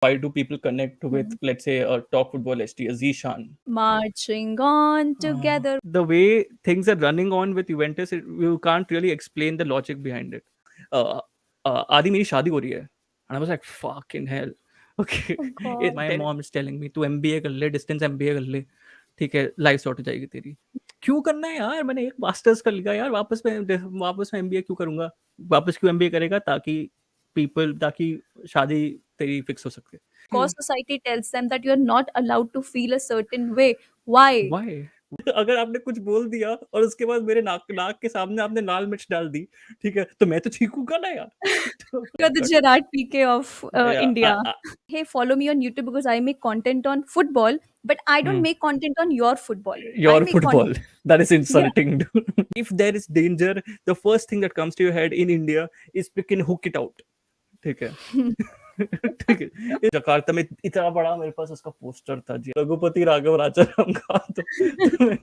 why do people connect with, let's say, a top football ST, a Zishan? Marching on together. The way things are running on with Juventus, you can't really explain the logic behind it. Uh, आदि मेरी शादी हो रही है, and I was like, fucking hell. Okay. Oh God. My mom is telling me तू MBA कर ले, distance MBA कर ले, ठीक है, लाइफ सॉर्ट हो जाएगी तेरी. क्यों करना है यार, मैंने एक मास्टर्स कर लिया यार, वापस में MBA क्यों करूंगा, वापस क्यों MBA करेगा, ताकि शादी तेरी फिक्स हो सके. Because society tells them that you're not allowed to feel a certain way. Why? Why? अगर आपने कुछ बोल दिया और उसके बाद मेरे नाक नाक के सामने आपने लाल मिर्च डाल दी, ठीक है, तो मैं तो चीखूंगा ना यार. तो You're the Gerard PK of yeah, India. Hey, follow me on YouTube because I make content on football, but I don't hmm. make content on your football. I Your make football. That is Yeah. insulting. Dude. If there is danger, the first thing that comes to your head in India is freaking hook it out. ठीक है. ठीक है. Jakarta में इतना बड़ा मेरे पास उसका poster था जी, रघुपति राघव राजाराम का.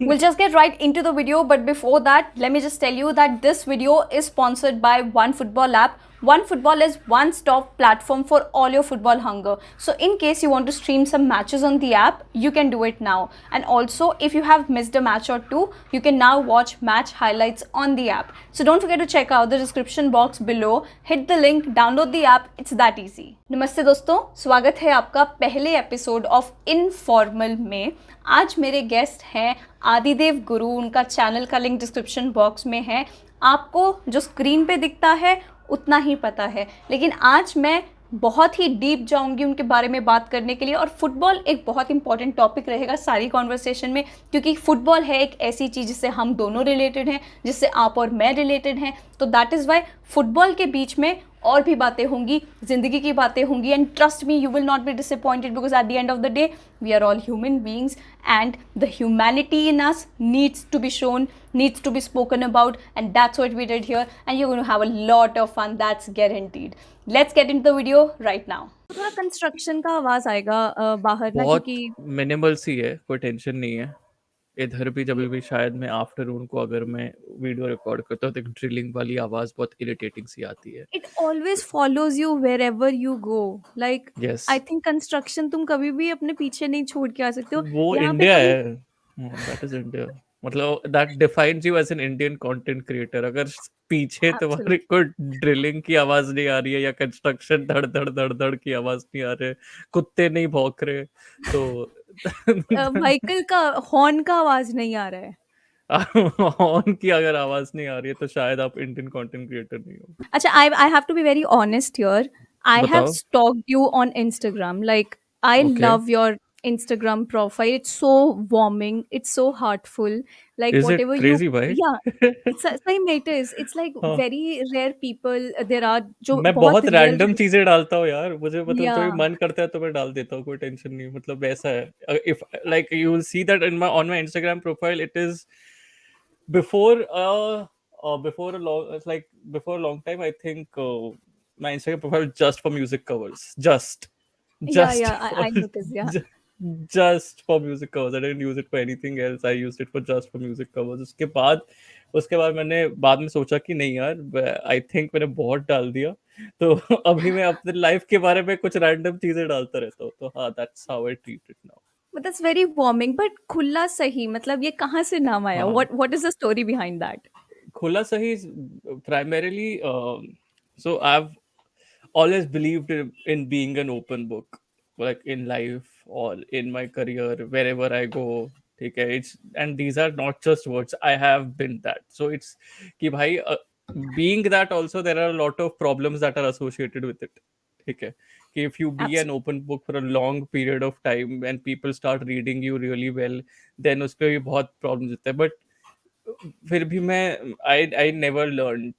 We'll just get right into the video, but before that, let me just tell you that this video is sponsored by One Football app. One Football is one-stop platform for all your football hunger. So in case you want to stream some matches on the app, you can do it now. And also, if you have missed a match or two, you can now watch match highlights on the app. So don't forget to check out the description box below. Hit the link, download the app. It's that easy. नमस्ते दोस्तों, स्वागत है आपका पहले episode of informal में. आज मेरे guest हैं आदिदेव गुरु. उनका चैनल का लिंक डिस्क्रिप्शन बॉक्स में है. आपको जो स्क्रीन पे दिखता है उतना ही पता है, लेकिन आज मैं बहुत ही डीप जाऊंगी उनके बारे में बात करने के लिए. और फुटबॉल एक बहुत इंपॉर्टेंट टॉपिक रहेगा सारी कॉन्वर्सेशन में, क्योंकि फुटबॉल है एक ऐसी चीज़ जिससे हम दोनों रिलेटेड हैं, जिससे आप और मैं रिलेटेड हैं. तो दैट इज़ वाई फुटबॉल के बीच में और भी बातें होंगी, ज़िंदगी की बातें होंगी. And trust me, you will not be disappointed because at the end of the day we are all human beings and the humanity in us needs to be shown, needs to be spoken about, and that's what we did here, and you're going to have a lot of fun, that's guaranteed. Let's get into the video right now. थोड़ा construction का आवाज आएगा बाहर ना, बहुत क्योंकि minimal सी है, कोई टेंशन नहीं है. इधर भी जब भी शायद मैं आफ्टरनून को अगर मैं वीडियो रिकॉर्ड करता हूँ तो एक ड्रिलिंग वाली आवाज बहुत इरिटेटिंग सी आती है. it always follows you wherever you go. Like yes, I think construction तुम कभी भी अपने पीछे नहीं छोड़ के आ सकते हो. वो यहाँ पे इंडिया कभी है. That is India. मतलब that defines you as an Indian content creator. अगर पीछे तुम्हारी Absolutely. कोई ड्रिलिंग की आवाज नहीं आ रही है या कंस्ट्रक्शन धड़ धड़ धड़ धड़ की आवाज नहीं आ रही है, कुत्ते नहीं भौंक रहे, तो व्हीकल का हॉर्न का आवाज नहीं आ रहा है. हॉर्न की अगर आवाज नहीं आ रही है तो शायद आप इंडियन कंटेंट क्रिएटर नहीं हो. Acha, I have to be very honest here. I have बताओ. stalked you on Instagram. Like, I okay. love your Instagram profile. It's so warming. It's so heartful. Like, is it whatever you, crazy भाई? yeah, it's same it is. It's like हाँ, very rare people there are जो मैं बहुत बहुत real random है. चीजें डालता हूँ यार. मुझे मतलब कभी Yeah, मन करता है तो मैं डाल देता हूँ, कोई टेंशन नहीं. मतलब वैसा है. If like you will see that in my on my Instagram profile, it is before before a long, it's like before a long time, I think my Instagram profile was just for music covers. Just yeah, for I noticed. Yeah. ju- just for music covers. I didn't use it for anything else. I used it for just for music covers. उसके बाद मैंने बाद में सोचा कि नहीं यार, I think मैंने बहुत डाल दिया. तो अभी मैं अपने लाइफ के बारे में कुछ रैंडम चीजें डालता रहता हूँ. तो हाँ, that's how I treat it now. But that's very warming. But खुला सही मतलब ये कहाँ से नाम आया? हाँ, What is the story behind that? Khulla Sahi is primarily, so I've always believed in being an open book, like in life or in my career, wherever I go. ठीक है, it's, and these are not just words. I have been that. So it's कि भाई, being that also there are a lot of problems that are associated with it. ठीक है, कि if you be an Absolutely. open book for a long period of time and people start reading you really well, then उस पे भी बहुत problems होते हैं. But फिर भी मैं, I never learned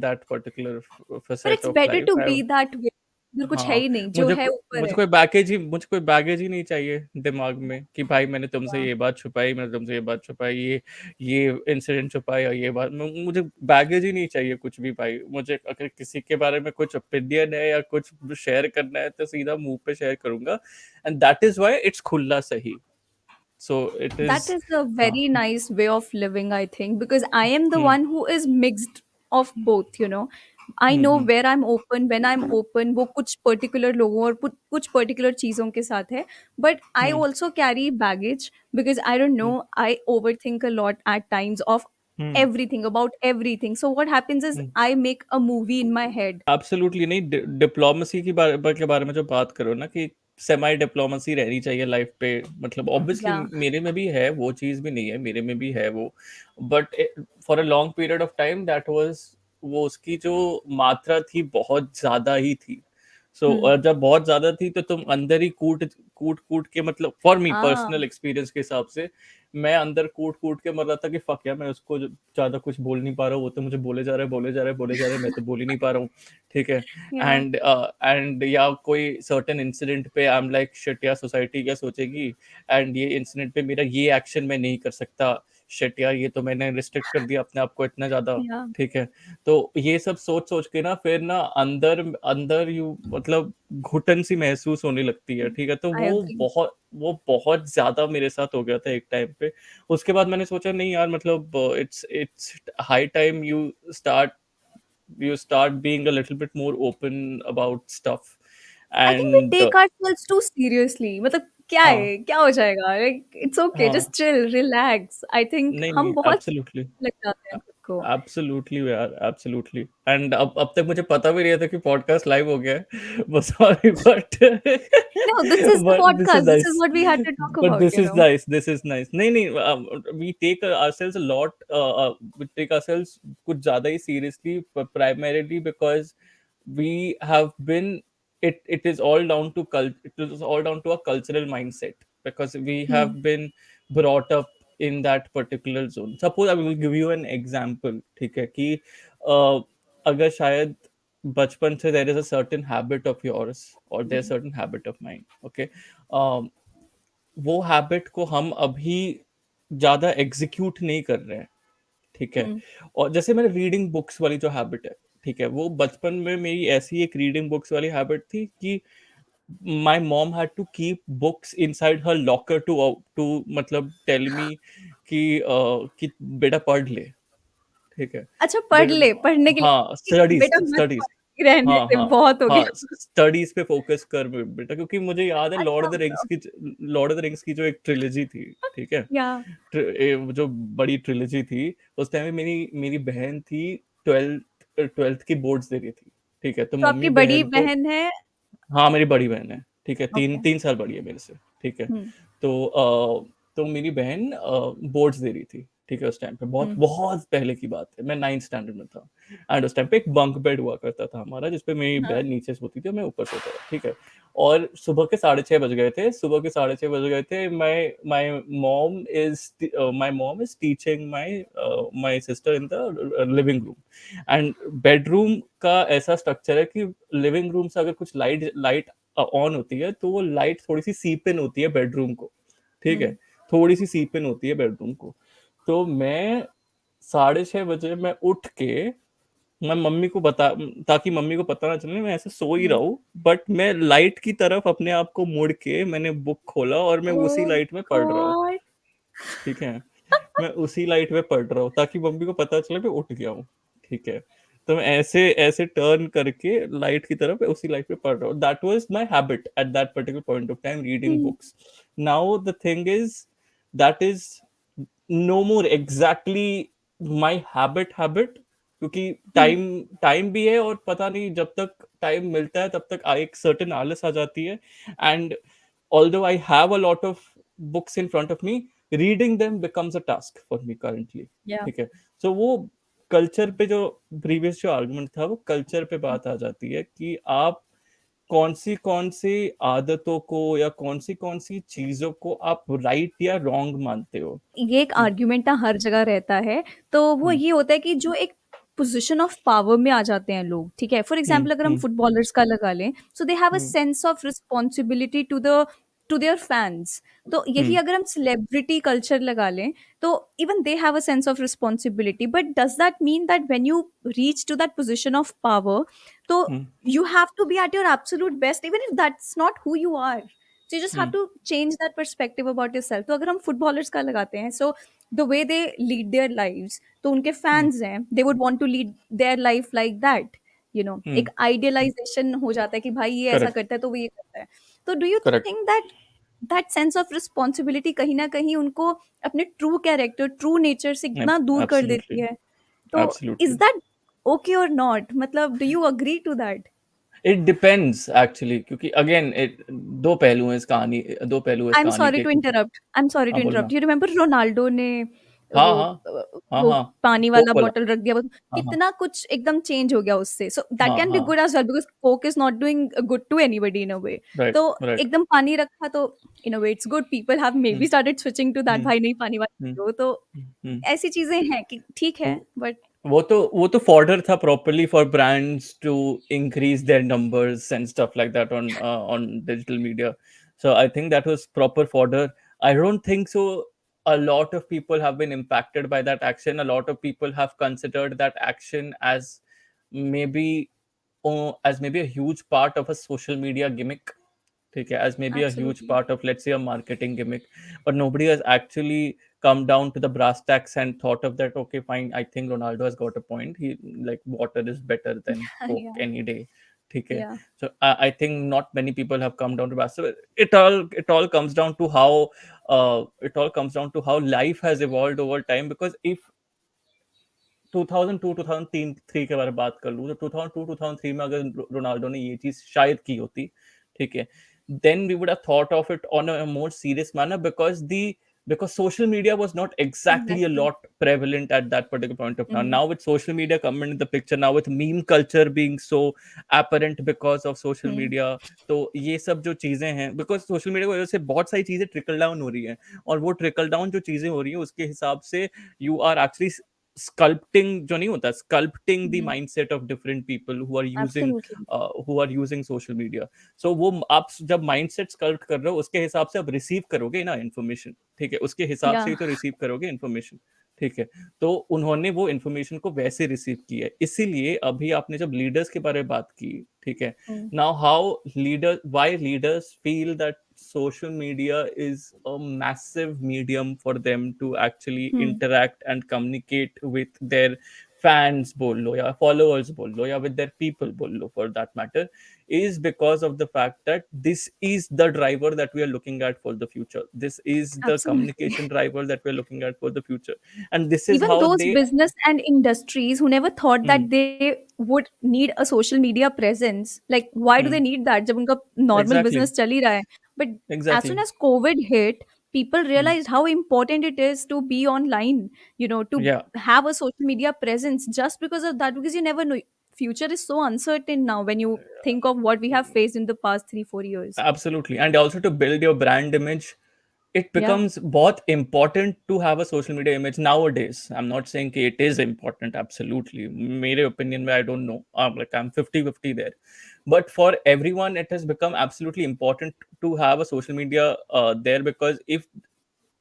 that particular But facet it's of better life. to be that way. इधर कुछ है हाँ, ही नहीं, जो मुझे है ऊपर मुझे है. कोई बैगेज ही नहीं चाहिए दिमाग में कि भाई मैंने तुमसे Yeah. ये बात छुपाई, मैंने तुमसे ये बात छुपाई, ये इंसिडेंट छुपाया, ये बात. मुझे बैगेज ही नहीं चाहिए कुछ भी भाई. मुझे अगर किसी के बारे में कुछ ओपिनियन है या कुछ शेयर करना है तो सीधा मुंह पे शेयर करूंगा. And that is why it's खुला सही. So it That is. is a हाँ. very nice way of living, I think, because I am the hmm. one who is mixed of both. I know hmm where I am open, when I am open, वो कुछ particular लोगों और कुछ particular चीज़ों के साथ है। But I hmm also carry baggage because I don't no, hmm I overthink a lot at times of hmm everything, about everything. So what happens is hmm I make a movie in my head. Absolutely नहीं। Diplomacy के बारे में जो बात करो ना, कि semi diplomacy रहनी चाहिए लाइफ पे, मतलब ऑब्वियसली Yeah. मेरे में भी है, वो चीज़ भी नहीं है, मेरे में भी है वो। But for a long period of time that was, वो उसकी जो मात्रा थी बहुत ज़्यादा ही थी। सो Hmm. और जब बहुत ज़्यादा थी तो तुम अंदर ही कूट कूट कूट के, मतलब for me Ah. Personal experience के हिसाब से, मैं अंदर कूट कूट के मर रहा था कि फक यार, मैं उसको ज़्यादा कुछ बोल नहीं पा रहा हूँ, वो तो मुझे बोले जा रहा है, बोले जा रहा है, बोले जा रहा है, मैं तो बोल ही नहीं पा रहा हूँ। ठीक है। Yeah. एंड या कोई सर्टेन इंसिडेंट पे आई एम लाइक शिट, या सोसाइटी क्या सोचेगी, एंड ये इंसिडेंट पे मेरा ये एक्शन मैं नहीं कर सकता, शिट यार ये तो मैंने रिस्ट्रिक्ट कर दिया अपने आप को इतना ज्यादा। Yeah. ठीक है। तो ये सब सोच सोच के ना, फिर ना अंदर अंदर यू मतलब घुटन सी महसूस होने लगती है। ठीक है। तो I agree. वो बहुत ज्यादा मेरे साथ हो गया था एक टाइम पे। उसके बाद मैंने सोचा नहीं यार, मतलब it's high time you start being a little bit more open about stuff. I think we And take ourselves too seriously. मतलब क्या हाँ है, क्या हो जाएगा? Like it's okay, हाँ, just chill, relax. I think नहीं हम नहीं, बहुत एब्सोल्युटली, लग जाते हैं खुद को. एब्सोल्युटली यार, एब्सोल्युटली। एंड अब तक मुझे पता भी नहीं था कि पॉडकास्ट लाइव हो गया है, बस sorry, but No, this is the but this is podcast. This is nice, what we had to talk but about, this you is know. nice, this is nice। नहीं नहीं, we take ourselves a lot, we take ourselves कुछ ज्यादा ही seriously, primarily because we have been, it is all down to it is all down to a cultural mindset, because we Hmm. have been brought up in that particular zone। suppose I will give you an example। ठीक है कि अगर शायद बचपन से there is a certain habit of yours or there's certain habit of mine, okay, वो habit को हम अभी ज्यादा एग्जीक्यूट नहीं कर रहे हैं। ठीक है। Hmm. और जैसे मैंने रीडिंग बुक्स वाली जो हैबिट है, ठीक है, वो बचपन में मेरी ऐसी एक रीडिंग बुक्स वाली हैबिट थी कि my mom had to keep books inside her locker to मतलब टेल मी कि बेटा पढ़ ले। ठीक है। अच्छा, पढ़ बेटा, ले, पढ़ने के लिए हाँ कि स्टडीज बेटा मत स्टडीज, पढ़, रहने हाँ दे, हाँ बहुत हो हाँ, गया. स्टडीज पे फोकस कर बेटा, क्योंकि मुझे याद है अच्छा. लॉर्ड ऑफ द रिंग्स की जो एक ट्रिलॉजी थी। ठीक है। या. जो बड़ी ट्रिलॉजी थी, उस टाइम में मेरी मेरी बहन थी, ट्वेल्थ की बोर्ड्स दे रही थी। ठीक है। तो तो मम्मी आपकी बड़ी बहन को, बहन है? हाँ मेरी बड़ी बहन है। ठीक है। तीन ओके. तीन साल बड़ी है मेरे से। ठीक है। हम्म. तो मेरी बहन बोर्ड्स दे रही थी। ठीक है। उस टाइम पे बहुत हम्म. बहुत पहले की बात है, मैं 9th स्टैंडर्ड में था। एंड उस टाइम पे एक बंक बेड हुआ करता था हमारा, जिसपे मेरी हाँ. बहन नीचे सोती थी और मैं ऊपर सोता था। ठीक है। और सुबह के 6:30 बज गए थे, सुबह के 6:30 बज गए थे। My my my mom is teaching my sister in the living room. And bedroom का ऐसा स्ट्रक्चर है कि लिविंग रूम से अगर कुछ लाइट लाइट ऑन होती है, तो वो लाइट थोड़ी सी सीप इन होती है बेडरूम को। ठीक है। हम्म. थोड़ी सी सीप इन होती है बेडरूम को। तो मैं 6:30 बजे मैं उठ के, मैं मम्मी को बता, ताकि मम्मी को पता ना चले मैं ऐसे सो ही रहा हम्म. हूँ, बट मैं लाइट की तरफ अपने आप को मुड़ के मैंने बुक खोला और मैं उसी Oh लाइट में पढ़ रहा हूँ। God. ठीक है। मैं उसी लाइट में पढ़ रहा हूँ ताकि मम्मी को पता चले मैं उठ गया हूँ। ठीक है। तो मैं ऐसे ऐसे टर्न करके लाइट की तरफ उसी लाइट में पढ़ रहा हूँ। That was my habit at that particular point of time, reading hmm. Books. Now the thing is, that is no more exactly my habit, क्योंकि हम्म. टाइम टाइम भी है, और पता नहीं जब तक टाइम मिलता है तब तक एक सर्टेन आलस आ जाती है। And although I have a lot of books in front of me, reading them becomes a task for me currently। Yeah. ठीक है। so वो कल्चर पे जो प्रीवियस जो आर्गुमेंट था, वो कल्चर पे बात आ जाती है कि आप कौन सी आदतों को या कौन सी चीजों को आप राइट या रॉन्ग मानते हो। ये एक आर्ग्यूमेंट ना हर जगह रहता है। तो वो हम्म ये होता है कि जो एक पोजीशन ऑफ पावर में आ जाते हैं लोग, ठीक है, फॉर हम्म एग्जांपल अगर हम हम्म फुटबॉलर्स का लगा लें, so they have a hmm sense of responsibility to their fans. तो यही हम्म अगर हम सेलिब्रिटी कल्चर लगा लें, तो even they have a sense of responsibility, but does that mean that when you reach to that position of power, तो hmm you have to be at your absolute best even if that's not who you are. So you just have hmm to change that perspective about yourself. तो अगर हम footballers का लगाते हैं, so the way they lead their lives, तो उनके हम्म fans हैं, they would want to lead their life like that. एक आइडियलाइजेशन हो जाता है कि भाई ये ऐसा करेक्ट, करता है तो वो ये करता है। तो do you correct, think that that sense of responsibility कहीं ना कहीं उनको अपने ट्रू कैरेक्टर, ट्रू नेचर से इतना दूर कर देती एब्सोल्युटली, है? तो इज एब्सोल्युटली। दैट ओके और नॉट, मतलब do you agree to that? It depends actually, क्योंकि अगेन दो पहलू हैं इस कहानी, दो पहलू हैं इस आई एम कहानी सॉरी के। To interrupt, I am sorry to हाँ, इंटरप्ट, बोलना। यू रिमेम्बर रोनाल्डो ने हाँ, वो हाँ, हाँ, वो हाँ, पानी वाला कोक वाला। बॉटल रख दिया, वो हाँ, हाँ, कितना कुछ एकदम चेंज हो गया उससे। सो दैट हाँ, कैन बी हाँ, good as well because coke is not doing good to anybody in a way. Right, तो राइट। एकदम पानी रखा तो in a way it's good, people have may hmm, be started switching to that, hmm, भाई नहीं पानी हुँ, वाला दो। तो हुँ। ऐसी चीजें हैं कि ठीक है, वो बट वो तो फॉर्डर था properly for brands to increase their numbers and stuff like that on digital media. So I think that was proper fodder. I don't think so. A lot of people have been impacted by that action. A lot of people have considered that action maybe as maybe a huge part of a social media gimmick. ठीक है, as maybe a huge absolutely part of, let's say, a marketing gimmick, but nobody has actually come down to the brass tacks and thought of that. Okay, fine, I think Ronaldo has got a point. He, like, water is better than या Coke any day. ठीक है. या So I think not many people have come down to brass. So it all comes down to how life has evolved over time. Because if 2002 2003 के बारे में बात कर लूँ, तो 2002 2003 में अगर रोनाल्डो ने ये चीज शायद की होती, ठीक है, then we would have thought of it on a more serious manner, because social media was not exactly a exactly. lot prevalent at that particular point of time. Now with social media coming in the picture, now with meme culture being so apparent because of social media, तो ये सब जो चीजें हैं, because social media की वजह से बहुत सारी चीजें ट्रिकल डाउन हो रही हैं, और वो ट्रिकल डाउन जो चीजें हो रही हैं उसके हिसाब से यू आर एक्चुअली स्कल्पटिंग, जो नहीं होता, sculpting the mindset of different people absolutely. Who are using social media. So वो आप जब माइंडसेट स्कल्प्ट कर रहे हो, उसके हिसाब से आप रिसीव करोगे ना इन्फॉर्मेशन, ठीक है, उसके हिसाब या से ही तो रिसीव करोगे इन्फॉर्मेशन. ठीक है. तो उन्होंने वो इन्फॉर्मेशन को वैसे रिसीव किया है, इसीलिए अभी आपने जब लीडर्स के बारे में बात की, ठीक है, now how why leaders feel that social media is a massive medium for them to actually interact and communicate with their fans बोल लो या followers बोल लो या with their people बोल लो for that matter, is because of the fact that this is the driver that we are looking at for the future. This is the absolutely. communication driver that we are looking at for the future, and this is Even how those they. business and industries who never thought Hmm, that they would need a social media presence, like why do hmm, they need that जब उनका normal exactly, business चल ही रहा है? But as soon exactly. as COVID hit, people Hmm, realized how important it is to be online, to yeah. have a social media presence just because of that, because you never know. Future is so uncertain now when you think of what we have faced in the past 3-4 years. Absolutely. And also to build your brand image, it Yeah. becomes both important to have a social media image nowadays. I'm not saying that it is important, absolutely. मेरे opinion में, I don't know. Like, I'm 50-50 there. But for everyone, it has become absolutely important to have a social media there, because if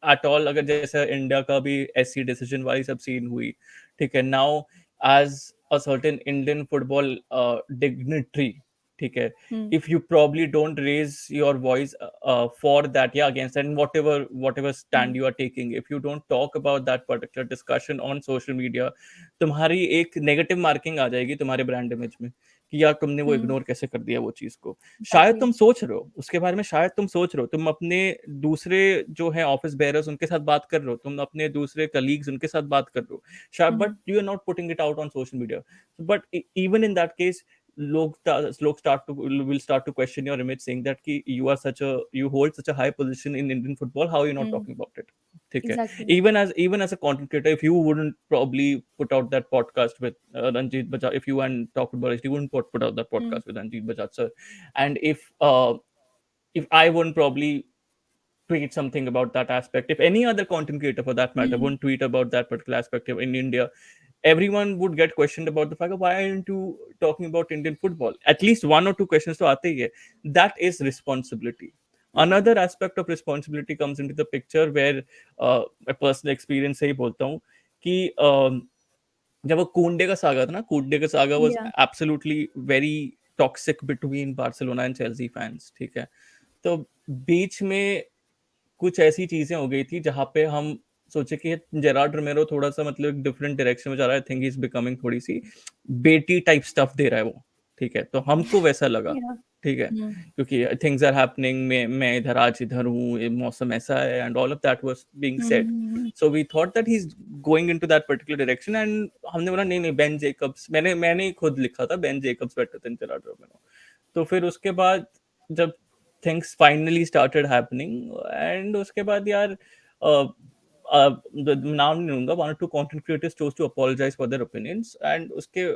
at all, अगर जैसे India का भी ऐसी decision वाली सब scene हुई, ठीक है, now as a certain Indian football dignitary, ठीक है, Hmm. if you probably don't raise your voice for that, yeah, against, and whatever Hmm. stand you are taking, if you don't talk about that particular discussion on social media, तुम्हारी एक negative marking आ जाएगी तुम्हारे brand image में, कि यार तुमने वो Hmm. Ignore कैसे कर दिया वो चीज को. शायद Exactly. तुम सोच रहे हो उसके बारे में, शायद तुम सोच रहे हो, तुम अपने दूसरे जो है ऑफिस बेरर्स उनके साथ बात कर रहे हो, तुम अपने दूसरे कलीग्स उनके साथ बात कर रहे हो शायद, but Hmm. You are not putting it out on social media. But even in that case, लोग start to will start to question your image, saying that कि you hold such a high position in Indian football, how are you not Hmm. talking about it. ठीक है. Exactly. Even as a content creator, if you wouldn't probably put out that podcast with Ranjit Bajaj, if you hadn't talked about it, you wouldn't put out that Hmm. podcast with Ranjit Bajaj sir, and if I wouldn't probably tweet something about that aspect, if any other content creator for that matter Hmm. wouldn't tweet about that particular aspect in India, everyone would get questioned about the fact of, why aren't you talking about Indian football? At least one or two questions to aate hi hai. That is responsibility. Another aspect of responsibility comes into the picture, where a personal experience से ही बोलता हूँ कि जब वो कूंडे का saga था ना, कूंडे का saga was Yeah. Absolutely very toxic between Barcelona and Chelsea fans, ठीक है. तो बीच में कुछ ऐसी चीजें हो गई थी जहां पे हम सोचे कि जेरार्ड रोमेरो थोड़ा सा मतलब एक डिफरेंट डायरेक्शन में जा रहा है, I think he is becoming थोड़ी सी बेटी टाइप स्टफ दे रहा है वो, ठीक है, तो हमको वैसा लगा, Yeah. ठीक है, Hmm. क्योंकि थिंग्स आर हैपनिंग, मैं इधर आज इधर हूँ, ये मौसम ऐसा है, and all of that was being said, Hmm. So we thought that he is going into that particular direction, and हमने बोला नहीं नहीं, बेन जेकब्स, मैंने ही खुद लिखा था, Ben Jacobs better than Gerard Romero. तो फिर उसके बाद जब things finally started happening, and उसके बाद यार नाम नहीं लूंगा, वन और two content creators chose to apologise for their opinions, and उसके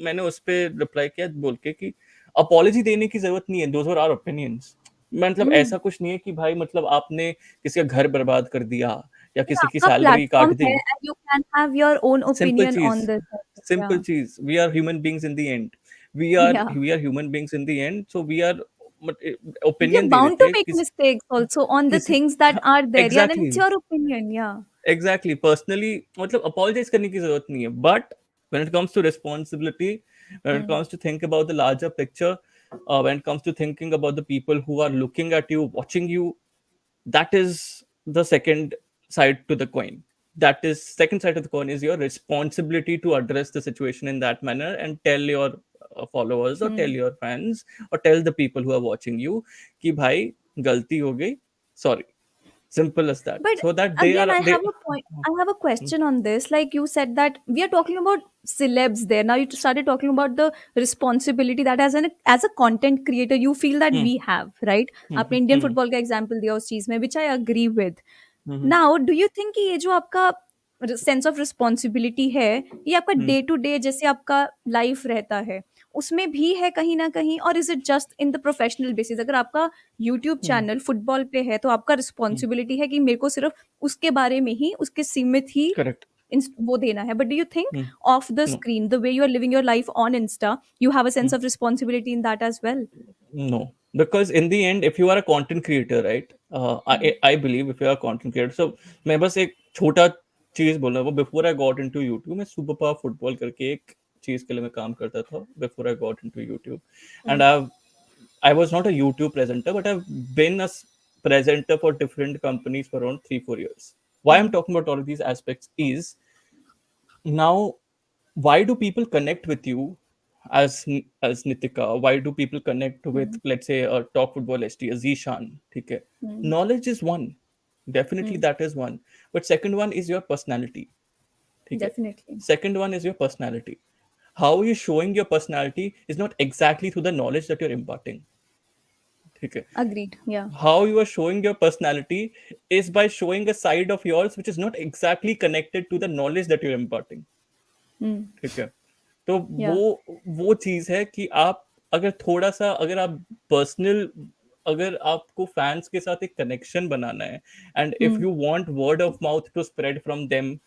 मैंने उस पे रिप्लाई किया बोल के कि अपॉलॉजी देने की जरूरत नहीं है, दोज आर आवर ओपिनियंस, मतलब Hmm. ऐसा कुछ नहीं है कि भाई मतलब आपने किसी का घर बर्बाद कर दिया या ये किसी की आपका सैलरी काट प्लेटफॉर्म दी, है and you can have your own simple opinion चीज, ऑन दिस. या. सिंपल चीज, we are human beings in the end, yeah. We are human beings in the end, so we are You're opinion they bound देते to हैं make किसी mistakes also on the किसी things that are there. Yeah, and exactly, it's your opinion. Yeah. Exactly personally, मतलब apologise करने की जरूरत नहीं है, but when it comes to responsibility, when it Hmm. comes to think about the larger picture, when it comes to thinking about the people who are looking at you, watching you, that is the second side to the coin. That is second side of the coin is your responsibility to address the situation in that manner and tell your followers or tell Hmm. your fans or tell the people who are watching you कि भाई गलती हो गई, sorry, simple as that, But so that they again, are I they. have a point. I have a question on this. Like you said that we are talking about celebs there. Now you started talking about the responsibility that as a content creator you feel that Hmm, we have, right? hmm, आपने Indian hmm, football का example दिया उस चीज में, which I agree with. hmm, now do you think कि ये जो आपका सेंस ऑफ रिस्पॉन्सिबिलिटी है, ये आपका hmm, डे टू डे जैसे आपका लाइफ रहता है उसमें भी है कहीं ना कहीं, और is it just in the professional basis? अगर आपका यूट्यूब hmm, चैनल फुटबॉल पे है तो आपका hmm. रिस्पॉन्सिबिलिटी है कि मेरे को सिर्फ उसके बारे में ही, उसके सीमित ही Correct. वो देना है. But do you think Hmm. Of the No. Screen the way you are living your life on Insta you have a Hmm. Sense of responsibility in that as well? No, because in the end, if you are a content creator, right? I believe if you are a content creator, so मैं बस एक छोटा चीज बोल रहा हूँ. Before I got into YouTube, मैं super power football करके एक चीज के लिए मैं काम करता था. Before I got into YouTube, and I was not a YouTube presenter, but I've been a presenter for different companies for around 3 4 years. Why I'm talking about all of these aspects is now, why do people connect with you as Nitika? Why do people connect with, let's say, a Talk Football ST, a Zishan? Okay, knowledge is one, definitely that is one, but second one is your personality. Okay, definitely. second one is your personality. How you showing your personality is not exactly through the knowledge that you're imparting. Okay, agreed. या. how you are showing your personality is by showing a side of yours which is not exactly connected to the knowledge that you're imparting. ठीक है, तो या. वो चीज है कि आप अगर थोड़ा सा, अगर आप पर्सनल, अगर आपको फैंस के साथ एक कनेक्शन बनाना है, and if you want word of mouth to spread from them,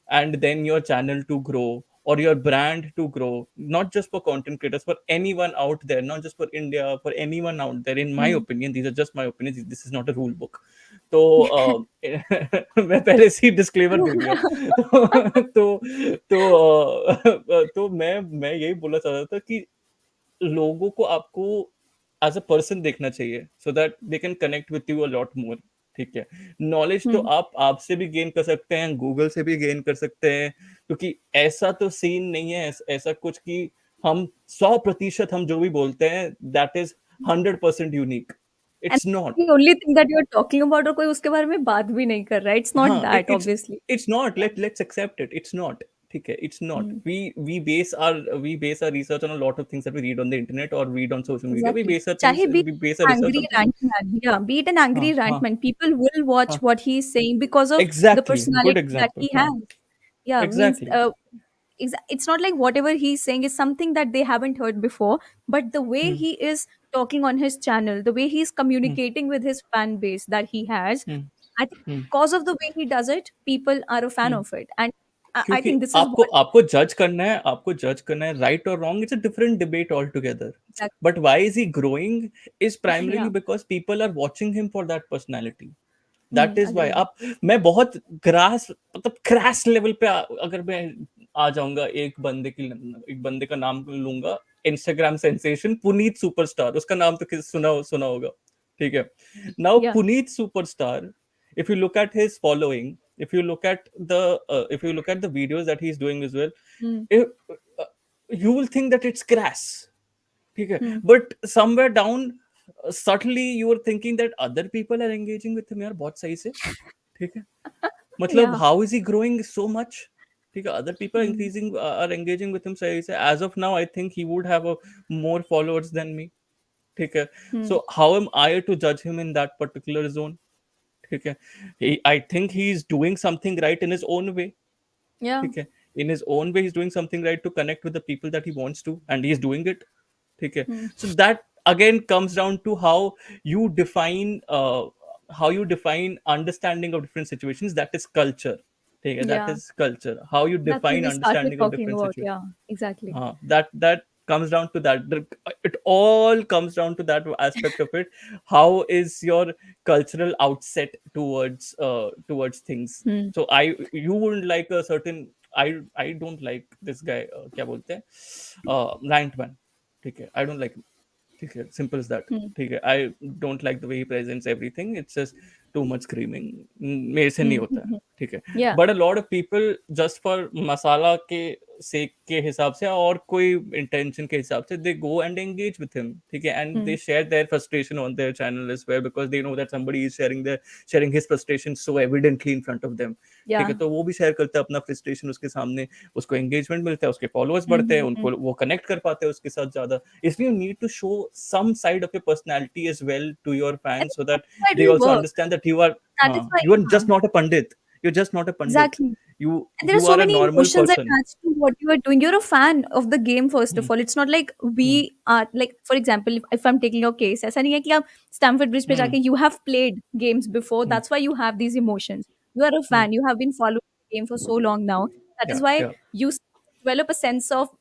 and then your channel to grow or your brand to grow, not just for content creators, for anyone out there, not just for India, for anyone out there, in my opinion, these are just my opinions, this is not a rule book. तो मैं पहले से ही disclaimer दे दिया. तो मैं यही बोलना चाह रहा था कि लोगों को आपको एज अ पर्सन देखना चाहिए, so that they can connect with you a lot more. ठीक है, नॉलेज तो आप आपसे भी गेन कर सकते हैं, गूगल से भी गेन कर सकते हैं, क्योंकि ऐसा तो सीन नहीं है, ऐसा कुछ कि हम 100% हम जो भी बोलते हैं that is 100% unique. And it's not. the only thing that you're talking about और कोई उसके बारे में बात भी नहीं कर रहा है. It's not हाँ, that obviously. it's not, let's accept it, it's not. ठीक है, it's not. We base our research on a lot of things that we read on the internet or read on social media. Exactly. चाहे be We base our research angry on things. rant man, yeah, be it an angry हाँ, rant हाँ, man, people will watch हाँ. what he's saying because of the Exactly, good personality that example. he हाँ, has. Yeah, means exactly. it's not like whatever he's saying is something that they haven't heard before, but the way Hmm, he is talking on his channel, the way he's hmm, communicating with his fan base that he has, hmm, I think hmm, because of the way he does it, people are a fan hmm. of it. And I क्योंकि think this is आपको what आपको जज करना है, आपको जज करना है, राइट और wrong, it's a different debate all together. exactly. But why is he growing is primarily Yeah. Because people are watching him for that personality. That is why Agreed. आप, मैं बहुत ग्रास मतलब क्रैश लेवल पे अगर मैं आ जाऊंगा, एक बंदे का नाम लूंगा, इंस्टाग्राम सेंसेशन पुनीत सुपरस्टार, उसका नाम तो सुना सुना होगा. ठीक है, now Yeah. Puneet superstar, if you look at his following, if you look at the videos that he's doing as well, Hmm. if, uh, you will think that it's crass. ठीक है, Hmm. but somewhere down, subtly you are thinking that other people are engaging with him यार बहुत सही से. ठीक है, मतलब Yeah. how is he growing so much. ठीक है, other people are Hmm. increasing are engaging with him सही से. As of now I think he would have more followers than me. ठीक है, Hmm. so how am I to judge him in that particular zone. ठीक है, I think he is doing something right in his own way. Yeah. ठीक है, in his own way he's doing something right to connect with the people that he wants to, and he's doing it. ठीक है, Hmm. so that again comes down to you define uh, how you define understanding of different situations. That is culture. ठीक है, that Yeah. is culture, how you That's what define we started understanding of talking different about. situations. Yeah. Exactly. That comes down to that. It all comes down to that aspect of it. How is your cultural outset towards things. Hmm. So you wouldn't like a certain. I don't like this guy, क्या बोलते हैं, Rantman. ठीक है, I don't like him. ठीक है, simple as that. Hmm. ठीक है, I don't like the way he presents everything. It's just too much screaming. मेरे से नहीं Hmm. होता है. ठीक है, Yeah. but a lot of people just for मसाला के सेक के हिसाब से और कोई intention के हिसाब से they go and engage with him. ठीक है, and Hmm. they share their frustration on their channel as well because they know that somebody is sharing his frustration so evidently in front of them. ठीक है, Yeah. तो वो भी share करता है अपना फ्रस्ट्रेशन उसके सामने. उसको एंगेजमेंट मिलता है, उसके फॉलोअर्स Hmm. बढ़ते हैं, Hmm. उनको वो कनेक्ट कर पाते हैं उसके साथ ज्यादा. इसलिए you need to show some side of your personality as well to your And fans so that's that why it they will also work. Understand that That is why. you are Yeah. just not a pandit. You're just not a pandit. Exactly. you And there are you so are a many normal emotions person. attached to what you are doing. You're a fan of the game, first Hmm, of all. It's not like hmm, we are like, for example, if I'm taking your case, ऐसा नहीं है कि आप Stamford Bridge पे hmm, जाके you have played games before. hmm, That's why you have these emotions. You are a hmm. fan. You have been following the game for so long now. That Yeah, is why yeah. you develop a sense of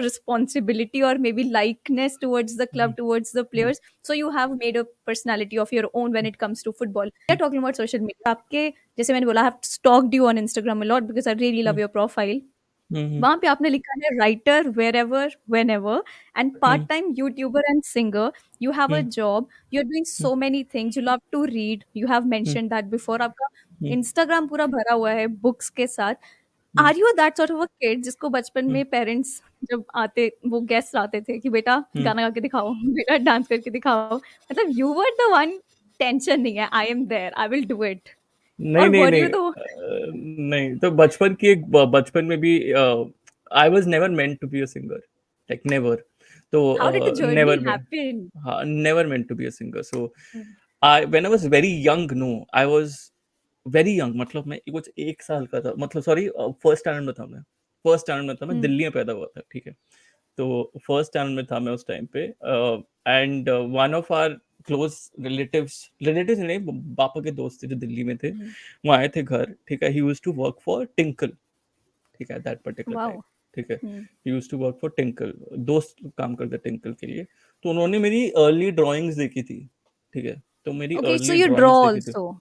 responsibility or maybe likeness towards the Hmm, club, towards the hmm, players. So you have made a personality of your own when it comes to football. We are talking about social media. आपके जैसे मैंने बोला, I have stalked you on Instagram a lot because I really love hmm, your profile. hmm, hmm, वहाँ पे आपने लिखा है writer wherever whenever and hmm, part time YouTuber and singer. You have a hmm, job. You're doing hmm, so many things. You love to read. You have hmm, mentioned that before. आपका hmm, Instagram पूरा भरा हुआ है books के साथ. hmm, are you that sort of a kid जिसको बचपन hmm, में पेरेंट्स जब आते वो गेस्ट आते थे कि बेटा hmm. गाना गा के दिखाओ बेटा डांस करके दिखाओ मतलब you were the one tension नहीं है I am there I will do it नहीं और नहीं वर नहीं यू दो नहीं, तो बचपन की एक बचपन में भी I was never meant to be a singer. Like never. तो how did the journey never में. हैपन हाँ, never meant to be a singer. So I when I was very young, no, I was very young. मतलब मैं कुछ 1 साल का था, मतलब सॉरी, फर्स्ट स्टैंडर्ड में था मैं. फर्स्ट स्टैंडर्ड में था मैं, दिल्ली में पैदा हुआ था. ठीक है, तो फर्स्ट स्टैंडर्ड में था मैं उस टाइम पे. And one of our close relatives नहीं, पापा के दोस्त थे जो दिल्ली में थे, वो आए थे घर. ठीक है, he used to work for Tinkle. ठीक है, दैट पर्टिकुलर टाइम. वाओ ठीक है, he used to work for Tinkle. दोस्त काम करते टिंकल के लिए. तो उन्होंने मेरी अर्ली ड्राइंग्स देखी थी. ठीक है, तो मेरी okay so early you draw drawings देखी थी. Also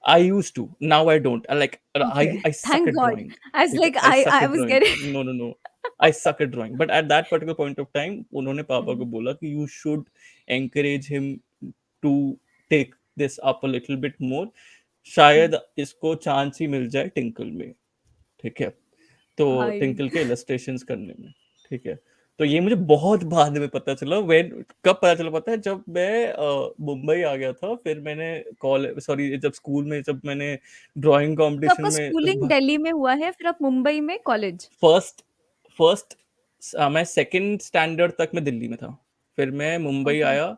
I used to. Now I don't. Okay I suck thank at God drawing. I was ठीक है, like I suck I at was drawing. Getting No, no, no. I suck at drawing. But at that particular point of time, उन्होंने पापा को बोला कि you should encourage him to take this up a little bit more. शायद इसको chance ही मिल जाए tinkle में. ठीक है, तो भाई टिंकल के इलस्ट्रेशंस करने में. ठीक है, तो ये मुझे बहुत बाद में पता चला. व्हेन कब पता चला पता है, जब मैं मुंबई आ गया था. फिर मैंने कॉलेज, सॉरी, जब स्कूल में, जब मैंने ड्राइंग तो कंपटीशन आपका में स्कूलिंग दिल्ली में हुआ है फिर आप मुंबई में कॉलेज फर्स्ट फर्स्ट मैं सेकंड स्टैंडर्ड तक मैं दिल्ली में था. फिर मैं मुंबई ओके आया.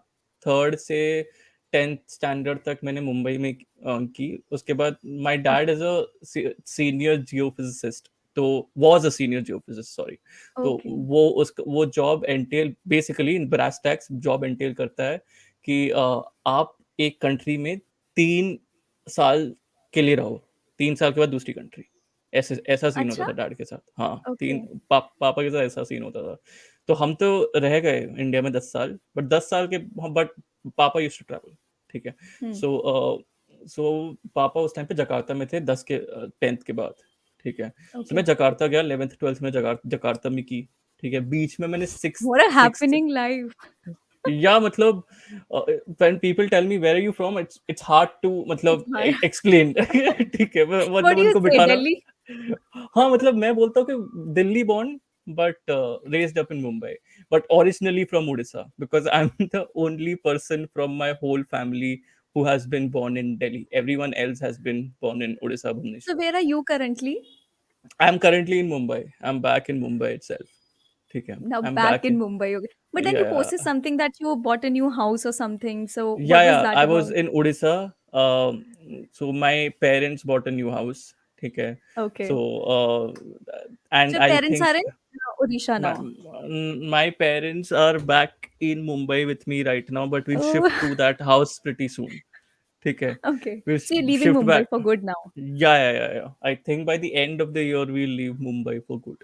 थर्ड से 10th स्टैंडर्ड तक मैंने मुंबई में की. उसके बाद my dad is a senior geophysicist. तो was a senior geophysicist, sorry. तो ओके वो job entail basically in brass tacks job entail करता है कि आप एक कंट्री में 3 साल के लिए रहो. 3 साल के बाद दूसरी कंट्री. ऐसे ऐसा सीन होता अच्छा था डैड के साथ. हाँ, ओके पापा के साथ ऐसा सीन होता था. तो हम तो रह गए इंडिया में 10 साल, बट 10 साल के, बट पापा यूज्ड टू ट्रैवल. ठीक है, हम्म सो पापा उस टाइम पे जकार्ता में थे 10th के बाद. ठीक है, सो ओके मैं जकार्ता गया. 11th 12th में जकार्ता में की. ठीक है, बीच में मैंने six What a six happening life. या मतलब when people tell me where are you from, it's hard to It's मतलब hard. explain. ठीक है, What मतलब do you उनको say, बिठाना। Delhi? हाँ मतलब मैं बोलता हूँ कि Delhi born but raised up in Mumbai, but originally from Odisha because I'm the only person from my whole family who has been born in Delhi. Everyone else has been born in Odisha, So Bhubaneswar. where are you currently? I'm currently in Mumbai. I'm back in Mumbai itself. ठीक है, Now I'm back back in in, Mumbai. Okay. But then you yeah. posted something that you bought a new house or something. So Yeah, what was yeah. that I was about? in Odisha. So my parents bought a new house. Okay. So Okay. and So your I parents think are in Odisha my now. my parents are back in Mumbai with me right now, but we'll Oh, shift to that house pretty soon. Okay. okay. We'll So you're leaving shift Mumbai back. for good now. Yeah, yeah, yeah, yeah. I think by the end of the year we'll leave Mumbai for good.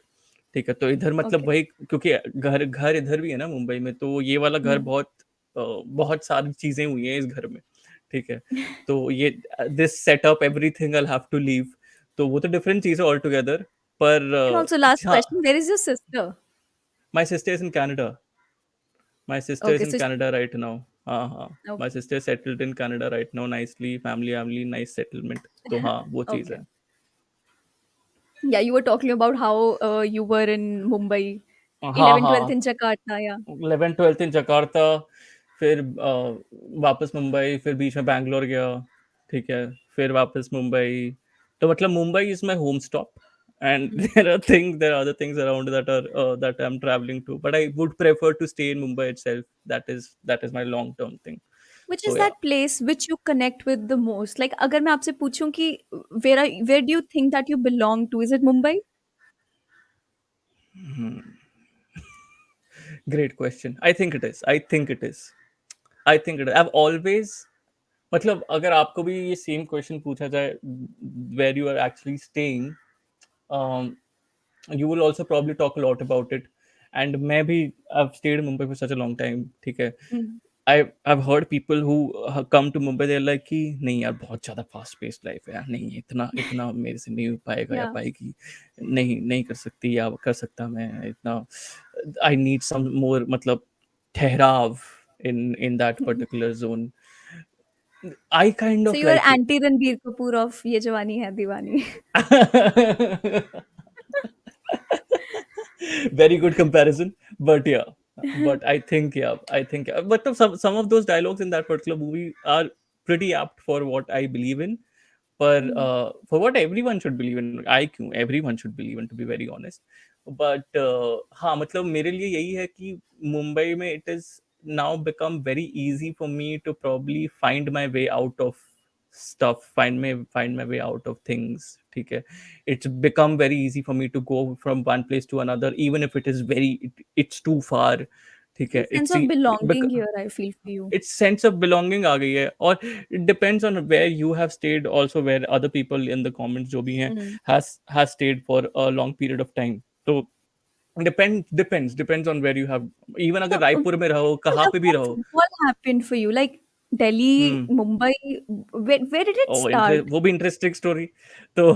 ठीक है, तो इधर मतलब Okay. वही, क्योंकि घर घर इधर भी है ना मुंबई में, तो ये वाला घर Hmm. बहुत बहुत सारी चीजें हुई हैं इस घर में। ठीक है, तो ये this setup everything I have to leave, तो वो तो डिफरेंट चीज है ऑल टुगेदर। पर And also last हाँ, question, where is your sister? My sister is in Canada. My sister is Okay, in so Canada right now. हाँ हाँ, my okay. Sister settled in Canada right now, nicely, family family nice settlement, तो हाँ वो चीज़ Okay. है। Yeah, you were talking about how you were in Mumbai, हाँ 11th, 12th हाँ, in Jakarta, yeah. 11 12th in Jakarta, फिर वापस मुंबई, फिर बीच में बैंगलोर गया। ठीक है, फिर वापस मुंबई। तो मतलब Mumbai is my home stop and Hmm. There are other things around that I am travelling to, but I would prefer to stay in Mumbai itself. That is my long term thing. Which is so yeah, that place which you connect with the most? Like, अगर मैं आपसे पूछूं कि where do you think that you belong to? Is it Mumbai? Great question. I think it is I have always, मतलब अगर आपको भी ये सेम क्वेश्चन पूछा जाए where you are actually staying, you will also probably talk a lot about it. And maybe I've stayed in Mumbai for such a long time, ठीक है। Hmm. I've heard people who come to Mumbai, they're like कि नहीं यार बहुत ज़्यादा fast paced life है यार, नहीं इतना इतना मेरे से नहीं हो पाएगा या Yeah. पाएगी, नहीं नहीं कर सकती या कर सकता मैं इतना, आई नीड सम मोर मतलब ठहराव in that particular zone. I kind So of you are like it. anti Ranbir Kapoor of Ye Jawani Hai Diwani. Very good comparison, but yeah, but I think but some of those dialogues in that particular movie are pretty apt for what I believe in, पर Hmm. for what everyone should believe in, I क्यों, everyone should believe in, to be very honest. But हाँ मतलब मेरे लिए यही है कि मुंबई में it is now become very easy for me to probably find my way out of stuff, find my way out of things, ठीक है। It's become very easy for me to go from one place to another, even if it is it's too far, ठीक Some है। sense of belonging here, I feel for you. It's sense of belonging आ गई है, और it depends on where you have stayed also, where other people in the comments जो भी हैं Hmm. Has stayed for a long period of time. तो depends on where you have, even अगर So, Raipur में रहो, कहाँ मतलब पे भी what रहो। football happened for you? Like Delhi, hmm, Mumbai, where did it start? वो भी इंटरेस्टिंग स्टोरी। तो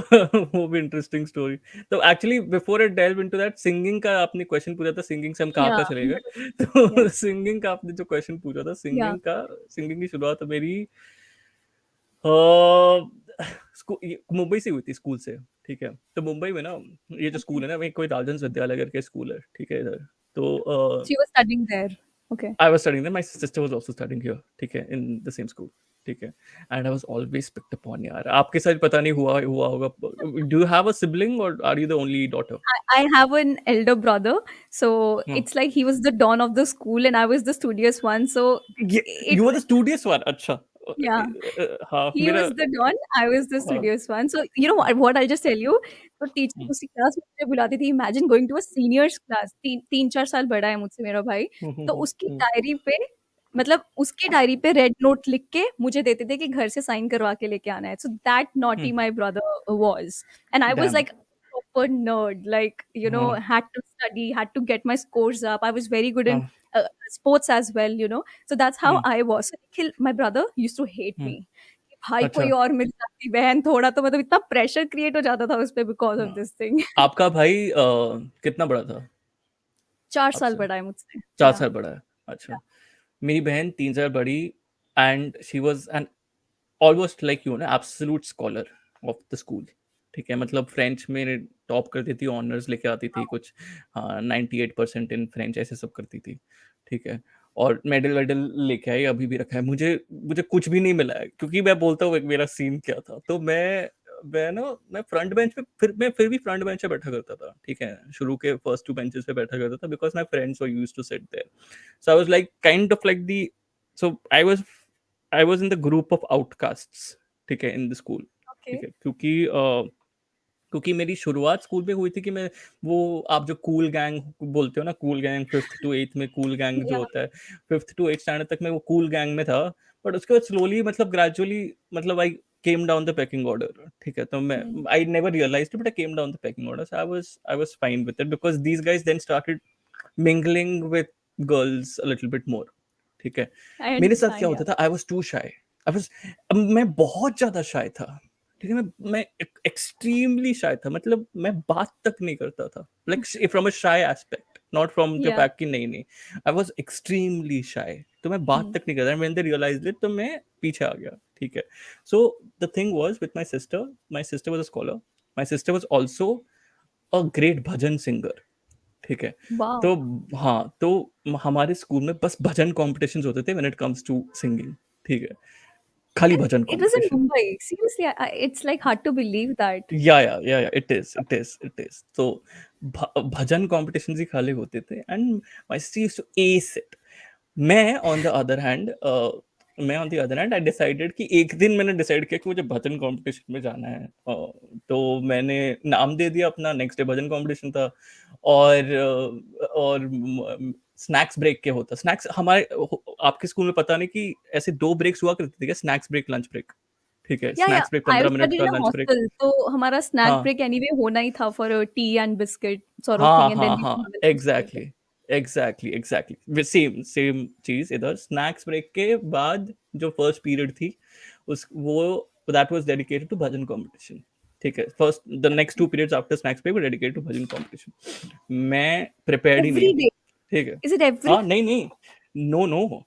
वो भी इंटरेस्टिंग स्टोरी। तो actually before I delve into that, singing का आपने क्वेश्चन पूछा था, सिंगिंग से हम कहाँ Yeah. कहाँ चले गए। तो Yes. सिंगिंग का आपने जो क्वेश्चन पूछा था, Yeah. सिंगिंग की शुरुआत मेरी अ, मुंबई से हुई थी, स्कूल से। ठीक है, तो मुंबई में ना, ये जो Okay. स्कूल है ना, वही कोई राजन विद्यालय करके स्कूल है, ठीक है इधर। तो So you were studying there. Okay. I was studying there, my sister was also studying here, ठीक है, इन द सेम स्कूल। ठीक है, and I was always picked upon यार, आपके साथ पता नहीं हुआ हुआ होगा। Do you have a sibling or are you the only daughter? I have an elder brother, so it's like he was the don of the school and I was the studious one. So it you are the was, studious one, अच्छा। yeah. हाँ He मेरा, was the don, I was the हाँ, studious one. So you know what I'll just tell you. तो teacher हम्म, उसी class में मुझे बुलाती थी. Imagine going to a seniors class. 3-4 साल बड़ा है मुझसे मेरा भाई. हम्म, तो हम्म, उसकी हम्म, डायरी पे मतलब उसकी डायरी पे रेड नोट लिख के मुझे देते थे कि घर से साइन करवा के लेके आना है. So that naughty my brother was, and I was dam, like proper nerd. Like had to study, had to get my scores up. I was very good in हाँ, sports as well. So that's how hmm, I was. So Nikhil, my brother used to hate hmm, me. कि भाई कोई अच्छा। और मिल जाती बहन थोड़ा तो मतलब इतना प्रेशर क्रिएट हो जाता था उस पे बिकॉज ऑफ दिस थिंग। आपका भाई कितना बड़ा था 4 साल आपसे? बड़ा है मुझसे। चार या साल बड़ा है, अच्छा। मेरी बहन 3 साल बड़ी, and she was an almost like you ना absolute scholar of the school. ठीक है, मतलब फ्रेंच में टॉप करती थी, ऑनर्स लेके आती थी कुछ, हाँ 98% इन फ्रेंच ऐसे सब करती थी। ठीक है, और मेडल वेडल लेके आई, अभी भी रखा है। मुझे मुझे कुछ भी नहीं मिला है, क्योंकि मैं बोलता हूँ एक मेरा सीन क्या था। तो मैं ना मैं फ्रंट बेंच पे, फिर भी फ्रंट बेंच पे बैठा करता था। ठीक है, शुरू के फर्स्ट 2 बेंचेस पे बैठा करता था, because my friends were used to sit there. So I was like kind of like the, so I was in the group of outcasts. ठीक है, इन द स्कूल। Okay. ठीक है, क्योंकि मेरी शुरुआत स्कूल में हुई थी कि मैं, वो आप जो कूल गैंग बोलते हो ना, cool gang 5th to 8th में कूल गैंग जो Yeah. होता है, 5th to 8th स्टैंडर्ड तक मैं वो कूल गैंग में था। बट उसके बाद स्लोली, मतलब ग्रेजुअली, मतलब I came down the pecking order. ठीक है, तो मैं, Hmm. I never realised, but I came down the pecking order. So I was fine with it, because these guys then started mingling with girls a little bit more. ठीक है, I मेरे साथ क्या understand. Yeah. होता था, I was to शाई। I was, मैं बहुत ज्यादा शाय था। ठीक है, मैं एक्सट्रीमली शाय था, मतलब मैं बात तक नहीं करता था, like from a shy aspect, not from the Yeah. Fact कि नहीं नहीं। आई वॉज एक्सट्रीमली शाय, तो मैं बात Hmm. तक नहीं करता। व्हेन दे रियलाइज्ड इट, तो मैं पीछे आ गया। ठीक है, so the thing was with my sister was a scholar. My sister was also a great bhajan singer. ठीक है, Wow. तो हाँ, तो हमारे स्कूल में बस भजन कॉम्पिटिशन्स होते थे when it comes to singing. ठीक है, खाली And bhajan it was in competition. Mumbai. Seriously, it's like hard to believe that. Yeah it is तो भजन कॉम्पिटिशन्स ही खाली होते थे, and my sister used to ace it. मैं on the other hand I decided कि एक दिन मैंने डिसाइड किया कि मुझे भजन कंपटीशन में जाना है। तो मैंने नाम दे दिया अपना, नेक्स्ट डे भजन कंपटीशन था। और स्नैक्स ब्रेक के होता, स्नैक्स हमारे, आपके स्कूल में पता नहीं कि ऐसे 2 ब्रेक्स हुआ करते थे क्या, स्नैक्स ब्रेक, लंच ब्रेक। ठीक है, Yeah, yeah. Snacks break I 15 minute studied का, in a lunch break. hostel, so हमारा snack हाँ break anyway होना ही था for a tea and biscuit sort of हाँ thing, and then हाँ we हाँ, can have a lunch break. Exactly exactly same same चीज इधर। स्नैक्स ब्रेक के बाद जो फर्स्ट पीरियड थी, उस वो that was dedicated to bhajan competition. ठीक है, first the next 2 periods after snacks break were dedicated to bhajan competition. मैं प्रिपेयर्ड ही नहीं Every हूँ। day. ठीक है, Is it every? हाँ नहीं नहीं, no no,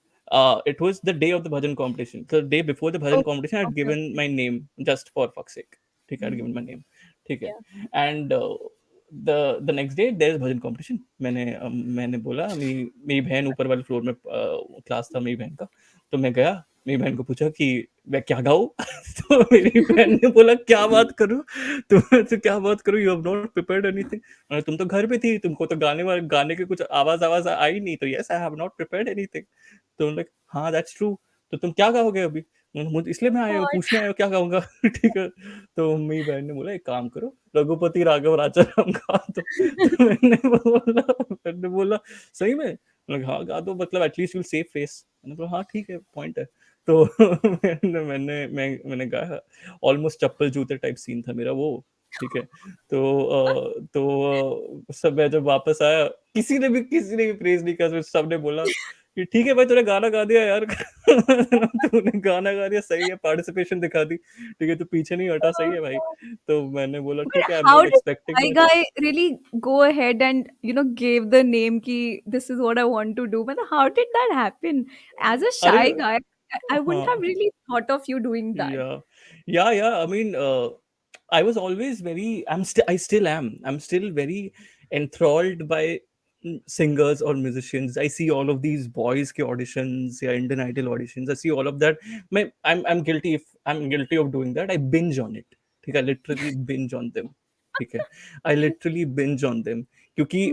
it was the day of the bhajan competition. So the day before the bhajan Okay, competition, I had okay, given okay. my name just for fuck's sake. ठीक है, I had Hmm. given my name. ठीक है, Yeah. and the next day there is bhajan competition. मैंने बोला, मेरी बहन ऊपर वाले फ्लोर में क्लास था मेरी बहन का। तो मैं गया, मेरी बहन को पूछा कि मैं क्या गाऊँ। तो मेरी बहन ने बोला क्या बात करूँ, तो क्या बात करूँ, you have not prepared anything. तुम तो घर पे थी, तुमको तो गाने के कुछ आवाज आवाज आई नहीं, तो yes I have not prepared anything. तो लाइक हाँ दैट्स ट्रू, तो तुम क्या गाओगे अभी। मुझे इसलिए मैं आया हूँ, God. पूछने आया हूँ क्या गाऊंगा। ठीक है, तो मेरी बहन ने बोला एक काम करो, रघुपति राघव राजा राम गा दो। तो मैंने बोला सही में। मैंने कहा, हाँ गा दो, मतलब at least you will save face. मैंने बोला हाँ ठीक है, पॉइंट है। तो मैंने गाया, ऑलमोस्ट चप्पल जूते टाइप सीन था मेरा वो। ठीक है, सब मैं जब वापस आया, किसी ने भी प्रेज नहीं किया, सबने बोला कि ठीक है भाई, तूने गाना गा दिया यार। तूने गाना गा दिया, सही है, पार्टिसिपेशन दिखा दी। ठीक है, तो पीछे नहीं हटा, सही Oh, है भाई। God. तो मैंने बोला But ठीक है, I M how not did expecting my much. guy really go ahead and gave the name ki this is what I want to do? But how did that happen? As a अरे shy guy, I wouldn't have हाँ, really thought of you doing that. yeah, yeah. I mean, I was always very. I still am. I'm still very enthralled by singers or musicians. I see all of these boys के auditions, yeah, Indian Idol auditions. I see all of that. I'm guilty, if I'm guilty of doing that. I binge on it. ठीक है, literally binge on them. ठीक है, I literally binge on them. क्योंकि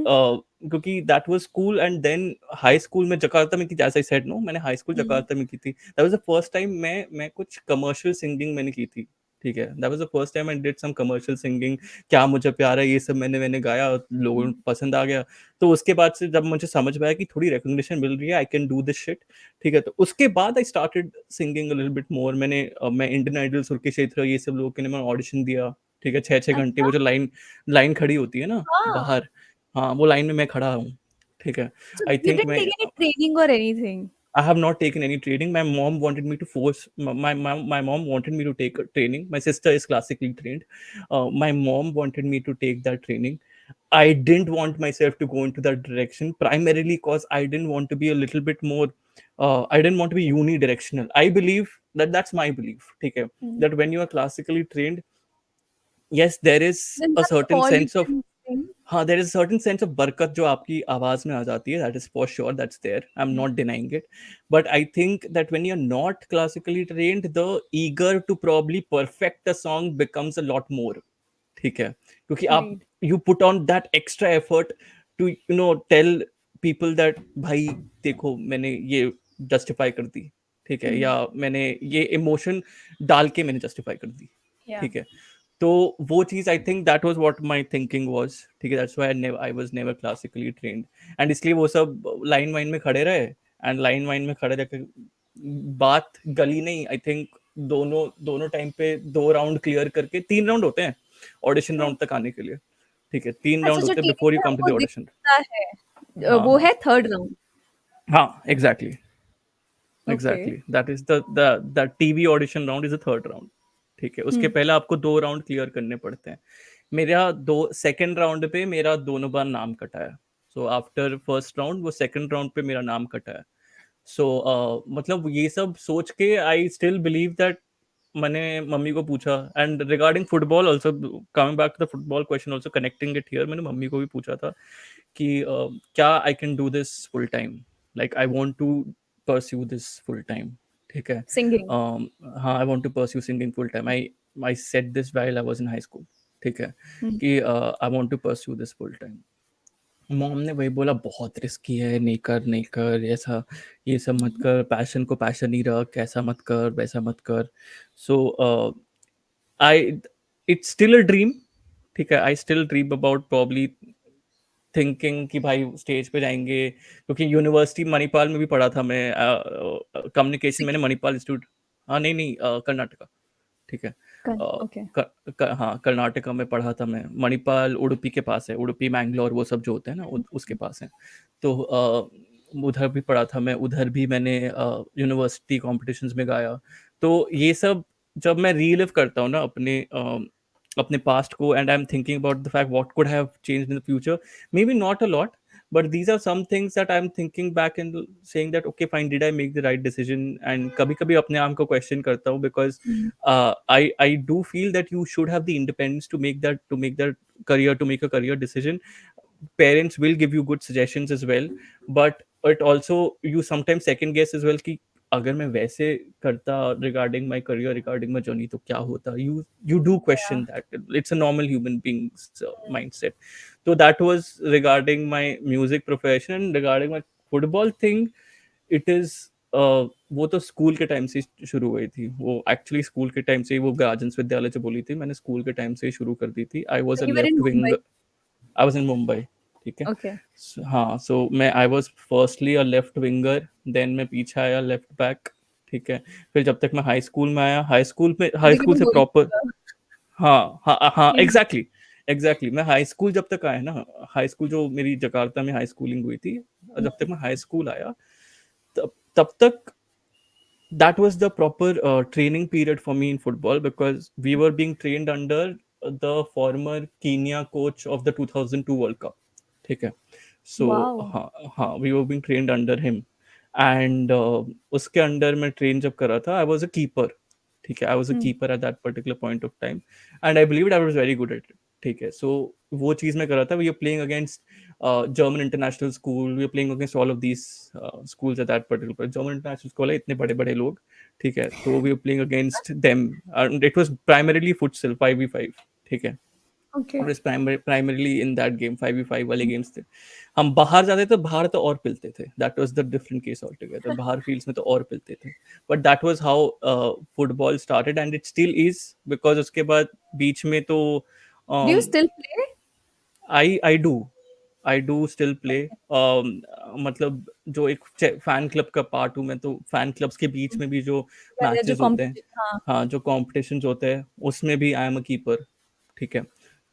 क्योंकि that was cool. And then high school में Jakarta में की, जैसे आई सेड नो, मैंने हाई स्कूल Hmm. जकार्ता में की थी। That was the first time मैं कुछ कमर्शियल सिंगिंग मैंने की थी। ठीक है, that was the first time I did some commercial singing. क्या मुझे प्यार है, ये सब मैंने गाया, लोगों को पसंद आ गया। तो उसके बाद से जब मुझे समझ में आया कि थोड़ी रिकॉग्निशन मिल रही है, आई कैन डू दिस शिट। ठीक है, तो उसके बाद I started singing a little bit मोर। मैं इंडियन आइडल, सुर के क्षेत्र, ये सब लोगों के लिए मैं ऑडिशन दिया। ठीक है, 6-6 घंटे अच्छा, वो जो लाइन लाइन खड़ी होती है ना हाँ. बाहर, हाँ वो लाइन में मैं खड़ा हूँ। ठीक है, So I you think didn't मैं, take any training or anything? I have not taken any training. My mom wanted me to force. My mom wanted me to take a training. My sister is classically trained. My mom wanted me to take that training. I didn't want myself to go into that direction, primarily because I didn't want to be a little bit more. I didn't want to be unidirectional. I believe that that's my belief. Okay, that when you are classically trained, yes, there is Then a that's certain all you sense of can sing. हाँ, there is a certain sense of बरकत जो आपकी आवाज में आ जाती है. That is for sure. That's there. I'm not denying it. But I think that when you're not classically trained, the eager to probably perfect a song becomes a lot more. ठीक है, क्योंकि आप Agreed. you put on that extra effort to tell people that भाई देखो मैंने ये justify कर दी. ठीक है, या मैंने ये इमोशन डाल के मैंने justify कर दी. Yeah. ठीक है, तो वो चीज I think that was what my thinking was. ठीक है, that's why I was never classically trained. And इसलिए वो सब लाइन वाइन में खड़े रहे. एंड लाइन वाइन में खड़े रह बात गली नहीं. आई थिंक दोनों दोनों टाइम पे 2 राउंड क्लियर करके, 3 राउंड होते हैं ऑडिशन राउंड तक आने के लिए. ठीक है, 3 राउंड अच्छा, जो होते हैं टीवी बिफोर यू पे कम टू हमको द ऑडिशन. दिखता है हाँ वो हाँ है थर्ड राउंड. हाँ, exactly okay. Exactly. That is the TV audition round is the 3rd round. ठीक है, उसके पहले आपको 2 राउंड क्लियर करने पड़ते हैं. मेरा दो सेकंड राउंड पे मेरा दोनों बार नाम कटा है. सो आफ्टर फर्स्ट राउंड वो सेकंड राउंड पे मेरा नाम कटा है. सो मतलब ये सब सोच के आई स्टिल बिलीव दैट. मैंने मम्मी को पूछा and regarding football also, coming back to the football question also, connecting it here, मैंने मम्मी को भी पूछा था कि क्या I can do this full time. Like I want to pursue this full time. ठीक है, सिंगिंग. हाँ, I want to pursue singing full time. I said this while I was in high school. ठीक है, कि I want to pursue this full time. Mom ने वही बोला, बहुत रिस्की है, नहीं कर नहीं कर ऐसा, ये सब मत कर, पैशन को पैशन ही रख, ऐसा मत कर वैसा मत कर. So I it's still a dream. ठीक है, I still dream about probably thinking कि भाई स्टेज पे जाएंगे, क्योंकि यूनिवर्सिटी मणिपाल में भी पढ़ा था मैं. कम्युनिकेशन मैंने मणिपाल इंस्टीट्यूट. हाँ नहीं नहीं, कर्नाटका. ठीक है, ओके. हाँ कर्नाटका में पढ़ा था मैं. मणिपाल उडुपी के पास है, उडुपी मैंगलोर वो सब जो होते हैं ना, उसके पास है. तो उधर भी पढ़ा था मैं. उधर भी मैंने यूनिवर्सिटी कॉम्पिटिशन्स में गाया. तो ये सब जब मैं रीलिव करता हूँ ना अपने पास्ट को, and I am thinking about the fact what could have changed in the future, may be not a lot, but these are some things that I'm thinking back and saying that okay fine, did I make the right decision. And kabhi kabhi apne aap ko question karta hu, because I do feel that you should have the independence to make that career, to make a career decision. Parents will give you good suggestions as well, but it also you sometimes second guess as well कि अगर मैं वैसे करता regarding my career, regarding my journey, तो क्या होता. You do question that. It's a normal human being's mindset. So that was regarding my music profession. And regarding my football thing, it is वो तो स्कूल के time से शुरू हुई थी. वो एक्चुअली स्कूल के टाइम से ही, वो गार्जन्स विद्यालय जो बोली थी, मैंने स्कूल के टाइम से ही शुरू कर दी थी. I was a You were in left wing. Mumbai. I was in Mumbai. ठीक है, Okay. हाँ. सो मैं I was firstly a left winger, then मैं पीछे आया लेफ्ट बैक. ठीक है, फिर जब तक मैं हाई स्कूल में आया, हाई You स्कूल became से प्रॉपर. goalkeeper. हाँ हाँ हाँ, Yeah. Exactly exactly. मैं हाई स्कूल जब तक आया ना, हाई स्कूल जो मेरी जकार्ता में हाई स्कूलिंग हुई थी, जब तक मैं हाई स्कूल आया, तब तक that was the proper training period for me in football, because we were being trained under the former Kenya coach of the 2002 World Cup. ठीक है, सो Wow. हाँ हाँ, we were being trained under him. And उसके under मैं train जब कर रहा था, आई वाज अ कीपर. ठीक है, I was a keeper at that particular point of time, and I believe I was very good at it. ठीक है, सो वो चीज़ मैं कर रहा था. We are playing against German international school. We are playing against all of these schools at that particular German international school है, इतने बड़े बड़े लोग. ठीक है, तो we were playing against them. And it was primarily futsal 5v5. ठीक है, Okay. it was primarily in that game 5v5 वाले गेम्स थे. हम बाहर जाते थे, बाहर तो और पिलते थे. That was the different case altogether. बाहर फील्ड्स में तो और पिलते थे. But that was how football started, and it still is, because उसके बाद बीच में तो Do you um, still play? I do. I do still play. मतलब जो एक फैन क्लब का पार्ट हूँ मैं, तो फैन क्लब्स के बीच में भी जो Yeah, जो मैचेस होते हैं, competition. हाँ. हाँ जो कॉम्पिटिशन होते हैं, उसमें भी आई एम अ कीपर. ठीक है,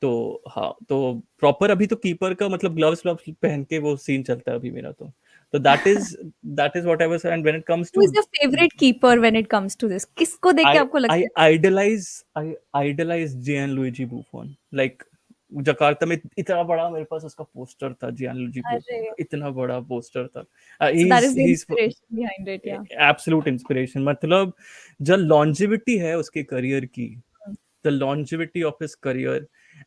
तो हाँ, तो प्रॉपर अभी तो कीपर का मतलब ग्लव्स व्लव्स पहन के वो सीन चलता है अभी मेरा. तो that is what I was. And when it comes Who to, is your favorite keeper when it comes to this? किसको देख के I आपको I लगता है? idolize I idolize Gianluigi Buffon. Like Jakarta में इतना बड़ा मेरे पास उसका पोस्टर था, जियानलॉजी अरे, पोस्टर का, इतना बड़ा पोस्टर था। so that he is the is inspiration behind it, yeah. Absolute inspiration. मतलब जो लॉन्जिविटी है उसके करियर की, Mm. The longevity of his career,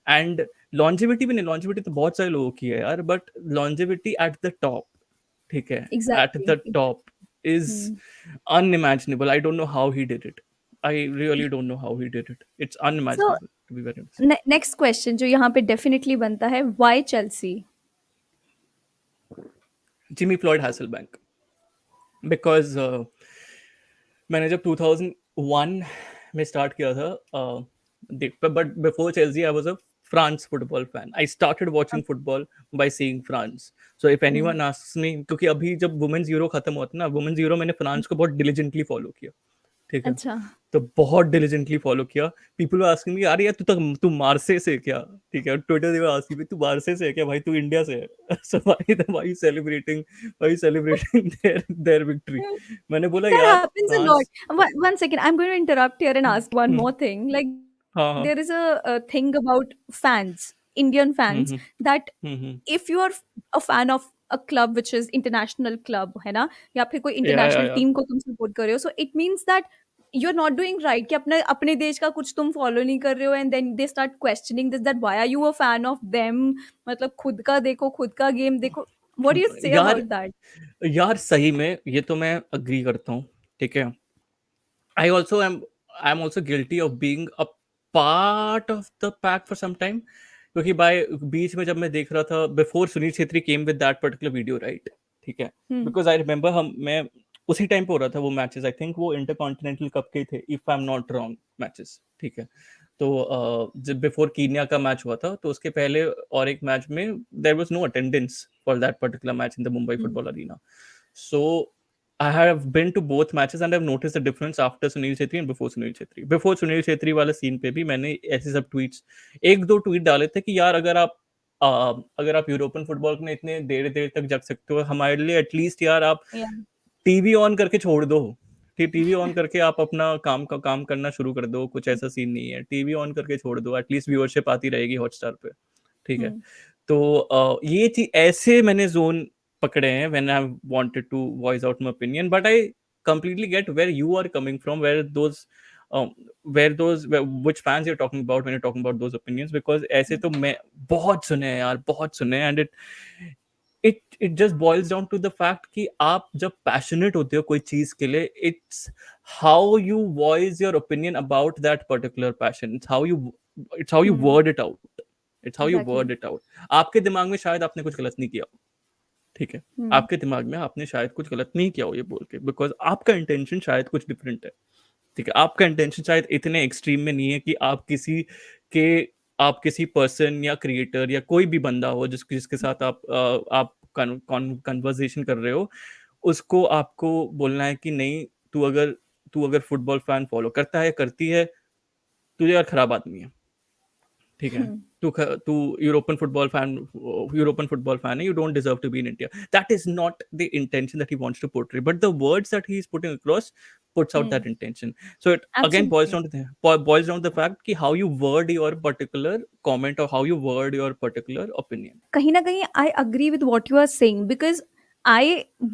and longevity भी नहीं, लॉन्जिविटी तो बहुत सारे लोगों की है यार, but longevity at the top, ठीक है, at Exactly, the exactly. Top is Hmm. unimaginable. I don't know how he did it. I really don't know how he did it. It's So unimaginable, to be very honest. next question जो यहाँ पे definitely बनता है, why Chelsea? Jimmy Floyd Hasselbank. Because मैंने जब 2001 में start किया था, but before Chelsea I was a France football fan. I started watching Okay. Football by seeing France. So if Hmm. Anyone asks मी, क्योंकि अभी जब वुमेन्स यूरो खत्म होता ना, वुमेन्स यूरो मैंने फ्रांस को बहुत डिलीजेंटली फॉलो किया, ठीक है, अच्छा. तो बहुत डिलीजेंटली फॉलो किया। पीपल वर आस्किंग मी, यार यार तू मार्से से क्या, ठीक है, ट्विटर पे आस्किंग मी, तू मार्से से है क्या भाई, तू इंडिया से है? So why celebrating, why celebrating there victory? मैंने बोला That यार happens a lot. France. One second, I'm going to interrupt here and ask one hmm, more thing. Like, हाँ हाँ, there is a thing about fans, Indian fans, hmm that hmm, if you are a fan of a club which is international club, है ना, या फिर कोई या international team को तुम support कर रहे हो, so it means that you're not doing right, कि अपने अपने देश का कुछ तुम follow नहीं कर रहे हो, and then they start questioning this, that why are you a fan of them? मतलब खुद का देखो, खुद का game देखो. What do you say यार about that? यार सही में ये तो मैं अग्री करता हूँ, ठीक है। I also am I'm also guilty of being a part of the pack for some time, क्योंकि बाय बीच में जब मैं देख रहा था, before Sunil Chhetri came with that particular video, right, ठीक है, Hmm. बिकॉज आई रिमेंबर हम मैं उसी टाइम पे हो रहा था वो मैचेस, आई थिंक वो इंटरकॉन्टिनेंटल कप के थे, if I am not wrong matches, ठीक है। तो जब बिफोर कीनिया का मैच हुआ था, तो उसके पहले और एक मैच में there was no attendance for that particular match in the Mumbai Hmm. Football arena. So I have been to both matches and I've noticed the difference after Sunil Chhetri and before Sunil Chhetri. Before Sunil Chhetri वाला scene पे भी मैंने ऐसे सब tweets, एक दो tweet डाले थे कि यार अगर आप यूरोपियन फुटबॉल में इतने देर देर तक जग सकते हो, हमारे लिए एटलीस्ट यार आप Yeah. टीवी ऑन करके छोड़ दो, कि टीवी ऑन करके आप अपना काम करना शुरू कर दो, कुछ ऐसा सीन नहीं है, टीवी ऑन करके छोड़ दो, एटलीस्ट व्यूअरशिप आती रहेगी हॉटस्टार पे, ठीक है। Hmm. तो ये चीज ऐसे मैंने जोन पकड़े हैं when I wanted to voice out my opinion, but I completely get where you are coming from, where those which fans you're talking about when you're talking about those opinions, because ऐसे तो मैं बहुत सुने हैं यार, बहुत सुने हैं, and it just boils down to the fact कि आप जब passionate होते हो कोई चीज के लिए, it's how you voice your opinion about that particular passion, it's how you Hmm. word it out, it's how you Exactly. word it out। आपके दिमाग में शायद आपने कुछ गलत नहीं किया, ठीक है, Hmm. आपके दिमाग में आपने शायद कुछ गलत नहीं किया हो ये बोल के, बिकॉज आपका इंटेंशन शायद कुछ डिफरेंट है, ठीक है, आपका इंटेंशन शायद इतने एक्सट्रीम में नहीं है कि के आप किसी पर्सन या क्रिएटर या कोई भी बंदा हो जिसके साथ आप कन्वर्सेशन कर रहे हो, उसको आपको बोलना है कि नहीं, तू अगर फुटबॉल फैन फॉलो करता है, करती है, तुझे यार खराब आदमी है, ठीक है, Hmm. तू यूरोपियन फुटबॉल फैन है, you don't deserve to be in India. That is not the intention that he wants to portray, but the words that he is putting across puts out that Hmm. intention. So it again Absolutely. boils down to the fact कि how you word your particular comment or how you word your particular opinion. कहीं ना कहीं I agree with what you are saying, because I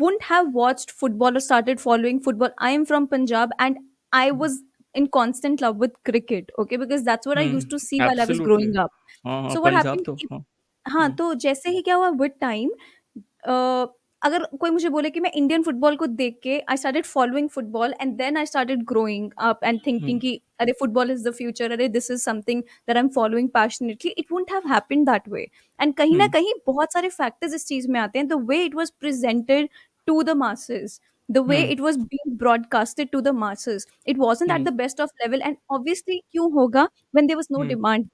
wouldn't have watched football or started following football. I am from Punjab and I was in constant love with cricket, okay, because that's what I used to see while I was Absolutely. growing up. हाँ हाँ, So what Punjab happened, तो हाँ। हाँ, तो जैसे ही क्या हुआ with time, अगर कोई मुझे बोले कि मैं इंडियन फुटबॉल को देख के I started following football and then I started growing up and thinking कि अरे फुटबॉल इज द फ्यूचर, अरे this is something that I am following passionately, it wouldn't have happened that way. And कहीं ना कहीं बहुत सारे factors इस चीज में आते हैं, the way it was presented to the masses, the way it was being broadcasted to the masses, it wasn't at the best of level. And obviously क्यों होगा when there was no demand?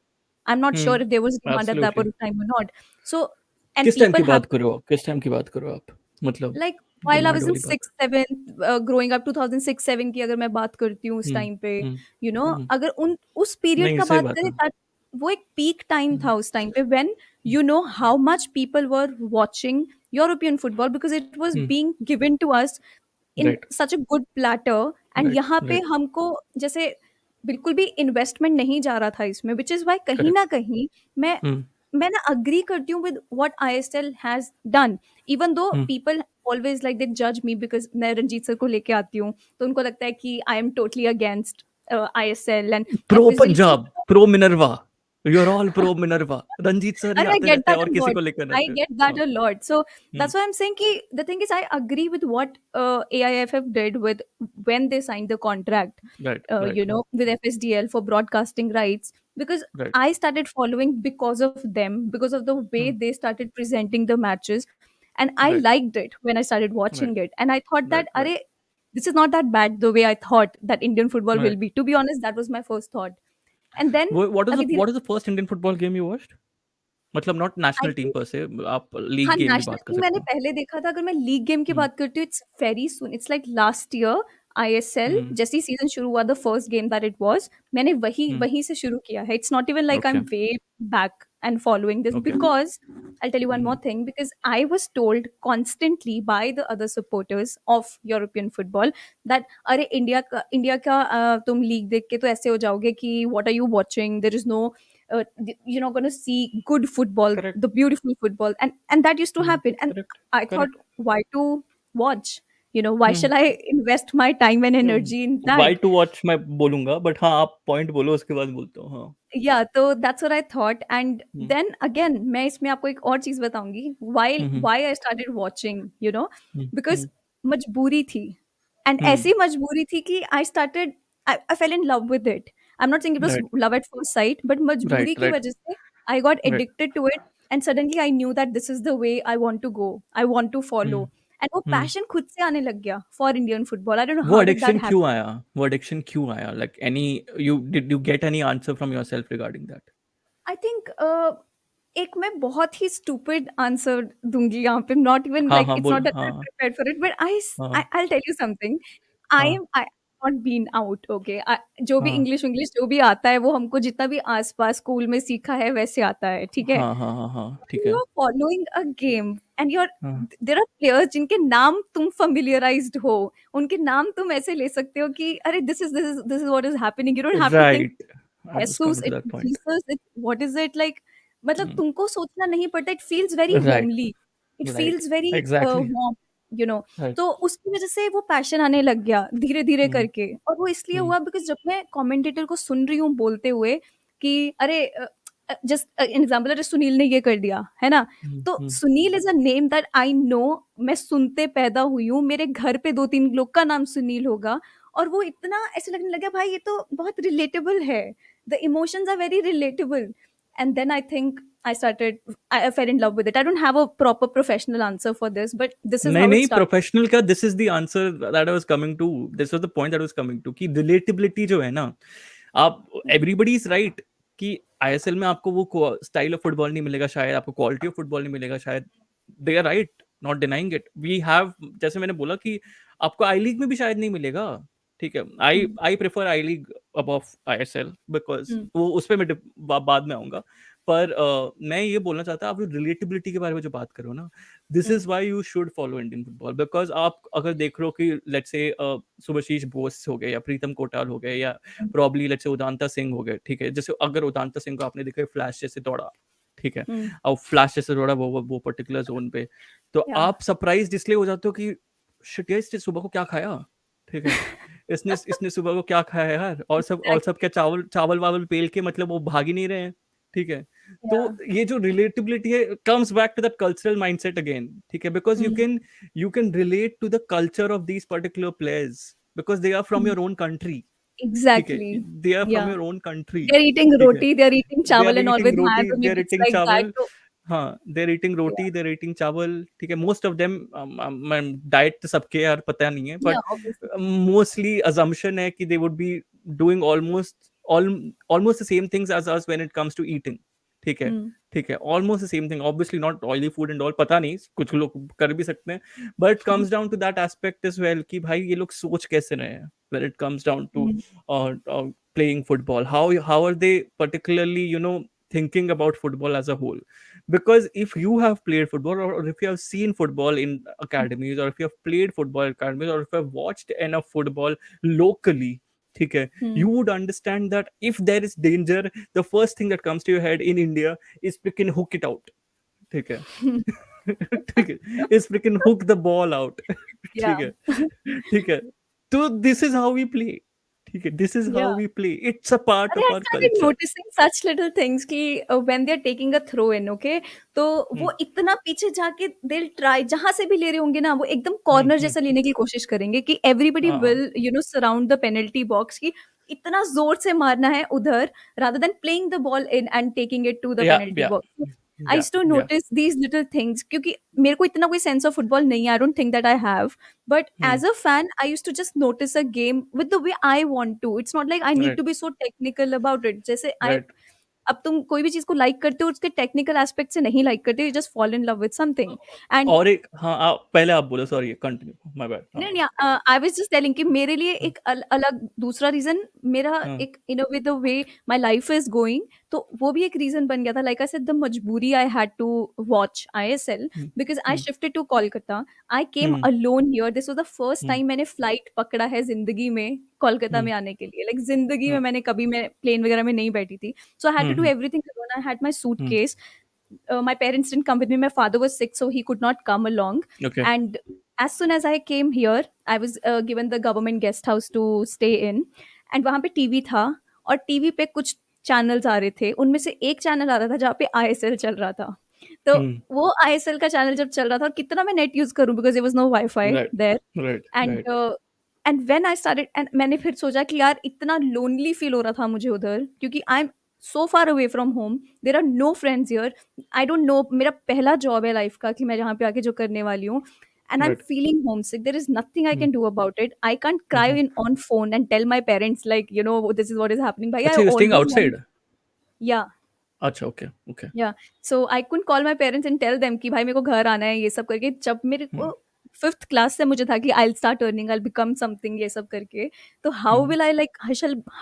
I'm not sure if there was demand at that absolutely. point of time or not. So, and किस time की people have, बात करो आप, किस time की बात करो आप, मतलब like, while I demand was in वाली बात। 6th 7th, growing up 2006-7 की अगर मैं बात करती हूँ उस हम्म टाइम पे, हम्म you know, हम्म, अगर उन उस पीरियड नहीं का सही बात बात करें, है। that वो एक पीक टाइम था उस टाइम पे, when you know how much people were watching European football because it was being given to us in right such a good platter. And right यहाँ पे राइट। हमको जैसे बिल्कुल भी इन्वेस्टमेंट नहीं जा रहा था इसमें, व्हिच इज़ व्हाई कहीं करेक्ट. न कहीं मैं Hmm. मैं ना एग्री करती हूँ with what ISL has done, even though Hmm. People always like they जज मी बिकॉज़ मैं रंजीत सर को लेके आती हूँ, तो उनको लगता है कि I am totally against ISL and Pro FSDL क्यों। Punjab, pro Minerva. You're all pro Minerva. Ranjit sir ही And I आते get रहते हैं that और a किसी lot. को लेकर I रहते हैं. get that हाँ. a lot. So Hmm. that's why I'm saying ki, the thing is I agree with what AIFF did with when they signed the contract, Right. Right. with FSDL for broadcasting rights, because Right. I started following because of them, because of the way Hmm. they started presenting the matches, and I Right. liked it when I started watching Right. it, and I thought Right. that, Right. Are, this is not that bad the way I thought that Indian football will Right. be. To be honest, that was my first thought, and then What is the अभी what is the first Indian football game you watched? मतलब not I national team think पर से, आप league हाँ, game की national बात कर team मैंने सकते हो. पहले देखा था, अगर मैं लीग गेम की हम्म. बात करती हूँ, it's very soon, it's like last year ISL hmm. जैसे ही सीज़न शुरू हुआ, the first game that it was, मैंने वही हम्म. वहीं से शुरू किया है। It's not even like I am okay. Way back and following this okay. Because I tell you one more hmm. Thing, because I was told constantly by the other supporters of European football that अरे India का तुम league देख के तो ऐसे हो जाओगे कि what are you watching? There is no you're not going to see good football, correct. the beautiful football, and that used to hmm. happen. And correct. I thought, correct. why to watch? Why hmm. shall I invest my time and energy in that? Why to watch मैं बोलूंगा, but हाँ आप point बोलो उसके बाद बोलता हूँ. हाँ. Yeah, so that's what I thought. And hmm. then again, मैं इसमें आपको एक और चीज बताऊंगी हम्म. why I started watching, hmm. because हम्म. मजबूरी थी. And हम्म. ऐसी मजबूरी थी कि I fell in love with it. I'm not saying it was right. love at first sight, but मजबूरी राइट. की राइट. वजह से I got right. addicted to it, and suddenly I knew that this is the way I want to go. I want to follow. Hmm. And वो हम्म. passion खुद से आने लग गया for Indian football. I don't know वो how did addiction that क्यों happen. आया? वो एडिक्शन क्यों आया? Like any, you did you get any answer from yourself regarding that? I think एक मैं बहुत ही स्टूपिड आंसर दूंगी यहाँ पे, नॉट इवन हाँ लाइक हाँ इट्स बोल. नॉट दैट आई हाँ. प्रिपेयर्ड फॉर इट, बट हाँ. I'll tell you something. हाँ. I not been out, okay, जो भी हाँ. इंग्लिश इंग्लिश जो भी आता है वो हमको जितना भी आसपास स्कूल में सीखा है वैसे आता है, ठीक है. हाँ. हाँ. हाँ. हाँ. ठीक यू है. Are following a game and हाँ. देयर आर प्लेयर्स जिनके नाम तुम familiarized हो, उनके नाम तुम ऐसे ले सकते हो कि अरे this is what is happening, you don't have to think right. I was Jesus, coming to it's that point. Jesus, what is it like? मतलब तुमको सोचना नहीं पड़ता, it feels very right. homely, it right. feels very exactly. warm, you know. Right. तो उसकी वजह से वो पैशन आने लग गया धीरे धीरे हम्म. करके, और वो इसलिए हम्म. हुआ बिकॉज जब मैं कमेंटेटर को सुन रही हूँ बोलते हुए कि अरे जस्ट एग्जाम्पल, अरे सुनील ने ये कर दिया है ना, हम्म. तो हम्म. Sunil is a name that I know, मैं सुनते पैदा हुई हूँ, मेरे घर पे 2-3 लोग का नाम सुनील होगा, और वो इतना ऐसे लगने लगा भाई ये तो बहुत रिलेटेबल है, the emotions are very relatable. And then I think I fell in love with it. I don't have a proper professional answer for this, but this is नहीं how it नहीं, started. प्रोफेशनल का this is the answer that I was coming to. This was the point that I was coming to कि relatability जो है ना, आप everybody is right कि ISL में आपको वो स्टाइल ऑफ फुटबॉल नहीं मिलेगा शायद, आपको क्वालिटी ऑफ फुटबॉल नहीं मिलेगा शायद. They are right, not denying it. We have, जैसे मैंने बोला कि आपको आई लीग में भी शायद नहीं मिलेगा. ठीक है. आई Mm, I prefer I league above ISL because mm, वो उस पर मैं बाद में आऊंगा. पर मैं ये बोलना चाहता हूँ, आप रिलेटेबिलिटी के बारे में जो बात करो ना, this mm, is why you should follow Indian football. Because आप अगर देख रहे हो कि लेट्स से सुभाशीष बोस हो गए या प्रीतम कोटाल हो गए या mm, probably let's say Udanta Singh हो गए. ठीक है. जैसे अगर उदांता सिंह को आपने देखा फ्लैश जैसे दौड़ा, ठीक है, mm. और फ्लैश जैसे दौड़ा वो पर्टिकुलर जोन पे, तो Yeah. आप सरप्राइज इसलिए हो जाते हो कि शिट यार, इसने सुबह को क्या खाया. ठीक है. इसने इसने सुबह को क्या खाया यार, और सब Exactly. क्या चावल चावल वावल पेल के, मतलब वो भाग ही नहीं रहे हैं. ठीक है. तो Yeah. ये जो रिलेटेबिलिटी है comes back to that cultural mindset again. ठीक है. Because Mm, you can relate to the culture of these particular players because they are from mm. Your own country. ठीक है. Exactly. They are from Yeah. Your own country. They're eating ठीक है. roti, they're eating they are chawal and all eating with hands, roti, or they are maybe it's eating like that. Chawal. So, हाँ, दे are eating yeah. Roti, they are eating chawal. ठीक है. Most of them, diet तो सबके यार पता नहीं है, Yeah, but obviously. Mostly assumption है कि they would be doing almost the same things as us when it comes to eating. ठीक है. Mm, ठीक है. Almost the same thing, obviously not oily food and all, पता नहीं, कुछ लोग कर भी सकते हैं, but comes down to that aspect is well कि भाई ये लोग सोच कैसे रहे हैं when it comes down to mm, playing football. How are they particularly, thinking about football as a whole? Because if you have played football, or if you have seen football in academies, or if you have played football academies, or if you have watched enough football locally, ठीक है, Hmm. you would understand that if there is danger, the first thing that comes to your head in India is freaking hook it out. ठीक है. ठीक है, is freaking hook the ball out. Yeah. ठीक है, ठीक है. तो this is how we play. ठीक है, this is how Yeah. we play. It's a part And of I our started culture. noticing such little things कि when they're taking a throw in, okay, तो हम्म, वो इतना पीछे जाके they'll try जहाँ से भी ले रहे होंगे ना वो एकदम हम्म, कॉर्नर जैसा लेने की कोशिश करेंगे कि everybody हाँ, will surround the penalty box कि इतना जोर से मारना है उधर rather than playing the ball in and taking it to the yeah, penalty yeah, box. I yeah, used to yeah. notice these little things क्योंकि मेरे को इतना कोई sense of football नहीं है. I don't think that I have. But hmm, as a fan, I used to just notice a game with the way I want to. It's not like I need right, to be so technical about it. जैसे I right. अब तुम कोई भी चीज़ को like करते हो उसके technical aspect से नहीं लाइक करते, you just fall in love with something. And और एक, हाँ, पहले आप बोलो, सॉरी, कंटिन्यू, माय बैड. हाँ, नहीं, नहीं, आई वाज़ जस्ट टेलिंग कि मेरे लिए हाँ, एक अलग दूसरा रीज़न मेरा हाँ, एक in a way the way my life is going, तो वो भी एक रीज़न बन गया था. लाइक आई सेड द मजबूरी I had to watch ISL hmm, because I hmm, shifted to Kolkata. I came hmm, alone here. This was the first hmm, time मैंने flight पकड़ा है ज़िंदगी में कोलकाता हम्म, में आने के लिए. लाइक ज़िंदगी में हाँ, मैंने कभी मैं प्लेन वगैरह में नहीं बैठी थी. So I had to do hmm, everything alone. I had my hmm, suitcase. My parents didn't come with me. My father was sick, so he could not come along. Okay. And as soon as I came here, I was given the government guest house to stay in. And वहाँ पे TV था और TV पे कुछ channels आ रहे थे. उनमें से एक चैनल आ रहा था जहाँ पे आईएसएल चल रहा था. तो हम्म, वो आईएसएल का चैनल जब चल रहा था और कितना मैं नेट यूज़ करूँ because there was no wi-fi right, there. Right, and right, and when I started and मैंने फिर सोचा कि यार इतना लोनली फील हो रहा था मुझे उधर क्योंकि I am so far away from home. There are no friends here. I don't know मेरा पहला जॉब है लाइफ का कि मैं जहाँ पे आके जो करने वाली हूँ. And I'm right, feeling homesick. There is nothing I hmm, can do about it. I can't cry hmm. in on phone and tell my parents like, this is what is happening. Bhai, I अच्छा, you staying always want. Outside. Yeah. अच्छा, okay, okay. Yeah so I couldn't call my parents and tell them कि भाई मेरे को घर आना है ये सब करके. जब मेरे को हम्म, 5th क्लास से मुझे था कि I will start earning, I will become something ये सब करके. तो how hmm, will I like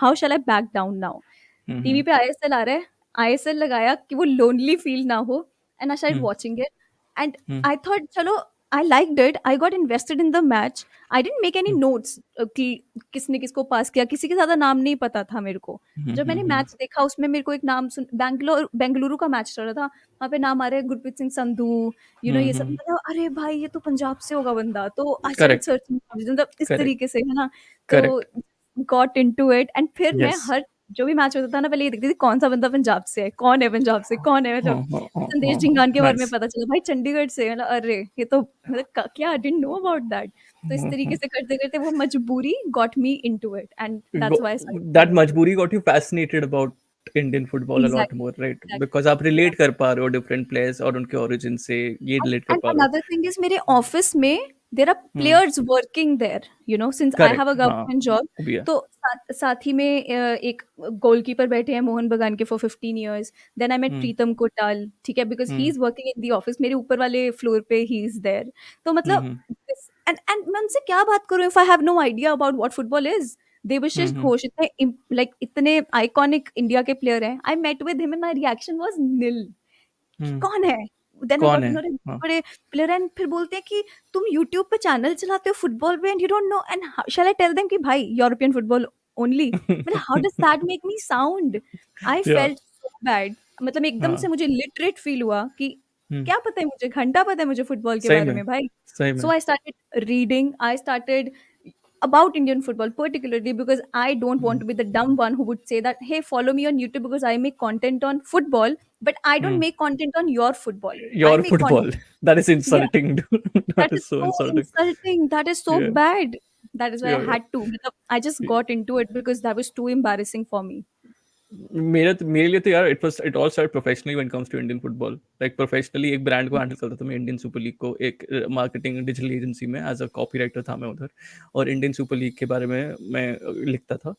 how shall I back down now. TV hmm, पे आईएसएल आ रहा है. आईएसएल लगाया कि वो लोनली फील ना हो. And I started hmm, watching it. And hmm, I thought चलो I liked it. I got invested in the match. I didn't make any hmm, notes कि किसने किसको पास किया. किसी के ज़्यादा नाम नहीं पता था मेरे को. हम्म, जब मैंने मैच देखा उसमें मेरे को एक नाम सुन बेंगलुरु का मैच चल रहा था. वहाँ पे नाम आ रहे हैं गुरप्रीत सिंह संधू, ये सब. हम्म. मतलब अरे भाई ये तो पंजाब से होगा बंदा. तो आई स्टार्टेड करेक्ट, सर्चिंग मतलब इस करेक्ट, तरीके से, है ना. तो correct. Got into it and फिर मैं यस. हर जो भी मैच होता था ना पहले ये देखती थी कौन सा बंदा पंजाब से है, कौन है पंजाब से, कौन है. हाँ, मतलब हाँ, हाँ, संदेश हाँ, हाँ. झिंगान के बारे में नाइस. पता चला भाई चंडीगढ़ से. मतलब अरे ये तो मतलब क्या I didn't know about that. तो इस तरीके से करते-करते वो मजबूरी got me into it and that's why I started that following. मजबूरी got you fascinated about Indian football a lot exactly, more, right? Because आप एग्जैक्टली. रिलेट कर पा रहे हो डिफरेंट प्लेयर्स और उनके ओरिजिन से, ये रिलेट कर And पा रहे हो. another thing is मेरे ऑफिस में there are hmm. players working there, since I have correct, a हाँ. government job. वो भी है. तो साथ ही में एक गोलकीपर बैठे हैं मोहन बगान के for 15 years. Then I met हम्म, प्रीतम कोटाल, ठीक है, because he hmm, is working in the office. मेरे ऊपर वाले फ्लोर पे he is there. तो मतलब हम्म, and मैं उनसे क्या बात करूँ if I have no idea about what football is. देवशिष हम्म, घोष इतने आइकॉनिक इंडिया के प्लेयर हैं. I met with him and my reaction was nil. कि हम्म. कौन है? देन आई कौन गॉट है? टू नो हाँ. बड़े प्लेयर. एंड फिर बोलते हैं कि तुम यूट्यूब पे चैनल चलाते हो फुटबॉल पे and you don't know. And shall I tell them कि भाई यूरोपियन फुटबॉल ओनली. मतलब how does that make me sound. I yeah. Felt so bad. मतलब एकदम से हाँ. मुझे लिटरेट फील हुआ कि हम्म. क्या पता है मुझे, घंटा पता है मुझे फुटबॉल के सही बारे में, में भाई. सही So में. I started reading. I started about Indian football particularly because I don't want hmm, to be the dumb one who would say that, hey, follow me on YouTube because I make content on football, but I don't hmm. make content on your football. I your make content. Football. That is Yeah, insulting. that that is is so so insulting. insulting. That is so या, bad. That is why I या, had to. मतलब, I just got into it because that was too embarrassing for me. मेरे लिए तो यार, it all start professionally when comes to Indian football. Like professionally एक brand को handle करता था मैं, इंडियन सुपर लीग को, एक मार्केटिंग डिजिटल एजेंसी में एज अ कॉपी राइटर था मैं उधर. और इंडियन सुपर लीग के बारे में मैं लिखता था.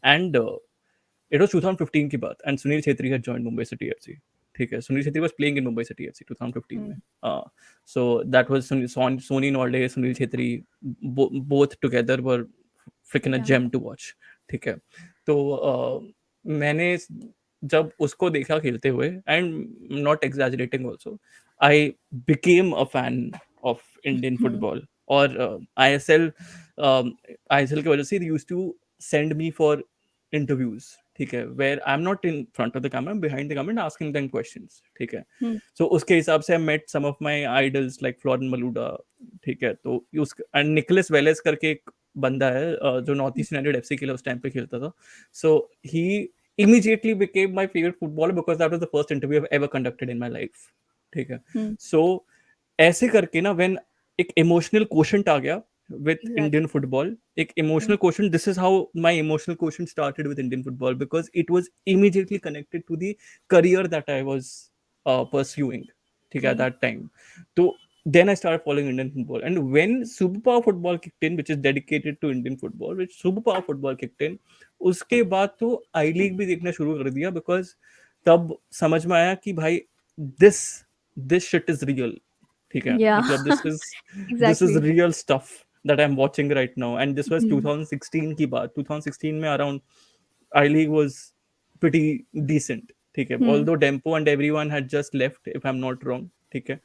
एंड इट वाज 2015 की बात, and Sunil Chhetri had joined Mumbai City FC. ठीक है, Sunil Chhetri was playing in Mumbai City FC 2015 Hmm. में. So that was Sony Norde, Sunil Chhetri, both together were freaking a Yeah. Gem to watch. ठीक है. तो मैंने जब उसको देखा खेलते हुए, and not exaggerating also, I became a fan of Indian Hmm. Football. और आईएसएल की वजह से used to send me for interviews, ठीक है, where I'm not in front of the camera, I'm behind the camera and asking them questions, ठीक है. Hmm. So उसके हिसाब से I met some of my idols like Florin Maluda, ठीक है. तो उस and Nicholas Velez करके एक बंदा है जो नॉर्थ ईस्ट यूनाइटेड एफसी के लिए उस टाइम पे खेलता था. So he immediately became my favorite footballer because that was the first interview I've ever conducted in my life, ठीक है. Hmm. So ऐसे करके ना when एक इमोशनल क्वेश्चन आ गया with Indian Exactly. football. एक Hmm. emotional quotient. This is how my emotional quotient started with Indian football because it was immediately connected to the career that I was pursuing. ठीक है, at True. that time. So then I started following Indian football. And when Superpower football kicked in, which is dedicated to Indian football, which Superpower football kicked in, उसके बाद तो आई league भी देखना शुरू कर दिया because तब समझ में आया कि भाई this this shit is real. ठीक है, Yeah. मतलब this is Exactly. real stuff that I'm watching right now. And this was Hmm. 2016 की बात. 2016 में around I League was pretty decent. ठीक है, Hmm. although Dempo and everyone had just left if I'm not wrong. ठीक है,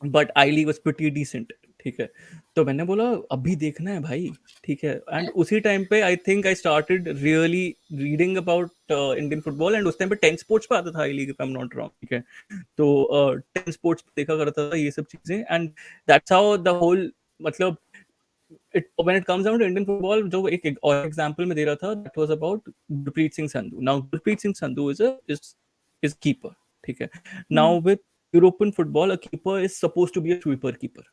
but I league was pretty decent. ठीक है, तो मैंने बोला अभी देखना है भाई. ठीक है, एंड उसी टाइम पे I think I started really reading about Indian football. And उस टाइम पे 10 स्पोर्ट्स पे आता था I league if I am not wrong. ठीक है, तो 10 स्पोर्ट्स देखा करता था ये सब चीजें. And that's how the whole, मतलब it when it comes down to Indian football, जो एक और एग्जांपल में दे रहा था, that was about Gurpreet Singh Sandhu. Now Gurpreet Singh Sandhu is keeper. ठीक है, now Hmm. with European football, a keeper is supposed to be a sweeper keeper.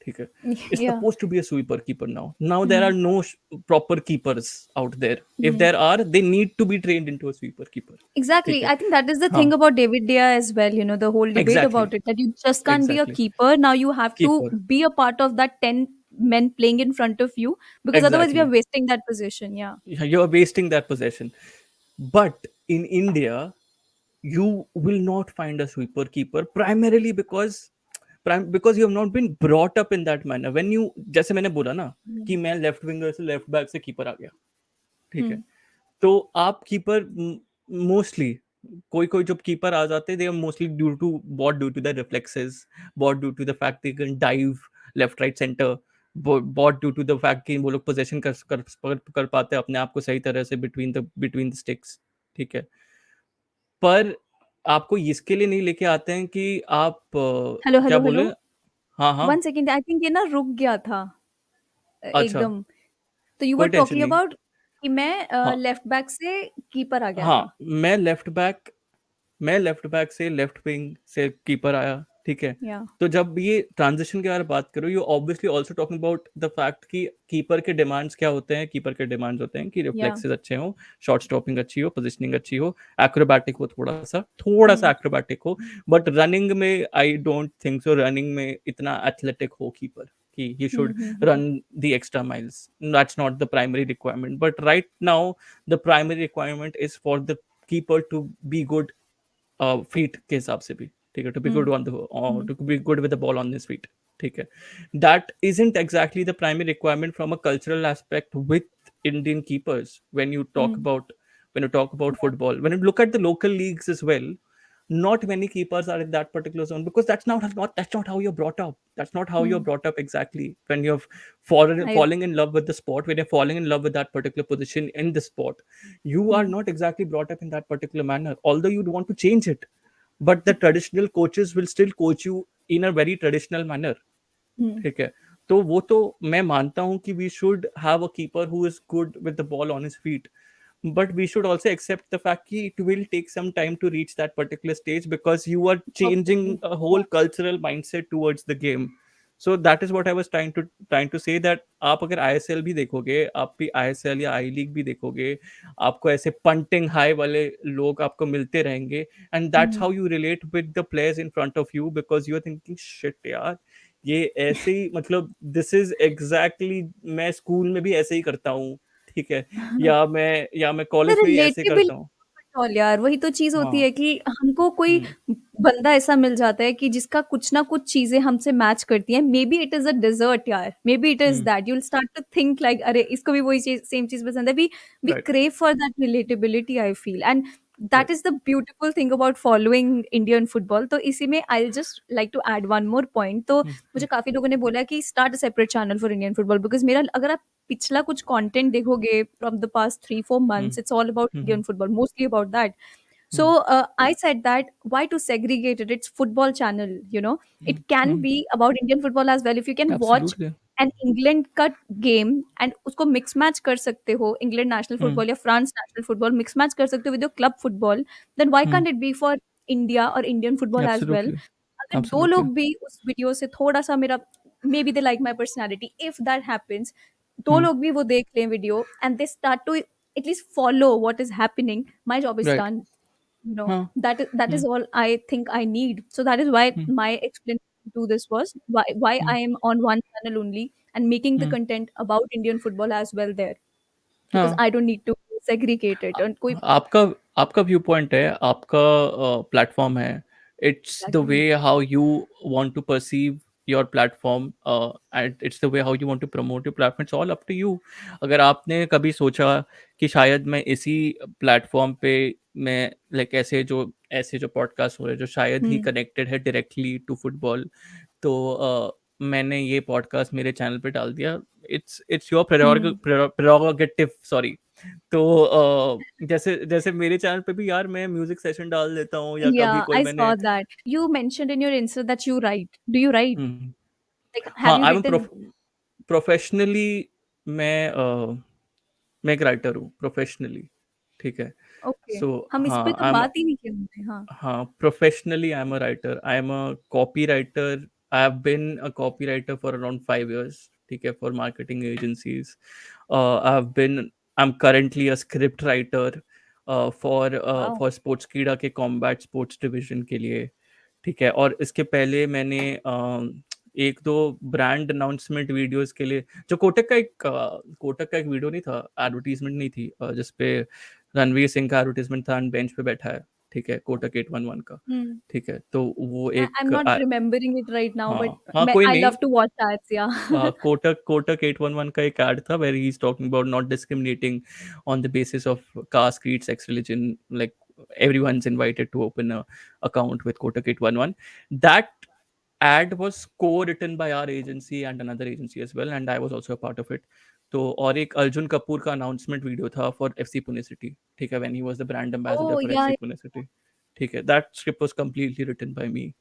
ठीक है, it's Yeah. supposed to be a sweeper keeper now. Now there Hmm. are no proper keepers out there. If Hmm. there are, they need to be trained into a sweeper keeper. ठीक Exactly. है, I think that is the हाँ, thing about David Dea as well. The whole debate exactly, about it that you just can't be a exactly, keeper. Now you have to keeper, be a part of that 10 men playing in front of you because otherwise we are exactly. wasting that position. Yeah. You're wasting that possession. But in India, you will not find a sweeper keeper primarily because you have not been brought up in that manner. When you, जैसे मैंने बोला ना कि Hmm. मैं left winger से left back से keeper आ गया. ठीक है, Hmm. तो आप कीपर मोस्टली कोई कोई जो कीपर आ जाते, they are mostly due to the reflexes, but due to the fact they can dive left right centre, but due to the fact कि वो लोग पोजीशन कर पाते हैं अपने आप को सही तरह से बिटवीन द स्टिक्स. ठीक है, पर आपको इसके लिए नहीं लेके आते हैं कि आप Hello, क्या hello, बोले. hello. हाँ हाँ, 1 second. I think ये ना रुक गया था अच्छा, एकदम. तो you कोई were टेंशन talking नहीं. about कि मैं हाँ लेफ्ट बैक से कीपर आ गया हाँ, था. मैं लेफ्ट बैक से लेफ्ट विंग से कीपर आया. ठीक है, Yeah. तो जब ये ट्रांजिशन के बारे में बात करो, you obviously also talking about the fact कि कीपर के डिमांड्स क्या होते हैं. कीपर के डिमांड्स होते हैं कि Yeah. रिफ्लेक्सेस अच्छे हो, शॉट स्टॉपिंग अच्छी हो, पोजिशनिंग अच्छी हो, एक्रोबैटिक हो, थोड़ा सा Hmm. एक्रोबैटिक हो. बट रनिंग में I don't think so running में इतना एथलेटिक हो कीपर कि he Hmm. should Hmm. Hmm. run the extra miles. That's not the primary requirement. But right now, the primary requirement is for the keeper to be good feet के हिसाब से भी. ठीक है, to be Hmm. good on the Hmm. to be good with the ball on his feet. ठीक है, that isn't exactly the primary requirement from a cultural aspect with Indian keepers. Hmm. When you talk about football, when you look at the local leagues as well, not many keepers are in that particular zone because that's not how you're brought up. That's not how you're Hmm. brought up exactly. When you're I falling in love with the sport, when you're falling in love with that particular position in the sport, you are Hmm. not exactly brought up in that particular manner. Although you'd want to change it, but the traditional coaches will still coach you in a very traditional manner. Hmm. ठीक है, तो वो तो मैं मानता हूँ कि we should have a keeper who is good with the ball on his feet. But we should also accept the fact that it will take some time to reach that particular stage because you are changing Obviously. a Yeah. whole cultural mindset towards the game. So that is what I was trying to say, that आप अगर ISL भी देखोगे, आप भी ISL या आई league भी देखोगे, आपको ऐसे पंटिंग हाई वाले लोग आपको मिलते रहेंगे. And that's Hmm. how you relate with the players in front of you because you are thinking shit यार, ये ऐसे ही, मतलब दिस इज एग्जैक्टली, मैं स्कूल में भी ऐसे ही करता हूँ. ठीक है, या मैं The कॉलेज में ही ऐसे relatability करता हूँ. of it all यार वही तो चीज होती हाँ. है कि हमको कोई हम्म. बंदा ऐसा मिल जाता है कि जिसका कुछ ना कुछ चीजें हमसे मैच करती हैं maybe it is a dessert यार maybe it is hmm. That you will start to think like अरे इसको भी वही चीज सेम चीज पसंद है we right. Crave for that relatability I feel and that is the beautiful thing about following Indian football. तो इसी में I just like to add one more point. तो मुझे काफी लोगों ने बोला कि start a separate channel for Indian football, because मेरा अगर आप पिछला कुछ कंटेंट देखोगे from the past 3-4 months, it's all about Indian football, mostly about that. So I said that why to segregate it? It's football channel, you know. It can be about Indian football as well. If you can watch absolutely. an England का game and उसको mix match कर सकते हो, England national football या France national football mix match कर सकते हो with your club football, then why can't it be for India or Indian football as well? Absolutely. अगर दो एब्सोल्युटली. लोग भी उस वीडियो से थोड़ा सा मेरा, maybe they like my personality, if that happens, दो लोग भी वो देख लें video and they start to at least follow what is happening, my job is right. done. You know, हाँ. that is all I think I need. So that is why my explanation to this was why I am on one channel only and making the content about Indian football as well there, because हाँ. I don't need to segregate it and koi आपका आपका view point है, आपका platform है. It's the way exactly. How you want to perceive your platform, and it's the way how you want to promote your platform. It's all up to you. अगर आपने कभी सोचा कि शायद मैं इसी प्लेटफॉर्म पे मैं लाइक ऐसे जो पॉडकास्ट हो रहे हैं जो शायद ही Hmm. कनेक्टेड है डायरेक्टली टू फुटबॉल, तो मैंने ये पॉडकास्ट मेरे चैनल पे डाल दिया. It's your Hmm. Prerogative, sorry. तो जैसे जैसे मेरे चैनल पे भी यार मैं म्यूजिक सेशन डाल देता हूँ, या कभी Yeah, कोई I मैंने. saw that. You mentioned in your Insta that you write. Do you write? Hmm, Like, have हाँ, you I am written? Professionally. मैं एक राइटर हूँ प्रोफेशनली. ठीक है. Okay. सो हम इस हाँ, पे तो बात ही नहीं की हमने. हाँ. हाँ, professionally I am a writer. I am a copy writer. I have been a copy writer for around 5 years. ठीक है, for marketing agencies. I am currently a script writer for Wow. For Sportskeeda के combat sports division के लिए. ठीक है, और इसके पहले मैंने एक दो ब्रांड अनाउंसमेंट वीडियोस के लिए, जो कोटक का एक वीडियो नहीं था, एडवर्टीजमेंट नहीं थी, जिसपे रणवीर सिंह का एडवर्टीजमेंट था एंड बेंच पे बैठा है. ठीक है, कोटक 811 का. Hmm. ठीक है, तो वो I'm एक not remembering it right now, but हाँ हाँ, कोई I नहीं. love to watch ads. Yeah. Kotak 811 का एक ऐड था where he is talking about not discriminating on the basis of caste, creed, sex, religion. Like everyone's invited to open a account with Kotak 811. That ad was co-written by our agency and another agency as well, and I was also a part of it. तो और एक अर्जुन कपूर का announcement video था for FC Pune city. ठीक है, when he was the brand ambassador Oh for yeah. FC Pune city. ठीक है, that script was completely written by me.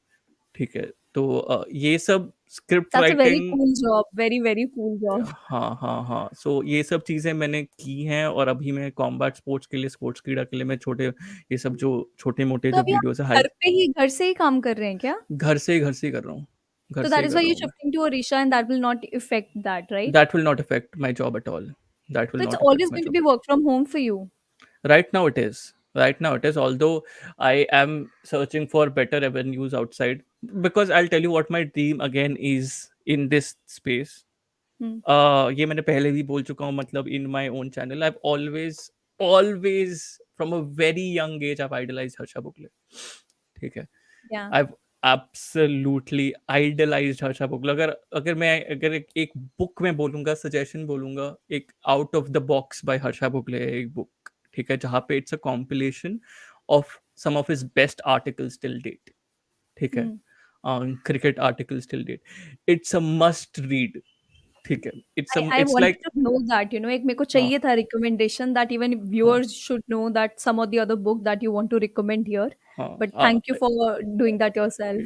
ठीक है, तो ये सब script That's a very writing. cool job. Very, very cool job. हाँ हाँ हाँ, सो ये सब चीज़ें मैंने की हैं, और अभी मैं कॉम्बैट स्पोर्ट्स के लिए, स्पोर्ट्स कीड़ा के लिए मैं छोटे, ये सब जो छोटे मोटे तो जो अभी वीडियोस है आप घर से ही काम कर रहे हैं क्या? घर से ही कर रहा हूँ. घर So से that ही is कर why रहा you're हूँ मैं. shifting to Orisha and that will not affect that, right? That will not affect my job at all. That will So it's not affect always my going to job be at all. work from home for you. Right now it is. Right now it is. Although I am searching for better avenues outside, because I'll tell you what my dream again is in this space. Hmm. ये मैंने पहले भी बोल चुका हूँ, मतलब in my own channel I've always from a very young age I've idolized Harsha Bhogle. ठीक है, Yeah. I've absolutely idolized Harsha Bhogle. अगर एक बुक में बोलूंगा, सजेशन बोलूंगा, एक out of the box by Harsha Bhogle है एक बुक. ठीक है, जहाँ पे it's a compilation of some of his best articles till date. ठीक है, Hmm. Cricket articles till date. It's a must read. ठीक है, I it's wanted like. to know that, you know, एक मेरे को हाँ चाहिए था recommendation that even हाँ viewers should know that some of the other book that you want to recommend here. But हाँ. thank you for doing that yourself.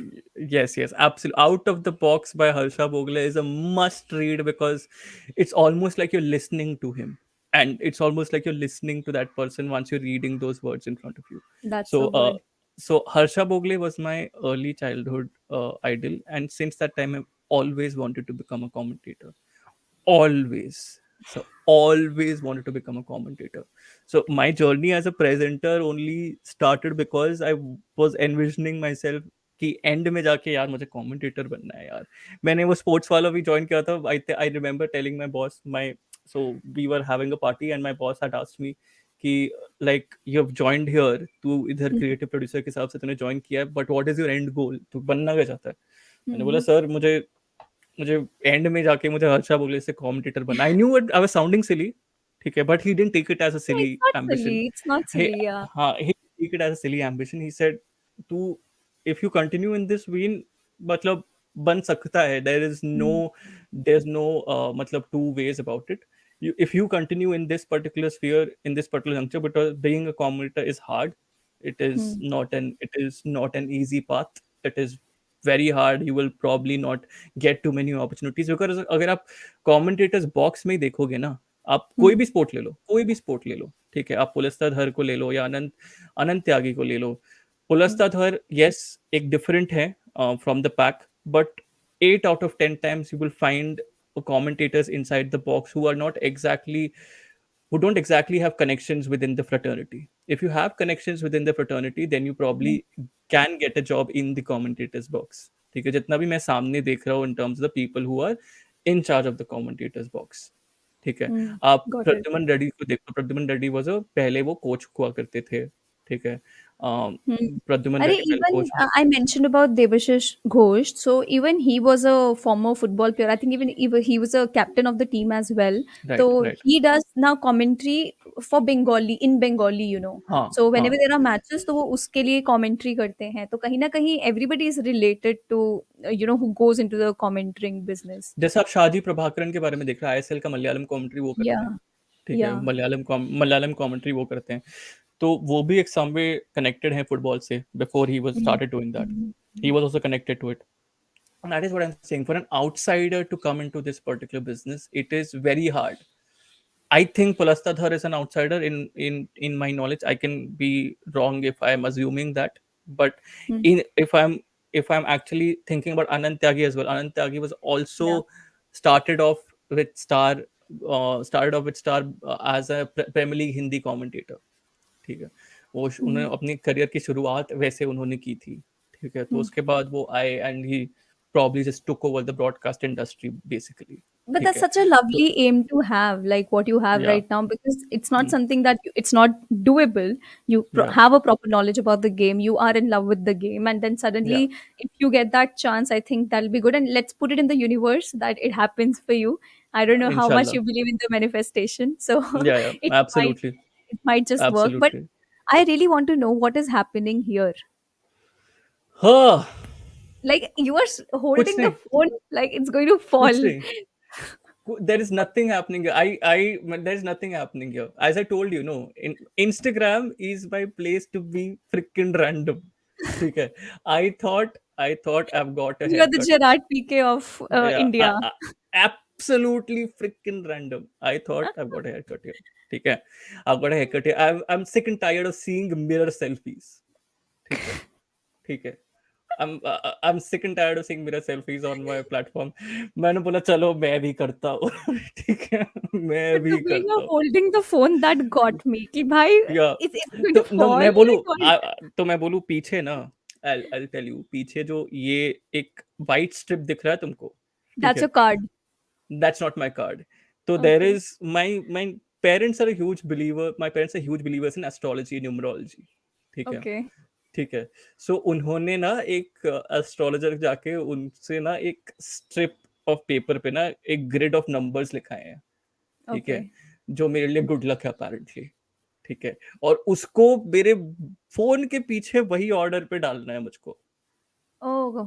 Yes, absolutely. Out of the Box by Harsha Bogle is a must read, because it's almost like you're listening to him. And it's almost like you're listening to that person once you're reading those words in front of you. That's So, so good. Harsha Bogle was my early childhood idol. And since that time, I've always wanted to become a commentator. Always. So always wanted to become a commentator. So my journey as a presenter only started because I was envisioning myself कि and में जाके यार मुझे commentator बनना है यार. मैंने वो स्पोर्ट्स वाला भी ज्वाइन किया था. I remember telling my boss, my, so we were having a party and my boss had asked me कि like you have joined here, तू इधर क्रिएटिव प्रोड्यूसर के हिसाब से तूने ज्वाइन किया है, but what is your end goal, तू बनना क्या चाहता है. मैंने बोला Mhm. सर मुझे मुझे एंड में जाके मुझे हर्षा बोगले से कमेंटेटर बनना. I knew it, I was sounding silly. ठीक है, but he didn't take it as a No, silly it's not ambition. silly. It's not silly. Yeah. हाँ, he take it as a silly ambition. He said, "To if you continue in this vein, मतलब बन सकता है. There's no मतलब two ways about it. If you continue in this particular sphere, in this particular juncture, because being a commentator is hard. It is not an easy path. It is very hard. You will probably not get too many opportunities, because अगर आप commentators box में ही देखोगे ना, आप कोई भी sport ले लो, कोई भी स्पोर्ट ले लो, ठीक है, आप पुलस्ताधर को ले लो या अनंत अनंत त्यागी को ले लो. पुलस्ताधर, यस, एक डिफरेंट है from the pack, but 8 out of 10 times you will find commentators inside the box who don't exactly have connections within the fraternity. If you have connections within the fraternity, then you probably can get a job in the commentators box. ठीक है, जितना भी मैं सामने देख रहा हूँ in terms of the people who are in charge of the commentators box. ठीक है, आप Got it. प्रद्युमन रेड्डी को देखो. प्रद्युमन रेड्डी वाज पहले वो कोच हुआ करते थे. ठीक है, Hmm. प्रद्युमन Arey, रेड्डी पहले even coach. I mentioned about Debashish Ghosh. So even he was a former football player. I think even he was a captain of the team as well. Right, So right. he does now commentary for Bengali in Bengali, you know. हाँ, So whenever हाँ. there are matches, तो वो उसके लिए commentary करते हैं. तो कहीं ना कहीं everybody is related to who goes into the commentating business. जैसे आप शाजी प्रभाकरन के बारे में देख रहे हैं, आईएसएल का मलयालम कमेंट्री वो करते हैं. Yeah, ठीक है, yeah. मलयालम कमेंट्री वो करते हैं. तो वो भी एक सम वे कनेक्टेड है फुटबॉल से. Before he was Mm. Started doing that, Mm. he was also connected to it. And that is what I'm saying. For an outsider to come into this particular business, it is very hard. I think Palastadhar is an outsider in my knowledge. I can be wrong if I'm assuming that, but Mm. in if I'm actually thinking about Anant Tyagi as well. Anant Tyagi was Yeah. also started off with Star as a Premier League Hindi commentator. ठीक है, वो उन्होंने Mm. अपनी career की शुरुआत वैसे उन्होंने की थी. ठीक है, तो Mm. उसके बाद वो आए and he probably just took over the broadcast industry basically. But ठीक that's है, such a तो lovely aim to have, like what you have या right now, because it's not something that it's not doable. You या have a proper knowledge about the game, you are in love with the game, and then या suddenly, if you get that chance, I think that'll be good. And let's put it in the universe that it happens for you. I don't know how much इंशाल्लाह. you believe in the manifestation, so या it might absolutely, it might just work. But absolutely. I really want to know what is happening here. हाँ, Like you are कुछ holding the नहीं, phone like it's going to कुछ fall. नहीं. There is nothing happening here. There's nothing happening here. As I told you, no, Instagram is my place to be freaking random. ठीक है, I thought I've got a You are the haircut. Gerard PK of Yeah, India. absolutely freaking random. I thought I've got a haircut here. ठीक है, I've got a haircut here. I'm sick and tired of seeing mirror selfies. ठीक है, ठीक है. I'm sick and tired of seeing mirror selfies on my platform. मैंने बोला चलो मैं भी करता हूँ. ठीक है, मैं But the भी way करता you're हूँ. holding the phone, that got me. कि भाई, या it's going to तो न, fall. मैं बोलूँ Like what? पीछे ना, I'll tell you, पीछे जो ये एक वाइट स्ट्रिप दिख रहा है तुमको, ठीक That's है, a card. that's not my card. So there Okay. is my parents are a huge believer. My parents are huge believers in astrology, numerology. ठीक है, Okay. ठीक है. सो उन्होंने ना एक एस्ट्रोलॉजर जाके उनसे ना एक स्ट्रिप ऑफ पेपर पे ना एक ग्रिड ऑफ नंबर्स लिखाए हैं. ठीक है, Okay. जो मेरे लिए गुड लक है अपेरेंटली. ठीक है, और उसको मेरे फोन के पीछे वही ऑर्डर पे डालना है मुझको. Oh,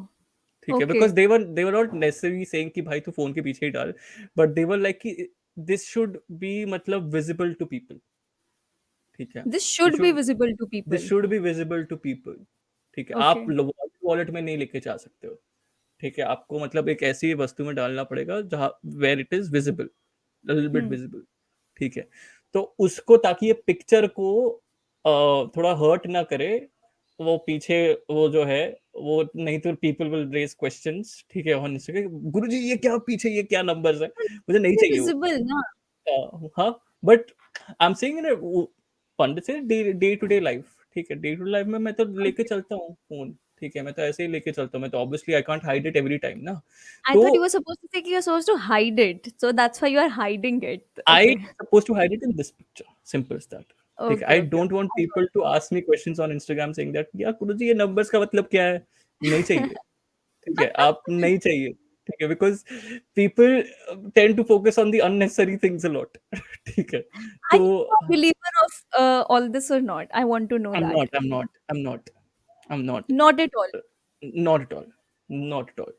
ठीक है, because okay. they were not necessarily saying कि भाई तू फोन के पीछे ही डाल, बट they were like कि this should be मतलब visible to people. ठीक है, This it should be should visible to this people. should be visible to people. ठीक है, आप Okay. वॉलेट में नहीं लेके जा सकते हो. ठीक है, आपको मतलब एक ऐसी वस्तु में डालना पड़ेगा जहाँ where it is visible, little bit Hmm. Visible. ठीक है, तो उसको ताकि ये पिक्चर को थोड़ा हर्ट ना करे, वो पीछे वो जो है वो, नहीं तो पीपल विल रेज क्वेश्चंस. ठीक है, ऑन इंस्टाग्राम, गुरुजी ये क्या पीछे, ये क्या नंबर्स है, मुझे नहीं Be चाहिए वो. visible, na? हाँ, but I am saying in पंडित से डे टू डे लाइफ. ठीक है, डे टू लाइफ में मैं तो लेके Okay. चलता हूँ फोन. ठीक है, मैं तो ऐसे ही लेके चलता हूँ. मैं तो obviously I can't hide it every time ना. I तो thought you were supposed to say कि you're supposed to hide it. So that's why you are hiding it. I Okay. Suppose to hide it in this picture, simple as that. ठीक है, Okay, I okay. Don't want people to ask me questions on Instagram saying that यार गुरुजी ये numbers का मतलब क्या है. नहीं चाहिए. ठीक है, आप नहीं चाहिए. ठीक है, because people tend to focus on the unnecessary things a lot. ठीक है, Are तो you a believer of all this or not? I want to know I'm that. not, I'm not, I'm not, I'm not, Not at all. not at all, not at all.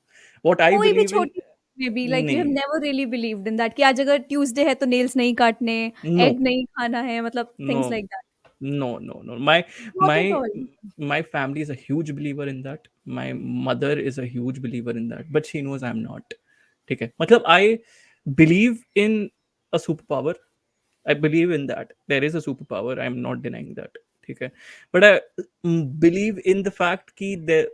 What I कोई भी believe in, छोटी में भी like you have नहीं, never really believed in that कि आज अगर Tuesday है तो नेल्स नहीं काटने, no, एग नहीं खाना है, मतलब things no, like that. no, no, no. My not at my all. my family is a huge believer in that. My mother is a huge believer in that, but she knows I'm not. ठीक है, मतलब I believe in a superpower. I believe in that there is a superpower. I'm not denying that. ठीक है, but I believe in the fact कि the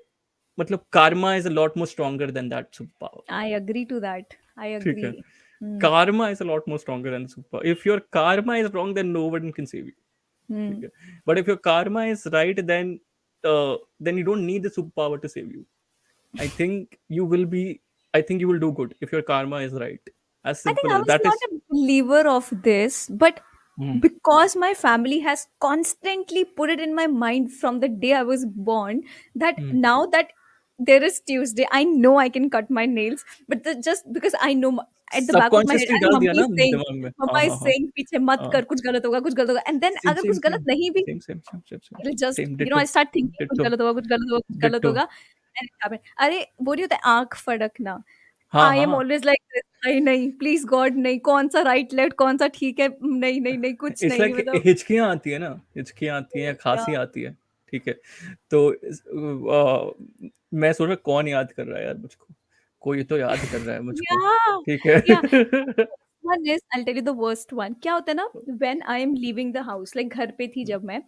मतलब karma is a lot more stronger than that superpower. I agree to that, I ठीक agree. है, karma is a lot more stronger than super. If your karma is wrong, then no one can save you. ठीक है, but if your karma is right, then you don't need the superpower to save you. I think you will be. I think you will do good if your karma is right. As I think simple I as was that not is. a believer of this, but Hmm. because my family has constantly put it in my mind from the day I was born that Hmm. now that there is Tuesday, I know I can cut my nails, but just because I know at the back of my head, Subconsciously and डाल दिया ना दिमाग में, हाँ Mama हाँ is हाँ saying, पीछे मत हाँ, कर, कुछ गलत होगा, and then same अगर same कुछ गलत same नहीं भी, same same same same same it'll just, same I ditto start thinking ditto कुछ गलत ditto, होगा, and it happened. अरे वो नहीं होता है, आँख फड़कना। हाँ आई हाँ एम हाँ। ऑलवेज लाइक दिस, नहीं नहीं प्लीज गॉड नहीं, कौन सा राइट लेफ्ट कौन सा ठीक है, नहीं नहीं नहीं कुछ इट्स नहीं, लाइक मतलब हिचकियाँ आती है ना, हिचकियाँ आती हैं या या खांसी आती है। ठीक है, तो मैं सोच रहा कौन याद कर रहा है यार मुझको, कोई तो याद कर रहा है मुझको। या ठीक है। या one is, I tell you the worst one क्या होता है ना, when I am leaving the house, like घर पे थी जब मैं,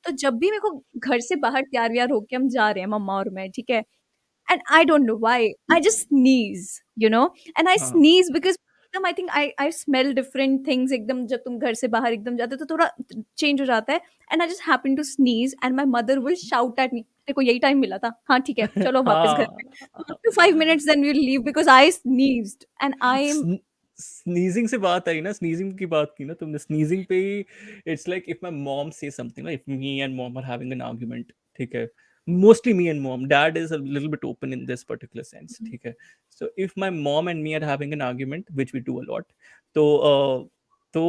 तो जब भी मेरे को घर से बाहर तैयार व्यार होके हम जा रहे हैं मम्मा और मैं, ठीक है, and I don't know why. I just sneeze, you know, and I हाँ। sneeze because एकदम I think I smell different things एकदम जब तुम घर से बाहर एकदम जाते हो तो थोड़ा चेंज हो जाता है, and I just happen to sneeze and my mother will shout at me, देखो यही टाइम मिला था, हाँ ठीक है चलो वापस घर पे, हाँ, 4 to 5 minutes then we'll leave because I sneezed and I am sneezing से बात आई ना, स्नीजिंग की बात की ना तुमने, स्नीजिंग पे ही it's like if my mom says something, like if me and mom are having an argument, ठीक है, mostly me and mom, dad is a little bit open in this particular sense, ठीक है, so if my mom and me are having an argument, which we do a lot, तो तो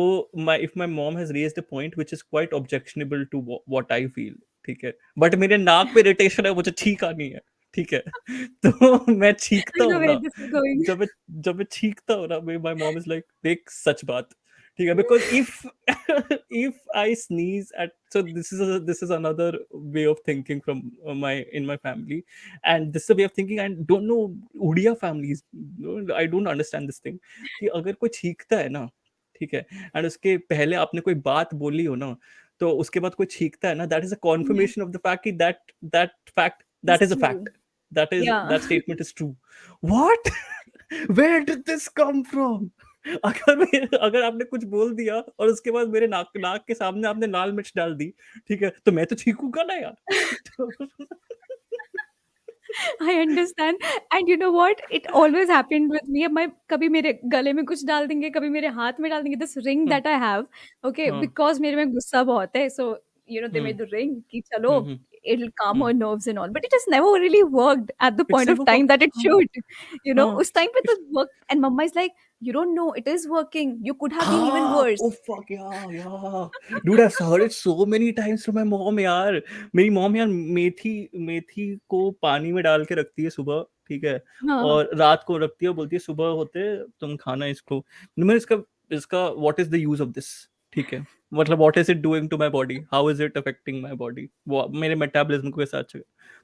my if my mom has raised a point which is quite objectionable to what I feel, ठीक है, but मेरे नाक पे irritation है, मुझे छींक आनी है, ठीक है, तो मैं छींकता I know हूँ where ना, this is going. जब मैं जब मैं छींकता हूँ ना, माय मॉम इज लाइक देख सच बात, ठीक है, because if if I sneeze at, so this is another way of thinking from my in my family, and this way of thinking, I don't know Odia families, I don't understand this thing, कि अगर कोई छींकता है ना, ठीक है, and उसके पहले आपने कोई बात बोली हो ना, तो उसके बाद कोई छींकता है ना, that is a Yeah, confirmation of the fact कि that fact, it's that is a true. Fact, Yeah. that statement is true. What? Where did this come from? अगर आपने कुछ बोल दिया और उसके बाद मेरे नाक नाक के सामने आपने लाल मिर्च डाल दी, ठीक है, तो मैं तो छींकूंगा ना यार। I understand. And you know what? It always happened with me. अब मैं कभी मेरे गले में कुछ डाल देंगे, कभी मेरे हाथ में डाल देंगे. This ring हाँ that I have, okay, हाँ, because मेरे में गुस्सा बहुत है. So, you know, they hmm made the ring कि चलो, हम्म हम्म it'll calm hmm, her nerves and all. But it has never really worked at the it's point of never time work, that it हाँ should. You know, हाँ, उस time पे तो it's work. And mama is like, you don't know, it is working. You could have been even हाँ, worse. oh fuck yeah, yeah, dude, I've heard it so many times from my mom यार, मेरी mom यार मेथी मेथी को पानी में डाल के रखती है सुबह, ठीक है, हाँ. और रात को रखती है, बोलती है सुबह होते तुम खाना इसको, मैं इसका इसका what is the use of this, ठीक है, मतलब what is it doing to my body, how is it affecting my body, वो मेरे मेटाबॉलिज्म को कैसा, अच्छा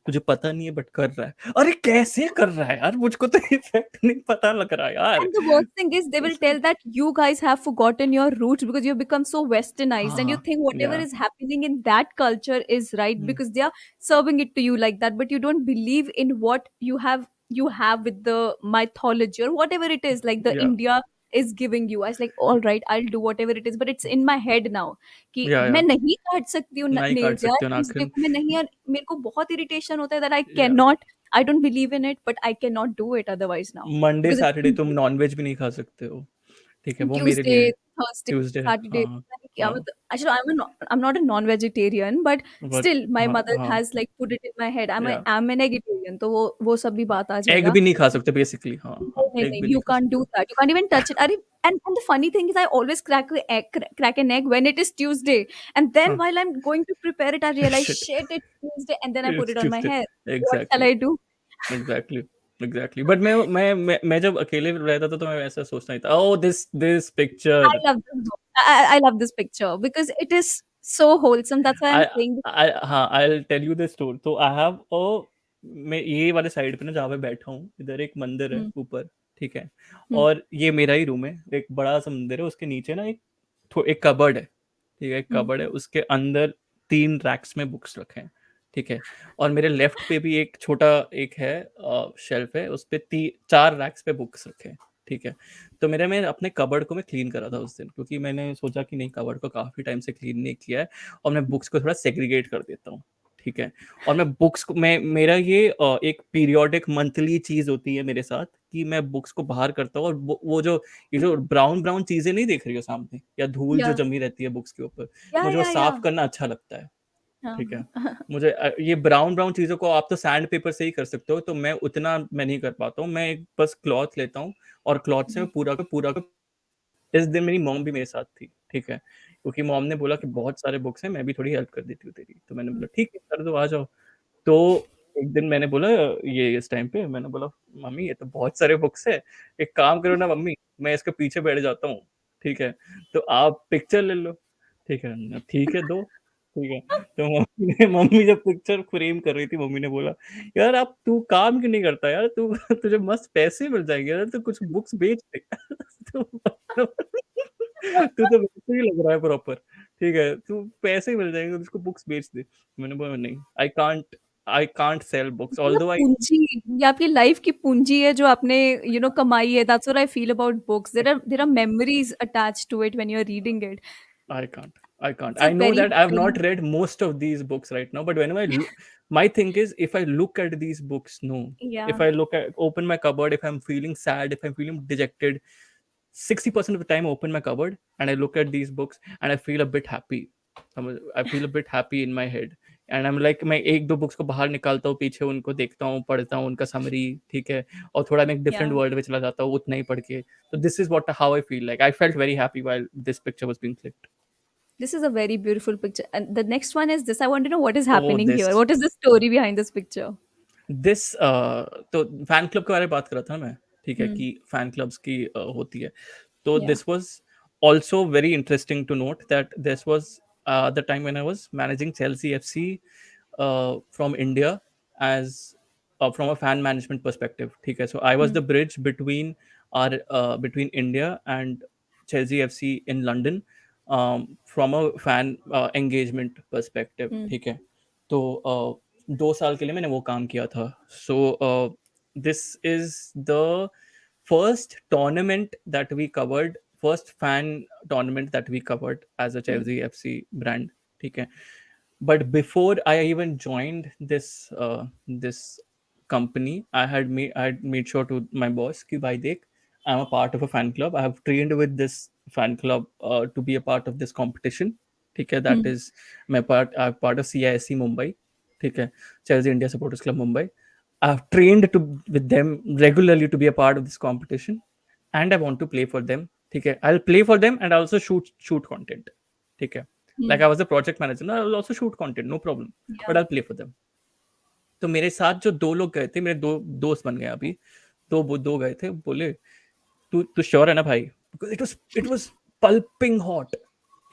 तुझे पता नहीं है बट कर रहा है, अरे कैसे कर रहा है यार, मुझको तो इफेक्ट नहीं पता लग रहा है यार। And the worst thing is, they will tell that you guys have forgotten your roots because you've become so westernized and you हाँ think whatever या is happening in that culture is right because they are serving it to you like that, but you don't believe in what you have with the mythology or whatever it is, like the या India is giving you. I was like, all right, I'll do whatever it is, but it's in my head now कि या मैं नहीं काट सकती हूँ नहीं काट nails यार, सकते हो Tuesday नाखून, को मैं नहीं यार, मेरे को बहुत irritation होता है that I या cannot, I don't believe in it, but I cannot do it otherwise now Monday because Saturday तुम it's नॉनवेज भी नहीं खा सकते हो, ठीक है, वो मेरे लिए Tuesday, है, Thursday, ट्यूसडे, Saturday, हाँ, Yeah, हाँ, actually, I'm not a non-vegetarian, but but still, my हाँ, mother हाँ, has like put it in my head. या I'm an vegetarian, तो वो सब भी बात आ एग जाएगा. भी नहीं खा सकते बेसिकली, हाँ, हाँ, No, no, एग no, भी नहीं you खा can't सकते. do that. You can't even touch it. Arey, and the funny thing is, I always crack an egg when it is Tuesday, and then हाँ, while I'm going to prepare it, I realize shit, shit, it's Tuesday, and then I put it's it on my Tuesday, hair. What shall exactly, I do? Exactly, exactly. But मैं जब अकेले रहता था तो मैं ऐसा सोचता नहीं था, oh this I picture. love this. I love this picture because it is so wholesome. That's why I'm I saying. I हाँ, I will tell you the story. तो आई हैव मैं ये वाले साइड पे ना जहाँ पे बैठा हूँ, इधर एक मंदिर है Hmm, ऊपर, ठीक है, hmm, और ये मेरा ही रूम है, एक बड़ा सा मंदिर है, उसके नीचे ना एक कबर्ड है, ठीक है, एक hmm, कबर्ड है, उसके अंदर 3 रैक्स में बुक्स रखे हैं, ठीक है, और मेरे लेफ्ट पे भी एक छोटा एक है शेल्फ है, उस पे 4 रैक्स पे बुक्स रखे हैं, ठीक है. तो मैं अपने कबर्ड को मैं क्लीन करा था उस दिन, क्योंकि मैंने सोचा कि नहीं, कबर्ड को काफ़ी टाइम से क्लीन नहीं किया है, और मैं बुक्स को थोड़ा सेग्रीगेट कर देता हूँ, ठीक है. और मैं बुक्स को मैं मेरा ये एक पीरियोडिक मंथली चीज़ होती है मेरे साथ, कि मैं बुक्स को बाहर करता हूँ, और वो जो ये जो ब्राउन ब्राउन चीज़ें नहीं देख रही हो सामने, या धूल जो yeah, जमी रहती है बुक्स के ऊपर, yeah, मुझे वो yeah, साफ yeah. करना अच्छा लगता है, ठीक है. हाँ. मुझे ये ब्राउन ब्राउन चीज़ों को आप तो सैंड पेपर से ही कर सकते हो, तो मैं उतना मैं नहीं कर पाता हूँ. मैं एक बस क्लॉथ लेता हूँ, और क्लॉथ से मैं पूरा का पूरा. इस दिन मेरी मॉम भी मेरे साथ थी, ठीक है, क्योंकि मॉम ने बोला कि बहुत सारे बुक्स हैं, मैं भी थोड़ी हेल्प कर देती हूँ तेरी. तो मैंने बोला ठीक है, कर दो, आ जाओ. तो एक दिन मैंने बोला, ये इस टाइम पे मैंने बोला, मम्मी ये तो बहुत सारे बुक्स है, एक काम करो ना मम्मी, मैं इसके पीछे बैठ जाता हूँ, ठीक है, तो आप पिक्चर ले लो, ठीक है. ठीक है, दो, ठीक है. तो मम्मी जब पिक्चर फ्रेम कर रही थी, मम्मी ने बोला, यार आप तू काम क्यों नहीं करता यार, तू तुझे मस्त पैसे मिल जाएंगे यार, तू कुछ बुक्स बेच दे. तो तू तो वैसे ही लग रहा है प्रॉपर, ठीक है, तू पैसे मिल जाएंगे, उसको बुक्स बेच दे. मैंने बोला नहीं, आई कांट सेल बुक्स, मतलब ऑल्दो आई पूंजी, ये आपकी लाइफ की पूंजी है जो आपने कमाई है. That's what I feel about books. There are memories attached to it when you're reading it. I can't. I can't. It's a I know very that I've not very read most of these books right now, but whenever my thing is, if I look at these books, no. If yeah. I open my cupboard, if I'm feeling sad, if I'm feeling dejected, 60% of the time I open my cupboard and I look at these books and I feel a bit happy. I feel a bit happy in my head. And I'm like, मैं एक दो books को बाहर निकालता हूँ, पीछे उनको देखता हूँ, पढ़ता हूँ उनका समरी, ठीक है, और थोड़ा मैं एक डिफरेंट Yeah. वर्ल्ड में चला जाता हूँ उतना ही पढ़ के. So this is what how I feel like. I felt very happy while this picture was being clicked. This is a very beautiful picture. And the next one is this. I want to know what is Oh, happening here. this What is the story behind this picture? This तो fan club के बारे में बात कर रहा था मैं, ठीक है, Hmm. कि फैन क्लब्स की होती है. तो Yeah. This was also very interesting to note that this was the time when I was managing Chelsea FC from India, as from a fan management perspective, ठीक है. So I was Hmm. the bridge between India and Chelsea FC in London, from a fan engagement perspective, Hmm. ठीक है. तो 2 साल के लिए मैंने वो काम किया था. So this is the first tournament that we covered, first fan tournament that we covered as a Hmm. Chelsea FC brand, ठीक है. But before I even joined this company, I had made sure to my boss कि भाई देख, I'm a part of a fan club. I have trained with this fan club to be a part of this competition. ठीक है, that Hmm. is I'm part of CISC Mumbai. ठीक है, Chelsea India Supporters Club Mumbai. I've trained with them regularly to be a part of this competition, and I want to play for them. ठीक है, I'll play for them and I also shoot content. ठीक है, like Hmm. I was a project manager, no, I will also shoot content, no problem, Yeah. but I'll play for them. तो मेरे साथ जो 2 लोग गए थे, मेरे 2 दोस्त बन गए अभी. तो वो 2 गए थे, बोले तू तू श्योर है ना भाई, because it was pulping hot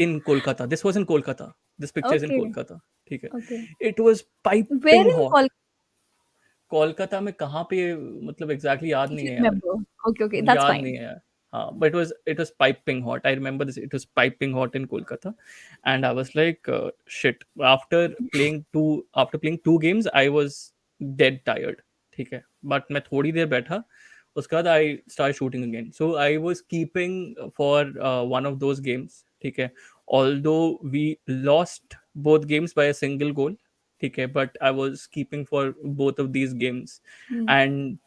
in Kolkata. This was in Kolkata, this picture is in Okay. Kolkata, ठीक है. Okay. It was Where piping in hot. Kolkata में कहाँ पे, मतलब एग्जैक्टली याद if नहीं you है यार, remember? Okay. Okay. That's याद नहीं fine. है यार. हाँ, but it was piping hot. I remember this. It was piping hot in Kolkata, and I was like, shit. After playing two games, I was dead tired. ठीक है, but मैं थोड़ी देर बैठा, उसके बाद I started shooting again. So I was keeping for one of those games. ठीक है, although we lost both games by a single goal. ठीक है, but I was keeping for both of these games, Hmm. and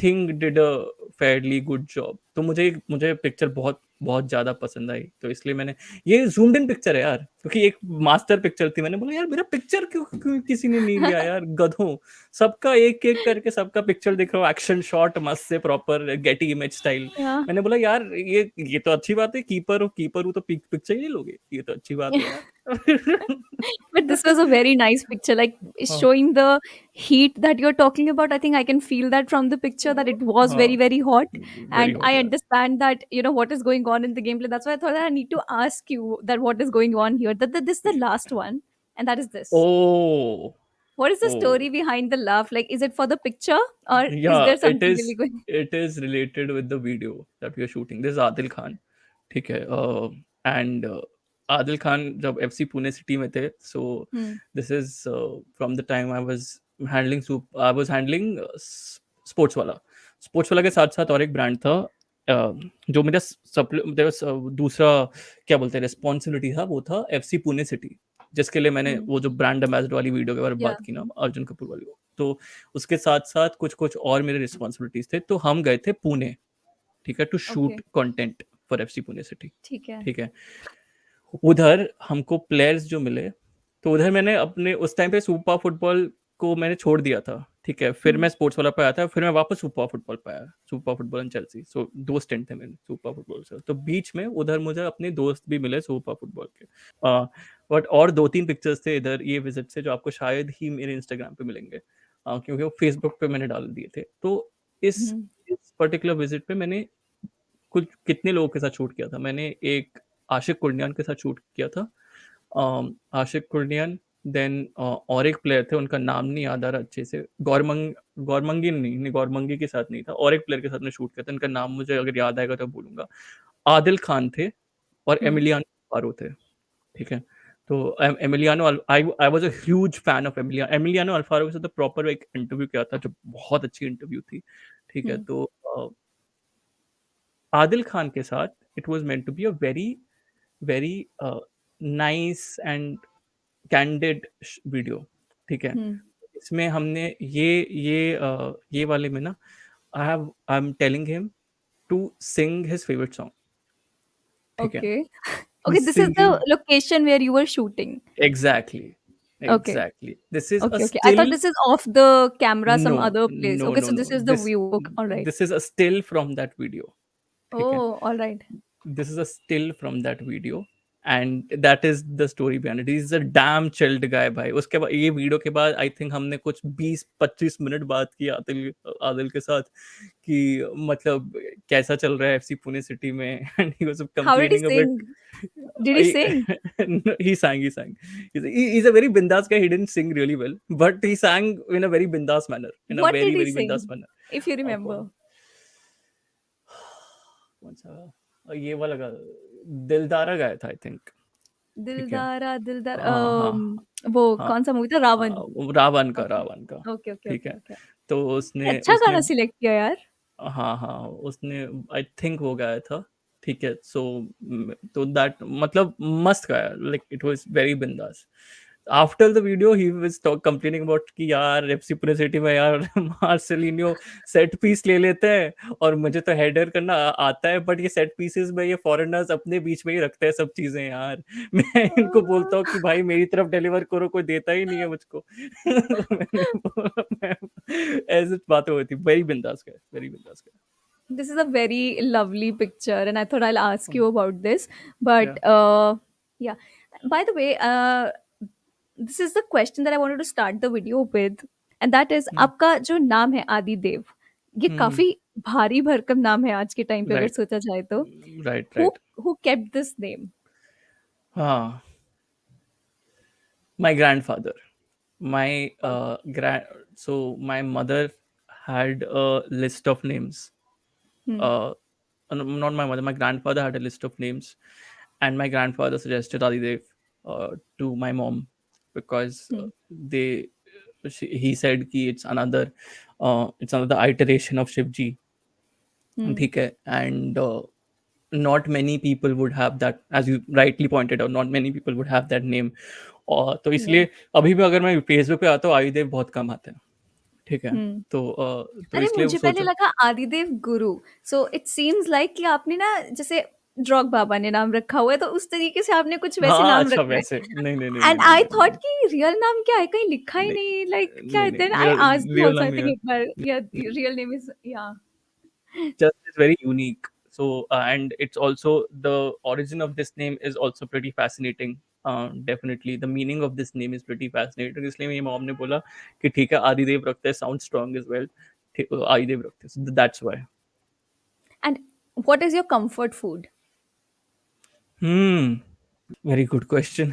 thing did a fairly good job. तो मुझे मुझे picture बहुत बहुत ज़्यादा पसंद आई, तो इसलिए मैंने, ये ज़ूम्ड इन पिक्चर है यार, क्योंकि एक मास्टर पिक्चर थी, मैंने बोला यार मेरा पिक्चर क्यों क्यों किसी ने नहीं लिया यार, गधों, सबका एक-एक करके सबका पिक्चर दिख रहा हो, एक्शन शॉट मस्त से proper Getty image style. Yeah. मैंने बोला यार ये तो अच्छी बात है, कीपर हूँ तो पिक्चर ही नहीं लोगे? ये तो अच्छी बात है यार। But this was a very nice picture, like हाँ, showing the heat that you're talking about. I think I can feel that from the picture that it was very, हाँ, very hot. Very And hot I यार। understand that, what is going on in the gameplay. That's why I thought that I need to ask you that what is going on here. That this is the last one, and that is this. Oh! What is the oh! story behind the laugh? Like, is it for the picture or is Yeah, there something really going? it is related with the video that we are shooting. This is Adil Khan, ठीक है, and Adil Khan जब FC Pune city में थे, सो Hmm. This is from the time I was handling sports वाला के साथ साथ और एक ब्रांड था, जो मेरा दूसरा क्या बोलते हैं रिस्पॉन्सिबिलिटी था, वो था एफसी पुणे सिटी, जिसके लिए मैंने Hmm. वो जो ब्रांड एम्बेसडर वाली वीडियो के बारे में Yeah. बात की ना, अर्जुन कपूर वाली, तो उसके साथ साथ कुछ कुछ और मेरे रिस्पॉन्सिबिलिटीज थे, तो हम गए थे पुणे, ठीक है, to shoot Okay. Content for FC Pune city, ठीक है. ठीक है। उधर हमको प्लेयर्स जो मिले, तो उधर मैंने अपने उस टाइम पे सुपर फुटबॉल को मैंने छोड़ दिया था, ठीक है, फिर Hmm. मैं स्पोर्ट्स वाला पे आया था, फिर मैं वापस सुपर फुटबॉल पे आया, सुपर फुटबॉल एंड चेल्सी, सो दो स्टेंट थे मेरे सुपर फुटबॉल से, तो बीच में उधर मुझे अपने दोस्त भी मिले सुपर फुटबॉल के, बट और 2-3 पिक्चर्स थे इधर ये विजिट से जो आपको शायद ही मेरे इंस्टाग्राम पे मिलेंगे, क्योंकि वो फेसबुक पे मैंने डाल दिए थे, तो इस Hmm. इस पर्टिकुलर विजिट पे मैंने कुछ कितने लोगों के साथ शूट किया था, मैंने एक आशिक कुर्नियान के साथ शूट किया था, आशिक कुर्नियान, देन और एक प्लेयर थे, उनका नाम नहीं याद आ रहा अच्छे से, गौरमंगी नहीं, गौरमंगी के साथ नहीं था, और एक प्लेयर के साथ मैं शूट किया था, उनका नाम मुझे अगर याद आएगा तो बोलूंगा, आदिल खान थे और Hmm. एमिलियानो पारो थे, ठीक है, तो Emiliano, I was a huge fan of Emiliano Alfaro के साथ तो प्रॉपर एक इंटरव्यू किया था, जो बहुत अच्छी इंटरव्यू थी, ठीक है, Hmm. तो आदिल खान के साथ it was meant to be a very very nice and candid video, ठीक है, Hmm. इसमें हमने ये वाले में ना, I am telling him to sing his favourite song, ठीक है, Okay. ही Okay, this is the singing, location where you were shooting. Exactly, Okay. Exactly, this is a Okay, okay. I thought still, this is off the camera, no some other place. No Okay, no so no, this is the this view. Okay, all right. This is a still from that video, ठीक है, Oh, all right. this is a still from that video and that is the story behind it. He's a damn chilled guy भाई, उसके बाद ये video के बाद I think हमने कुछ 20-25 मिनट बात की आदिल आदिल के साथ, कि मतलब कैसा चल रहा है एफसी पुणे सिटी में, and he was How did he complaining a bit, sing? Did he sing? he sang. He's a very bindas guy. He didn't sing really well, but he sang in a very bindas manner, in a What did very he very bindas sing? manner. If you कौन remember. कौन सा, ये वाला दिलदारा गाया था I think, ठीक है, दिलदारा दिलदार हाँ हाँ वो हाँ, कौन सा मूवी था? रावण. रावण का ओके. रावण का, ओके, ओके, ठीक ओके, है, ओके. तो उसने अच्छा उसने गाना सिलेक्ट किया यार. हाँ हाँ उसने आई थिंक वो गाया था, ठीक है, सो तो दैट मतलब मस्त गाया, लाइक इट वाज वेरी बिंदास। After the video he was complaining about कि यार एफसी पुणे सिटी में यार मार्सेलिनियो सेट पीस ले लेते हैं और मुझे तो हेडर करना आता है, बट ये सेट पीसेस में ये फॉरेनर्स अपने बीच में ही रखते हैं सब चीजें यार। मैं इनको बोलता हूँ कि भाई मेरी तरफ डिलीवर करो, कोई देता ही नहीं है मुझको। तो मैंने बोला मैं ऐसे बातें हुई थी, वेरी बिंदास गए, वेरी बिंदास गए। This is a very lovely picture, and I thought I'll ask you about this. या But yeah, by the way, this is the question that I wanted to start the video with, and that is आपका जो नाम है आदिदेव, ये काफी भारी भरकम नाम है आज के टाइम पे अगर राइट सोचा जाए तो. Right Who right. who kept this name? हाँ, my grandfather, my grand so my mother had a list of names, Hmm. not my mother, my grandfather had a list of names, and my grandfather suggested Adidev to my mom because Hmm. he said कि it's another iteration of Shivji, Hmm. ठीक है, and not many people would have that, as you rightly pointed out, not many people would have that name, और तो Yeah. इसलिए अभी भी अगर मैं फेसबुक पे आता हूँ आयुदेव बहुत कम आते हैं, ठीक है, Hmm. तो अरे इसलिए वो मुझे पहले सोचा। लगा आदिदेव गुरु. सो इट सीम्स लाइक कि आपने ना जैसे ड्रॉग बाबा ने नाम रखा हुआ है, तो उस तरीके से आपने कुछ वैसे हाँ, नाम अच्छा रखा है। वैसे नहीं, नहीं, नहीं, नहीं, एंड नहीं, आई नहीं, नहीं, थॉट नहीं, कि रियल नाम क्या है, कहीं लिखा ही नहीं, नहीं, लाइक क्या नहीं, है, नहीं, देन आई मेरा आस्क्ड यू रियल आल्सो, आई नाम ही थिंक है। एक बार, या रियल नेम इज, या Just is very unique. So, and it's also the origin of this name is also pretty fascinating. Definitely, the meaning of this name is pretty fascinating. इसलिए मेरी mom ने बोला कि ठीक है आदिदेव रखते हैं, sounds strong as well. आदिदेव रखते हैं, so that's why. And what is your comfort food? Hmm, very good question.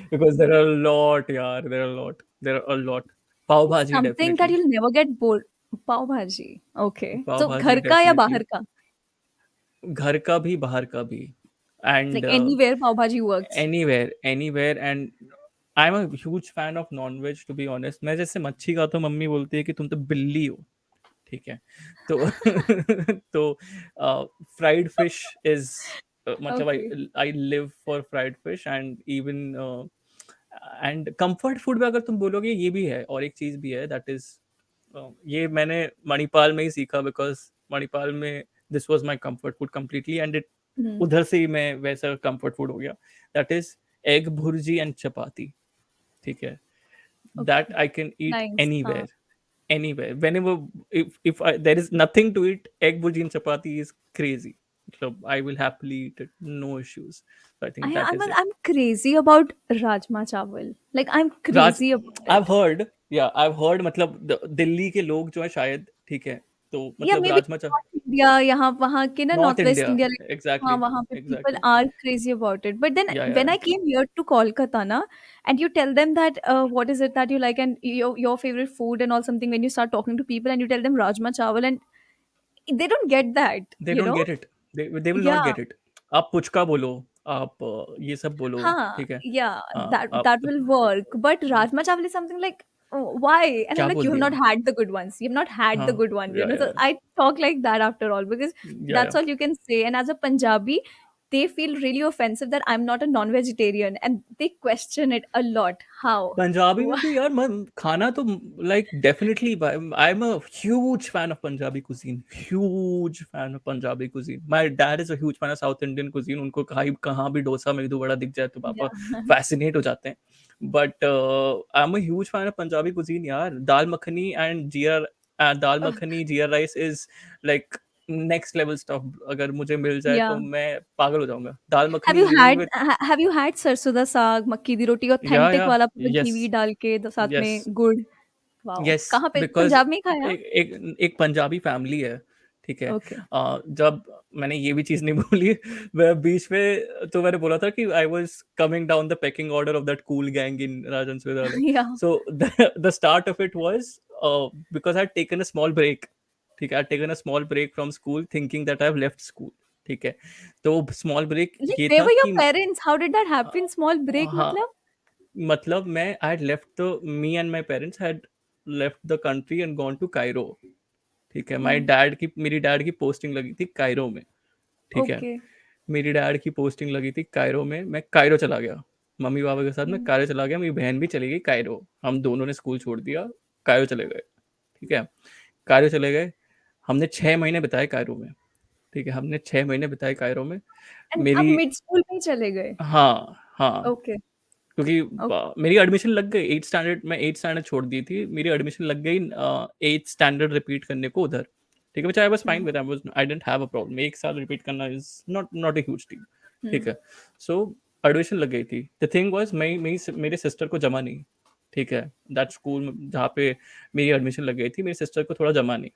Because there are a lot, yeah, there are a lot. There are a lot. Pav bhaji something that definitely. you'll never get bored. पाव भाजी, okay, Pav तो bhaji घर का या definitely. बाहर का? घर का भी बाहर का भी. And लाइक एनीवेयर पाव भाजी works? anywhere and I'm a huge fan of non-veg to be honest. मैं जैसे मच्छी खाता हूँ मम्मी बोलती है कि तुम तो बिल्ली हो, ठीक है? तो तो फ्राइड फिश इज मतलब okay. I live for fried fish and comfort food में अगर तुम बोलोगे ये भी है और एक चीज भी है दैट इज ये मैंने मणिपाल में ही सीखा बिकॉज मणिपाल में this was my comfort food completely and it उधर से ही मैं वैसा कंफर्ट फूड हो गया that is egg bhurji and chapati, ठीक है? That okay, I can eat nice, हाँ। anywhere whenever there is nothing to eat egg bhuji and chapati is crazy, so I will happily eat it, no issues. So I think that is it. I'm crazy about rajma chawal. Like I'm Raj, crazy about I've it. heard, yeah, I've heard मतलब दिल्ली के लोग जो है शायद, ठीक है, तो या मतलब मे बी राजमा चा नॉर्थ इंडिया, यहाँ वहाँ के ना, north north west India India, like हाँ, एग्जैक्टली, वहाँ पे people exactly, are crazy about it, but then yeah when I came here to Kolkata ना, and you tell them that what is it that you like, and your favourite food and all something, when you start talking to people and you tell them rajma chawal, and they don't get that, they you don't know? get it, they will not Yeah, get it. आप पुचका बोलो, आप ये सब बोलो, हाँ, ठीक है? yeah, आप that will work. But Rajma Chawal is something like, oh, why? And I'm क्या like, बोल you have दिया? not had the good ones. You've not had the हाँ, good one, you know. या So I talk like that after all, because या that's all you can say. And as a Punjabi, they feel really offensive that I'm not a non-vegetarian, and they question it a lot. How? Punjabi में Why? भी यार खाना तो like definitely I am a huge fan of Punjabi cuisine, huge fan of Punjabi cuisine. My dad is a huge fan of south Indian cuisine, उनको कहाँ भी डोसा मेदू वड़ा दिख जाए तो पापा Yeah. फैसिनेट हो जाते हैं। But I am a huge fan of Punjabi cuisine यार। दाल मखनी जीरा rice is like next level stuff. अगर मुझे मिल जाए तो Yeah. मैं पागल हो जाऊंगा। Dal makhani even with Have you had सरसों दा साग, मक्की दी रोटी, या ऑथेंटिक वाला, पूरा यस घी डाल के, साथ यस में गुड़? वाओ! यस कहाँ पे? बिकॉज पंजाब में ही खाया? एक पंजाबी फैमिली है, ठीक है? ओके। जब मैंने ये भी चीज नहीं बोली मैं बीच में तो मैंने बोला था कि I was coming down the pecking order of that cool gang in Rajan Vidyalaya. Yeah so the start of it was because I had taken a small break, ठीक है? I taken a small break from school thinking that I have left school, ठीक है? तो small break like ये where था were your कि parents? How did that happen? Small break हाँ, मतलब? मतलब मैं आई had left the me and my parents had left the country and gone to Cairo, ठीक है? माय हुँ, डैड की मेरी डैड की पोस्टिंग लगी थी कायरो में, ठीक है? ओके। मेरी डैड की पोस्टिंग लगी थी कायरो में, मैं कायरो चला गया मम्मी पापा के साथ। मैं हुँ, कायरो चला गया, मेरी बहन भी चली गई कायरो, हम दोनों ने स्कूल छोड़ दिया, कायरो चले गए, ठीक है? कायरो चले गए, हमने 6 महीने बिताए कायरो में, ठीक है? हमने 6 महीने बिताए कायरो में। एंड आप मेरी मिड स्कूल में ही चले गए? हाँ हाँ, ओके, क्योंकि ओके। मेरी एडमिशन लग गई 8 स्टैंडर्ड में, 8 स्टैंडर्ड छोड़ दी थी, मेरी एडमिशन लग गई 8 स्टैंडर्ड रिपीट करने को उधर, ठीक है? Which I was fine hmm, with, I didn't have a problem. एक साल रिपीट करना is not not a huge thing, ठीक हुँ, है? सो एडमिशन लग गई थी। द थिंग वाज मेरे सिस्टर को जमा नहीं, ठीक है? दैट स्कूल जहाँ पे मेरी एडमिशन लग गई थी मेरी सिस्टर को थोड़ा जमा नहीं,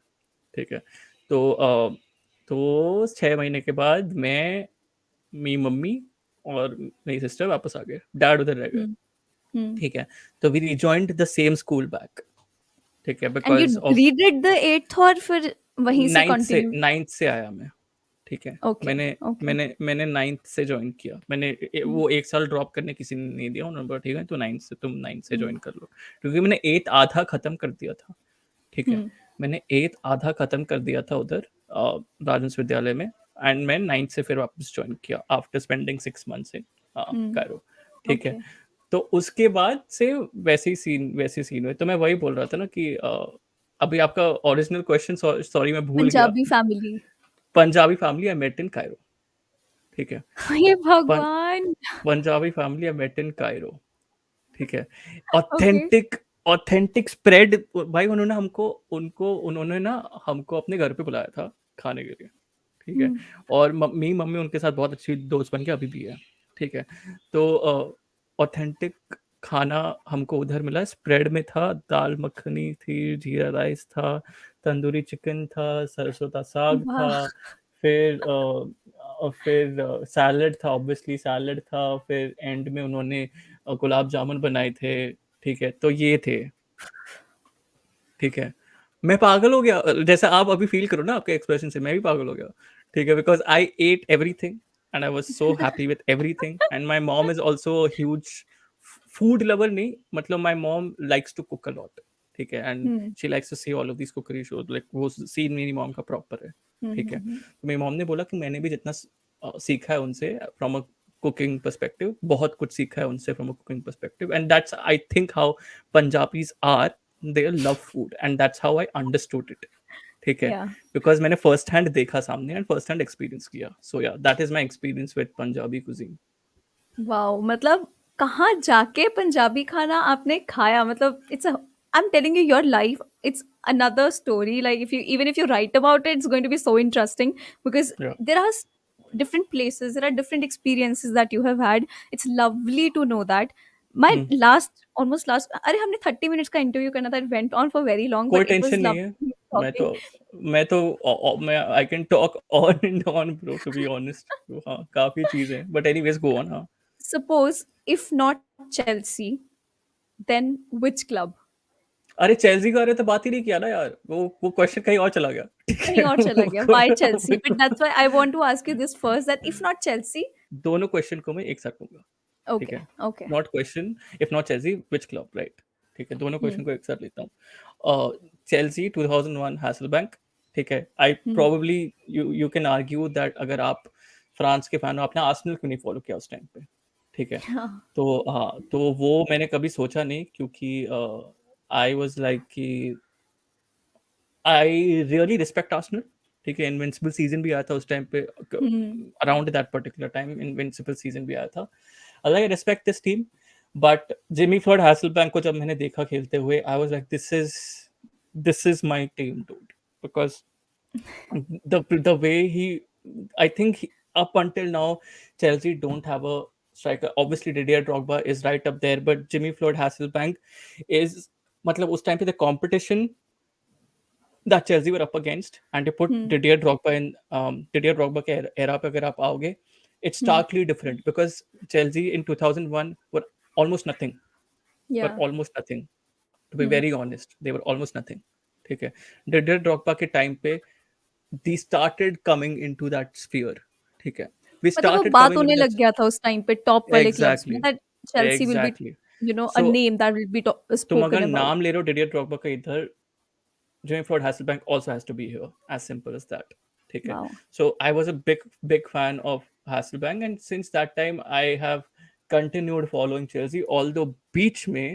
ठीक है? तो 6 महीने के बाद मैं, मेरी मम्मी और मेरी सिस्टर वापस आ गए, डैड उधर रह गए, हुँ, हुँ। ठीक है? तो we rejoined the same school back, ठीक है? And you because of redid the 8th और फिर वहीं से कंटिन्यू? नाइन्थ से आया मैं, ठीक है? ओके, मैंने ओके। मैंने नाइन्थ से ज्वाइन किया। मैंने हुँ, वो एक साल ड्रॉप करने किसी ने नहीं दिया, उन्होंने बोला ठीक है तो नाइन्थ से हुँ, ज्वाइन कर लो, क्योंकि मैंने एट आधा खत्म कर दिया था, ठीक है? हुँ, मैंने एट आधा खत्म कर दिया था उधर राजंस विद्यालय में, एंड मैं नाइन्थ से फिर वापस ज्वाइन किया after spending 6 months in hmm, Cairo, ठीक है? ओके। तो उसके बाद से वैसे सीन हुए। तो मैं वही बोल रहा था ना कि अभी आपका ओरिजिनल क्वेश्चन, सॉरी मैं भूल गया। Punjabi family. Punjabi family I met in Cairo, ठीक है। ये पं, भगवान। Punjabi family I met in Cairo, ठीक है। ओके। ऑथेंटिक ऑथेंटिक स्प्रेड भाई, उन्होंने ना हमको अपने घर पे बुलाया था खाने के लिए, ठीक है। हम्म। और मम्मी मम्मी उनके साथ बहुत अच्छी दोस्त बन के अभी भी है, ठीक है। तो ऑथेंटिक खाना हमको उधर मिला। स्प्रेड में था दाल मखनी थी, जीरा राइस था, तंदूरी चिकन था, सरसों का साग था, वाह। फिर सैलड था, ऑब्वियसली सैलड था। फिर एंड में उन्होंने गुलाब जामुन बनाए थे, ठीक है। तो ये थे, ठीक है। मैं पागल हो गया, जैसा आप अभी फील करो ना आपके एक्सप्रेशन से, मैं भी पागल हो गया, ठीक है। Because I ate everything and I was so happy with everything. And my mom is also huge food lover, नहीं मतलब my mom likes to cook a lot, ठीक है। And hmm. She likes to see all of these cookery shows, like वो scene मेरी mom का proper है, ठीक है। हम्म। तो मेरी मॉम ने बोला कि मैंने भी जितना सीखा है उनसे फ्रॉम अ कुकिंग पर्सपेक्टिव, बहुत कुछ सीखा है उनसे from a cooking perspective. And that's I think how Punjabis are, they love food, and that's how I understood it, ठीक है। या। बिकॉज मैंने फर्स्ट हैंड देखा सामने एंड फर्स्ट हैंड एक्सपीरियंस किया। सो या that is my experience with Punjabi cuisine. Wow! मतलब कहाँ जाके पंजाबी खाना आपने खाया, मतलब it's a, I am telling you your life, it's another story. Like if you, even if you write about it, it's going to be so interesting because या there are different places, there are different experiences that you have had. It's lovely to know that. My last, almost last, अरे हमने 30 minutes का interview करना था, it went on for very long, कोई but it tension was नहीं है। lovely मैं तो talking. मैं I can talk on and on bro, to be honest. हाँ, काफी चीजें हैं, बट एनीवेज गो ऑन। हाँ, Suppose if not Chelsea, then which club? अरे चेल्सी का, अरे तो बात ही नहीं किया ना यार, वो क्वेश्चन कहीं और चला गया, ठीक कहीं है। और चला गया, why Chelsea? But that's why I want to ask you this first, that if not Chelsea. दोनों क्वेश्चन को मैं एक साथ लूंगा, ठीक Okay, है। okay. Not question, if not Chelsea which club, right, ठीक है। दोनों Hmm, क्वेश्चन को एक साथ लेता हूँ। चेल्सी 2001 हैसलबैंक, ठीक है। आई hmm. Probably, you can argue that अगर आप फ्रांस के फैन हो, आपने आर्सेनल क्यों नहीं फॉलो किया उस टाइम पे, ठीक है। हाँ। तो हाँ, तो वो मैंने कभी सोचा नहीं, क्योंकि आई वाज लाइक कि आई रियली रिस्पेक्ट आर्सेनल, ठीक है। इनविंसिबल सीजन भी आया था उस टाइम पे, Hmm, around that particular time invincible season भी आया था। I respect this team, but Jimmy Floyd Hasselbaink को जब मैंने देखा खेलते हुए, I was like this is my team dude, because the way he, I think up until now Chelsea don't have a striker. Obviously Didier Drogba is right up there, but Jimmy Floyd Hasselbank is, मतलब उस time पे the competition that Chelsea were up against, and you put hmm, Didier Drogba in, Didier Drogba के era पे अगर आप आओगे, it's hmm. starkly different, because Chelsea in 2001 were almost nothing, were Yeah. almost nothing, to be Hmm. very honest, they were almost nothing, ठीक है। Didier Drogba के time पे they started coming into that sphere, ठीक है। We मतलब वो started बात coming होने into लग that, गया था उस टाइम पे टॉप वाले क्लब्स में, exactly, that Chelsea will be, exactly। you know, a So name that will be तुम अगर spoken about. नाम ले रहे हो डिडियर ड्रॉगबा का इधर, Jimmy Floyd Hasselbank also has to be here. As simple as that. Okay. Wow. So I was a big fan of Hasselbank, and since that time I have continued following Chelsea. Although beach may,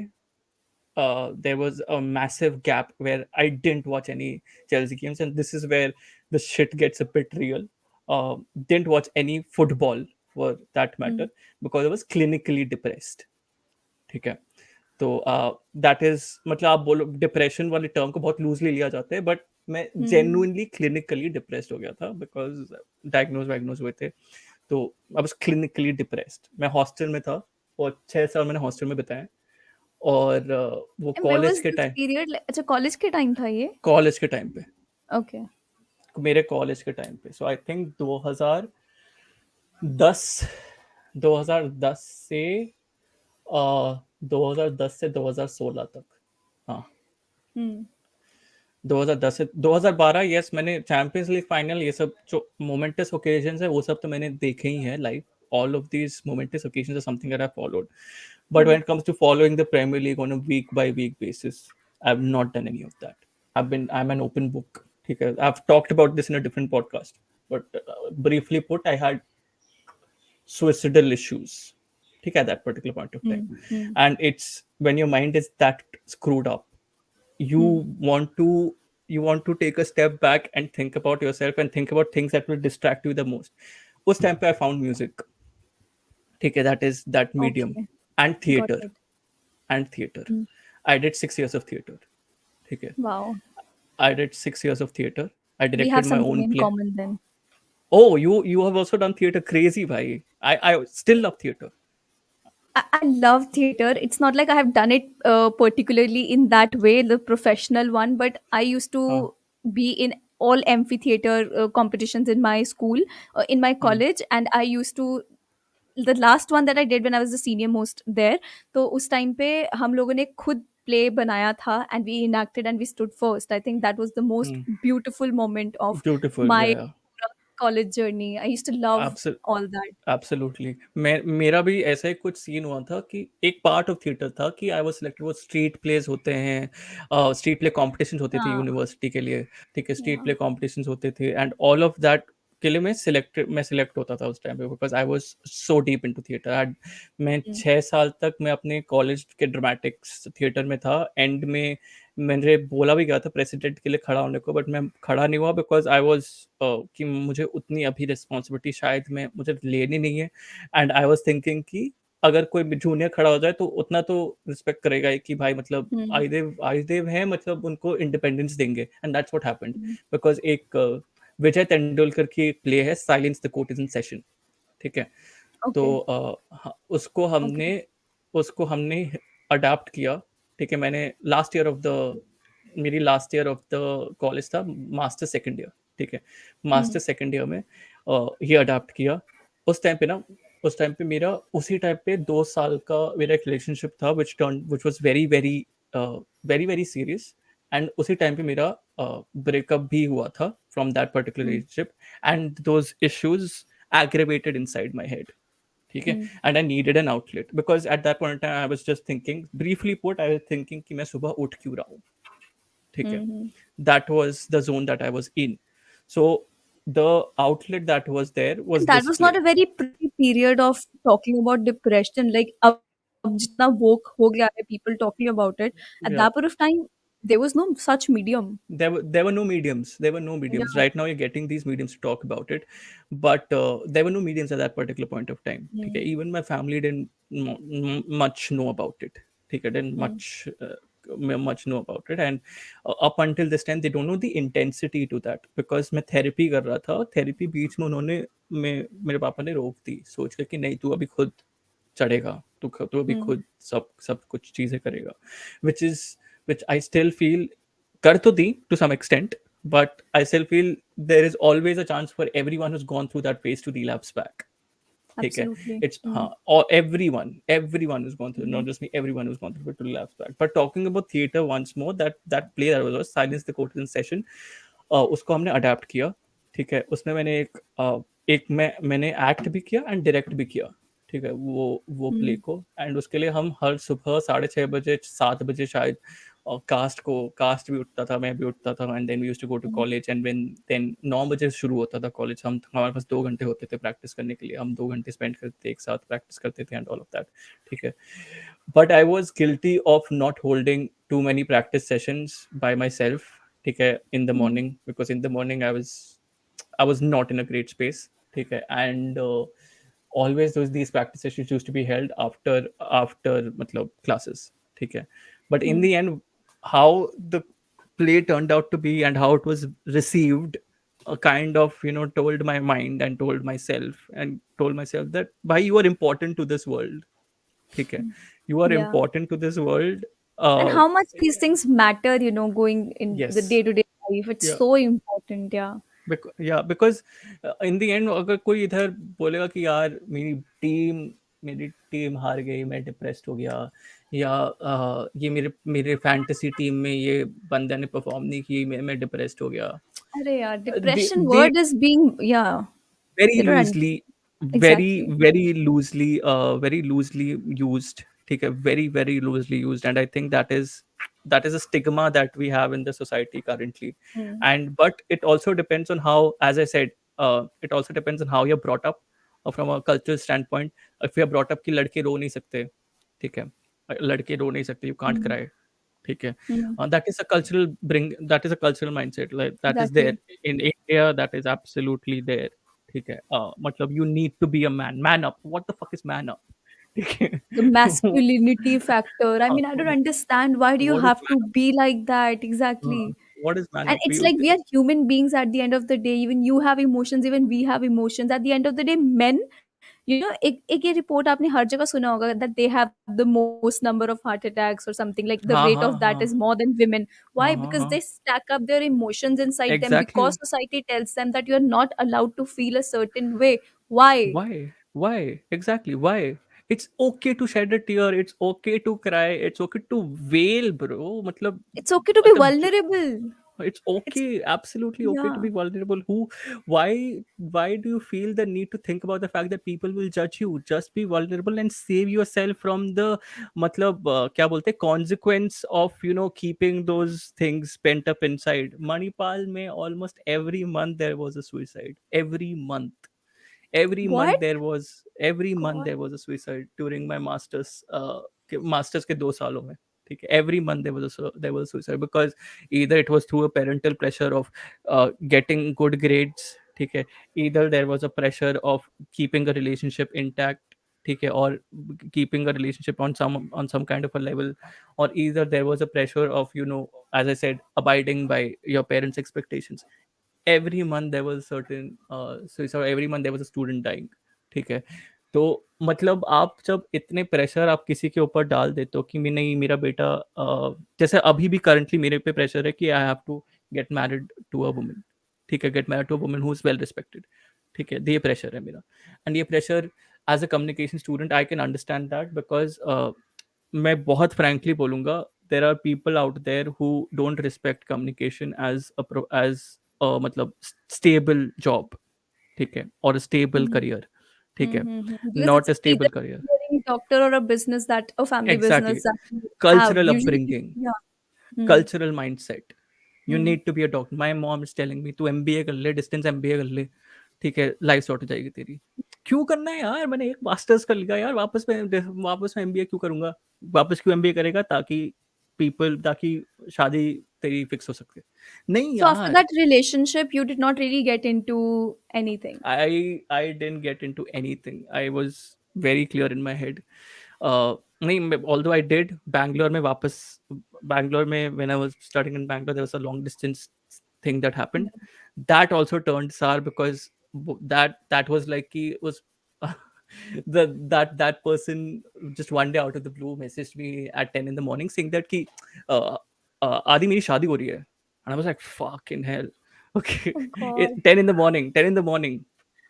there was a massive gap where I didn't watch any Chelsea games, and this is where the shit gets a bit real. Didn't watch any football for that Hmm. matter, because I was clinically depressed. ठीक है। तो that is, मतलब आप बोलो depression वाले term को बहुत loosely लिया जाता है, बट मैं Hmm. जेन्युइनली क्लिनिकली डिप्रेस्ड हो गया था, बिकॉज डायग्नोज वायग्नोज हुए थे। तो आई वाज क्लिनिकली डिप्रेस्ड, मैं हॉस्टल में था, और 6 साल मैंने हॉस्टल में बिताए। और वो And where कॉलेज was के this टाइम, period? अच्छा, कॉलेज के टाइम था ये? कॉलेज के टाइम पे, Okay. मेरे कॉलेज के टाइम पे। सो आई थिंक 2010, 2010 से 2010 से 2016 तक, हाँ। Hmm. 2010 से 2012, यस, मैंने चैंपियंस लीग फाइनल, ये सब जो मोमेंटस ओकेजन्स है वो सब तो मैंने देखे ही हैं live. All of these moments occasions are something that I followed, but Hmm. When it comes to following the premier league on a week by week basis, I have not done any of that. I am an open book, ठीक है। I have talked about this in a different podcast, but briefly put, I had suicidal issues, ठीक है, at that particular point of time. Hmm. Hmm. And it's when your mind is that screwed up, you Hmm. want to you want to take a step back and think about yourself, and think about things that will distract you the most. उस time पे I found music, ठीक है, that is that medium, Okay. And Got theatre, it. And theatre. Mm. I did 6 years of theater, ठीक है, Wow. I did 6 years of theater. I We directed have my something own in play. common then. Oh, you have also done theater, crazy bhai. I still love theater. I love theater. It's not like I have done it particularly in that way, the professional one, but I used Huh. to be in all amphitheater competitions in my school, in my Hmm. college, and I used to the last one that I did when I was the senior most there. तो उस time पे हम लोगों ने खुद play बनाया था and we enacted and we stood first. I think that was the most Hmm. beautiful moment of Beautiful, my yeah, college journey. I used to yeah. love all that. Absolutely. मैं मेरा भी ऐसा ही कुछ scene हुआ था कि एक part of theatre था कि आई वाज सिलेक्टेड, वो स्ट्रीट प्लेस होते हैं, स्ट्रीट प्ले कॉम्पिटिशन्स होते थे हाँ, यूनिवर्सिटी के लिए, ठीक है, स्ट्रीट yeah. प्ले कॉम्पिटिशन्स होते थे, एंड ऑल ऑफ दैट के लिए मैं सिलेक्ट होता था उस टाइम पे, because I was so deep into theatre. मैं Mm, 6 साल तक मैं अपने कॉलेज के ड्रामेटिक्स थिएटर में था। एंड में मैंने बोला भी गया था प्रेसिडेंट के लिए खड़ा होने को, बट मैं खड़ा नहीं हुआ बिकॉज आई वाज कि मुझे उतनी अभी रिस्पॉन्सिबिलिटी शायद मैं मुझे लेनी नहीं है। एंड आई वाज थिंकिंग कि अगर कोई जूनियर खड़ा हो जाए तो उतना तो रिस्पेक्ट करेगा ही कि भाई मतलब mm, आयुदेव है, मतलब उनको इंडिपेंडेंस देंगे, and that's what happened. mm. Because एक विजय तेंदुलकर की एक प्ले है silence the court is in session, ठीक है, तो Okay, okay. उसको हमने अडाप्ट किया, ठीक है। मैंने लास्ट ईयर ऑफ द मेरी last year of the college था, मास्टर सेकंड ईयर, ठीक है, Mm, मास्टर सेकंड ईयर में ये अडाप्ट किया। उस टाइम पे ना उस टाइम पे मेरा उसी टाइम पे 2 साल का मेरा एक रिलेशनशिप था which was very very very very serious. And उसी टाइम पे मेरा ब्रेकअप भी हुआ था from that particular mm, relationship, and those issues aggravated inside my head, ठीक है, mm, and I needed an outlet because at that point time I was just thinking, briefly put, I was thinking कि मैं सुबह उठ क्यों रहा हूँ, ठीक है। mhm. That was the zone that I was in. So the outlet that was there And was that this was not play. a very pretty period of talking about depression. Like, अब जितना woke हो गया है people talking about it. At Yeah. that point of time, there was no such medium. There were no mediums. There were no mediums. Yeah. Right now, you're getting these mediums to talk about it, but there were no mediums at that particular point of time. Okay, Mm, even my family didn't much know about it. Okay, didn't mm, much know about it, and up until this time, they don't know the intensity to that, because मैं therapy कर रहा था, therapy बीच में उन्होंने मेरे पापा ने रोक दी, सोच के कि नहीं तू अभी खुद चढ़ेगा, तू अभी mm, खुद सब सब कुछ चीजें करेगा, which is which I still feel कर तो दी to some extent, but I still feel there is always a chance for everyone who's gone through that phase to relapse back. ठीक है, absolutely. it's Mm, or everyone who's gone through, mm, not just me, everyone who's gone through it to relapse back. But talking about theater once more, that play that was Silence the Court in Session, उसको हमने adapt किया, ठीक है। उसमें मैंने मैंने act भी किया एंड डायरेक्ट भी किया, ठीक है, वो प्ले mm, को। एंड उसके लिए हम हर सुबह 6:30 बजे 7 बजे शायद कास्ट भी उठता था, मैं भी उठता था, and then we used to go to mm, college, and then 9 बजे शुरू होता था कॉलेज। हमारे पास 2 घंटे होते थे प्रैक्टिस करने के लिए, हम 2 घंटे स्पेंड करते थे एक साथ, प्रैक्टिस करते थे एंड ऑल ऑफ दैट, ठीक है। But I was guilty of not holding too many practice sessions by myself, ठीक है, in the mm, morning, because in the morning I was not in a great space, ठीक है, and always these practice sessions used to be held after मतलब classes, ठीक है। But in mm. the end, how the play turned out to be and how it was received, kind of told my mind and told myself that why you are important to this world, ठीक है, you are Yeah. important to this world. And how much these things matter, going in the Yes, day-to-day life. It's yeah, so important. Yeah. because in the end अगर कोई इधर बोलेगा कि यार मेरी team हार गई, मैं डिप्रेस्ड हो गया, या ये मेरे फैंटेसी टीम में ये बंदा ने परफॉर्म नहीं की, मैं डिप्रेस्ड हो गया, अरे यार, depression they word is being, yeah, very they don't understand. loosely, Exactly. very loosely used, ठीक है, very loosely used, and I think that is a stigma that we have in the society currently. Mm, And but it also depends on how, as I said, it also depends on how you're brought up, from a cultural standpoint. If you're brought up कि लड़के रो नहीं सकते, ठीक है, लड़के रो नहीं सकते, you can't mm, cry, ठीक है, mm. that is a cultural mindset, like that is there Exactly. in India, that is absolutely there, ठीक है, मतलब you need to be a man, man up, what the fuck is man up? ठीक है। The masculinity factor. I हाँ, mean, I don't understand why do you what is have man to be like that up? exactly? What is man And up? it's like we are human beings at the end of the day. Even you have emotions, even we have emotions. At the end of the day, men, एक ये report आपने हर जगह सुना होगा that they have the most number of heart attacks or something like the rate हाँ, of हाँ, that is हाँ, more than women. Why? हाँ, हाँ, Because they हाँ, stack up their emotions inside them because exactly. society tells them that you're not allowed to feel a certain way. Why? Why exactly, why? It's okay to shed a tear, it's okay to cry, it's okay to wail, bro, It's okay to be मतलब vulnerable. it's It's okay, absolutely okay to yeah. be vulnerable. Why do you feel the need to think about the fact that people will judge you? Just be vulnerable and save yourself from the क्या बोलते हैं, consequence of keeping those things pent up inside. Manipal में almost every month there was a suicide. What? Every month God. there was a suicide during my masters के 2 सालों में, ठीक है, every month there was a suicide because either it was through a parental pressure of getting good grades, ठीक है, either there was a pressure of keeping a relationship intact, ठीक है, or keeping a relationship on some kind of a level, or either there was a pressure of as I said, abiding by your parents expectations. Every month there was certain suicide, every month there was a student dying, ठीक है। तो मतलब आप जब इतने pressure आप किसी के ऊपर डाल देते हो कि मैं नहीं, मेरा बेटा जैसे अभी भी करंटली मेरे पे प्रेशर है कि I have to get married to a woman, ठीक है, get married to a woman who is well respected, ठीक है, ये प्रेशर है मेरा। एंड ये pressure as a communication student I can understand that because मैं बहुत फ्रैंकली बोलूंगा, there are people out there who don't respect communication as मतलब स्टेबल जॉब, ठीक है, और स्टेबल करियर, ठीक है, Because not it's a either stable career. engineering, doctor, or a business that a family Exactly. business that you have. Cultural Usually, upbringing, yeah. Hmm. cultural mindset. You Hmm. need to be a doctor. My mom is telling me, तू MBA कर ले, distance MBA कर ले, ठीक है, life sort हो जाएगी तेरी। क्यों करना है यार, मैंने एक मास्टर्स कर लिया यार, वापस में एमबीए क्यों करूंगा? वापस क्यों एमबीए करेगा? ताकि शादी तेरी फिक्स हो सके। नहीं So after यार, that relationship, you did not really get into anything. I didn't get into anything. I was very clear in my head. नहीं, although I did Bangalore में वापस, Bangalore में when I was studying in Bangalore there was a long distance thing that happened. That also turned sour because that was like कि was that person just one day out of the blue messaged me at 10 in the morning saying that कि uh, आदि मेरी शादी हो रही है, and I was like fucking hell. Okay, Oh God. 10 in the morning, 10 in the morning,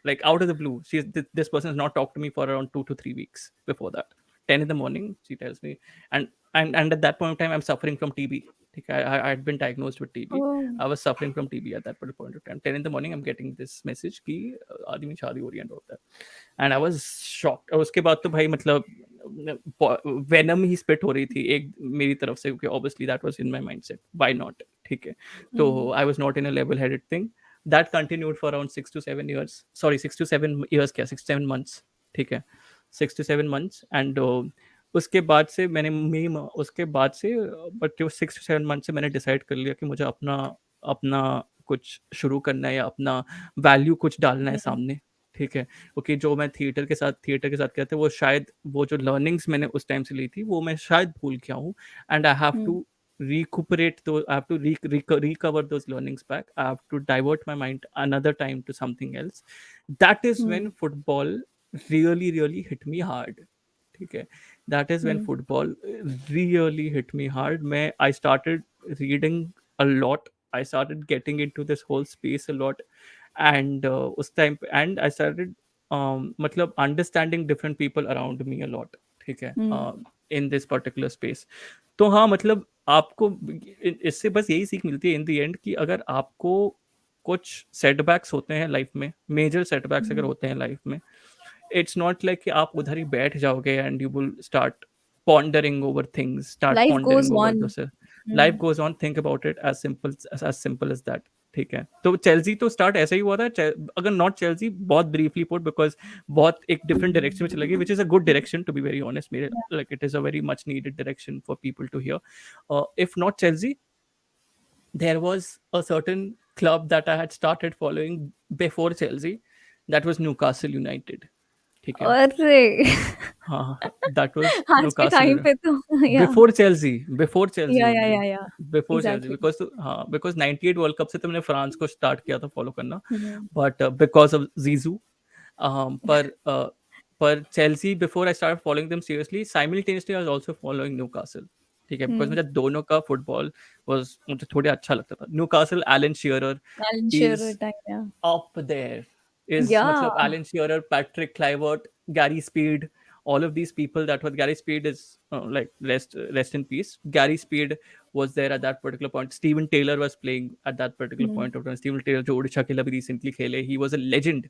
like out of the blue. This person has not talked to me for around 2 to 3 weeks before that. 10 in the morning, she tells me, and and at that point in time, I'm suffering from TB. Okay, I had been diagnosed with TB. Oh. I was suffering from TB at that particular point of time. 10 in the morning, I'm getting this message कि आदमी शादी हो रही है and all that. And I was shocked. और उसके बाद तो भाई मतलब वेनम ही स्पिट हो रही थी एक मेरी तरफ से, क्योंकि obviously that was in my mindset, why not, ठीक है। तो Hmm. I was not in a level headed thing. That continued for around 6 to 7 years, sorry 6 to 7 years, क्या 6 to 7 months, ठीक है, 6 to 7 months। एंड उसके बाद से उसके बाद से बट 6 to 7 months से मैंने डिसाइड कर लिया कि मुझे अपना अपना कुछ शुरू करना है या अपना वैल्यू कुछ डालना है Hmm. सामने, ठीक है। क्योंकि जो मैं थिएटर के साथ किया था वो शायद वो जो लर्निंग्स मैंने उस टाइम से ली थी वो मैं शायद भूल गया हूँ। And I have Hmm. To recuperate those, I have to recover those learnings back. I have to divert my mind another time to something else. That is Hmm. when football really hit me hard, ठीक है। That is when Hmm. football really hit me hard. I started reading a lot. I started getting into this whole space a lot. And उस time and I started मतलब understanding different people around me a lot, ठीक है, Hmm. in this particular space. तो हाँ, मतलब आपको इससे बस यही सीख मिलती है इन द एंड कि अगर आपको कुछ सेटबैक्स होते हैं लाइफ में, मेजर सेटबैक्स अगर Hmm. होते हैं लाइफ में, इट्स नॉट लाइक कि आप उधर ही बैठ जाओगे and you will start pondering over things, start Life pondering goes over on. those. Hmm. Life goes on, think about it as simple as that, ठीक है। तो चेल्सी तो स्टार्ट ऐसा ही हुआ था, अगर नॉट चेल्सी, बहुत ब्रीफली पुट, बिकॉज बहुत एक डिफरेंट डायरेक्शन में चला गया, which is a good direction to be very honest, मेरे Yeah. Like it is a very much needed direction for people to hear. If not Chelsea, there was a certain club that I had started following before Chelsea. That was Newcastle United. ठीक है. अरे हाँ, that was आज के Newcastle time United. पे तो या Before Chelsea, या before Chelsea, एग्जैक्टली. because हाँ, because 98 वर्ल्ड कप से तो मैंने फ्रांस को स्टार्ट किया था फॉलो करना, हम्म. बट बिकॉज ऑफ जीजू. पर Chelsea, before I start following them seriously, simultaneously I was also following Newcastle. ठीक है, बिकॉज हम्म. मुझे दोनों का फुटबॉल वाज मुझे थोड़ा अच्छा लगता था. Newcastle, Alan Shearer Alan is Shearer time yeah. up there. Is या. matlab Alan Shearer, Patrick Kluivert, Gary Speed, all of these people that were Gary Speed is like rest in peace. Gary Speed was there at that particular point. Steven Taylor was playing at that particular hmm. point of time. Steven Taylor, जो ओडिशा के लिए अभी recently खेले, he was a legend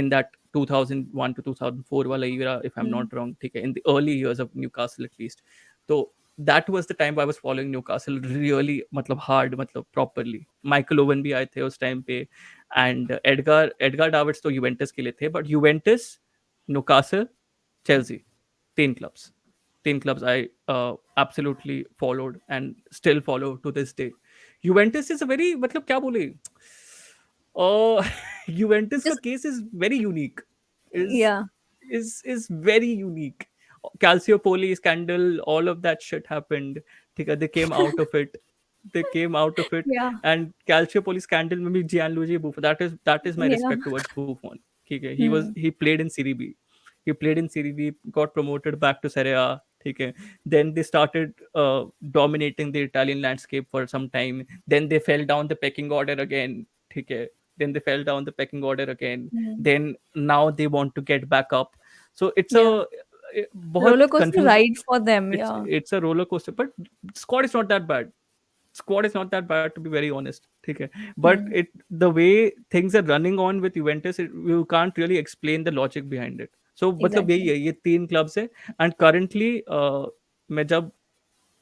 in that 2001 to 2004 वाला era, if I'm hmm. not wrong. ठीक है, in the early years of Newcastle at least. So that was the time I was following Newcastle really मतलब hard, मतलब properly. Michael Owen भी आए थे उस time पे, एंड एडगार डाविड्स तो यूवेंटस के लिए थे, बट यूवेंटस, न्यूकासल, चेल्सी, तीन क्लब्स. तीन clubs I absolutely followed and still follow to this day. Juventus is a very, मतलब क्या बोले, यूवेंटस का Just case is very unique. is yeah. is very unique. Calciopoli scandal, all of that shit happened. ठीक है, they came out of it. They came out of it. Yeah. And Calciopoli scandal में भी Gianluigi Buffon, that is my Yeah. respect towards Buffon. ठीक है, Hmm. he played in Serie B. He played in Serie B, got promoted back to Serie A. ठीक है, then they started dominating the Italian landscape for some time. Then they fell down the pecking order again. ठीक है, then they fell down the pecking order again. Hmm. Then now they want to get back up. So it's a Yeah. Roller बहुत coaster confusing. ride for them. it's Yeah. it's a roller coaster, but squad is not that bad. Squad is not that bad, to be very honest. ठीक है, but Hmm. the way things are running on with Juventus, you can't really explain the logic behind it. So मतलब यही Exactly. है, ये तीन clubs है. And currently मैं जब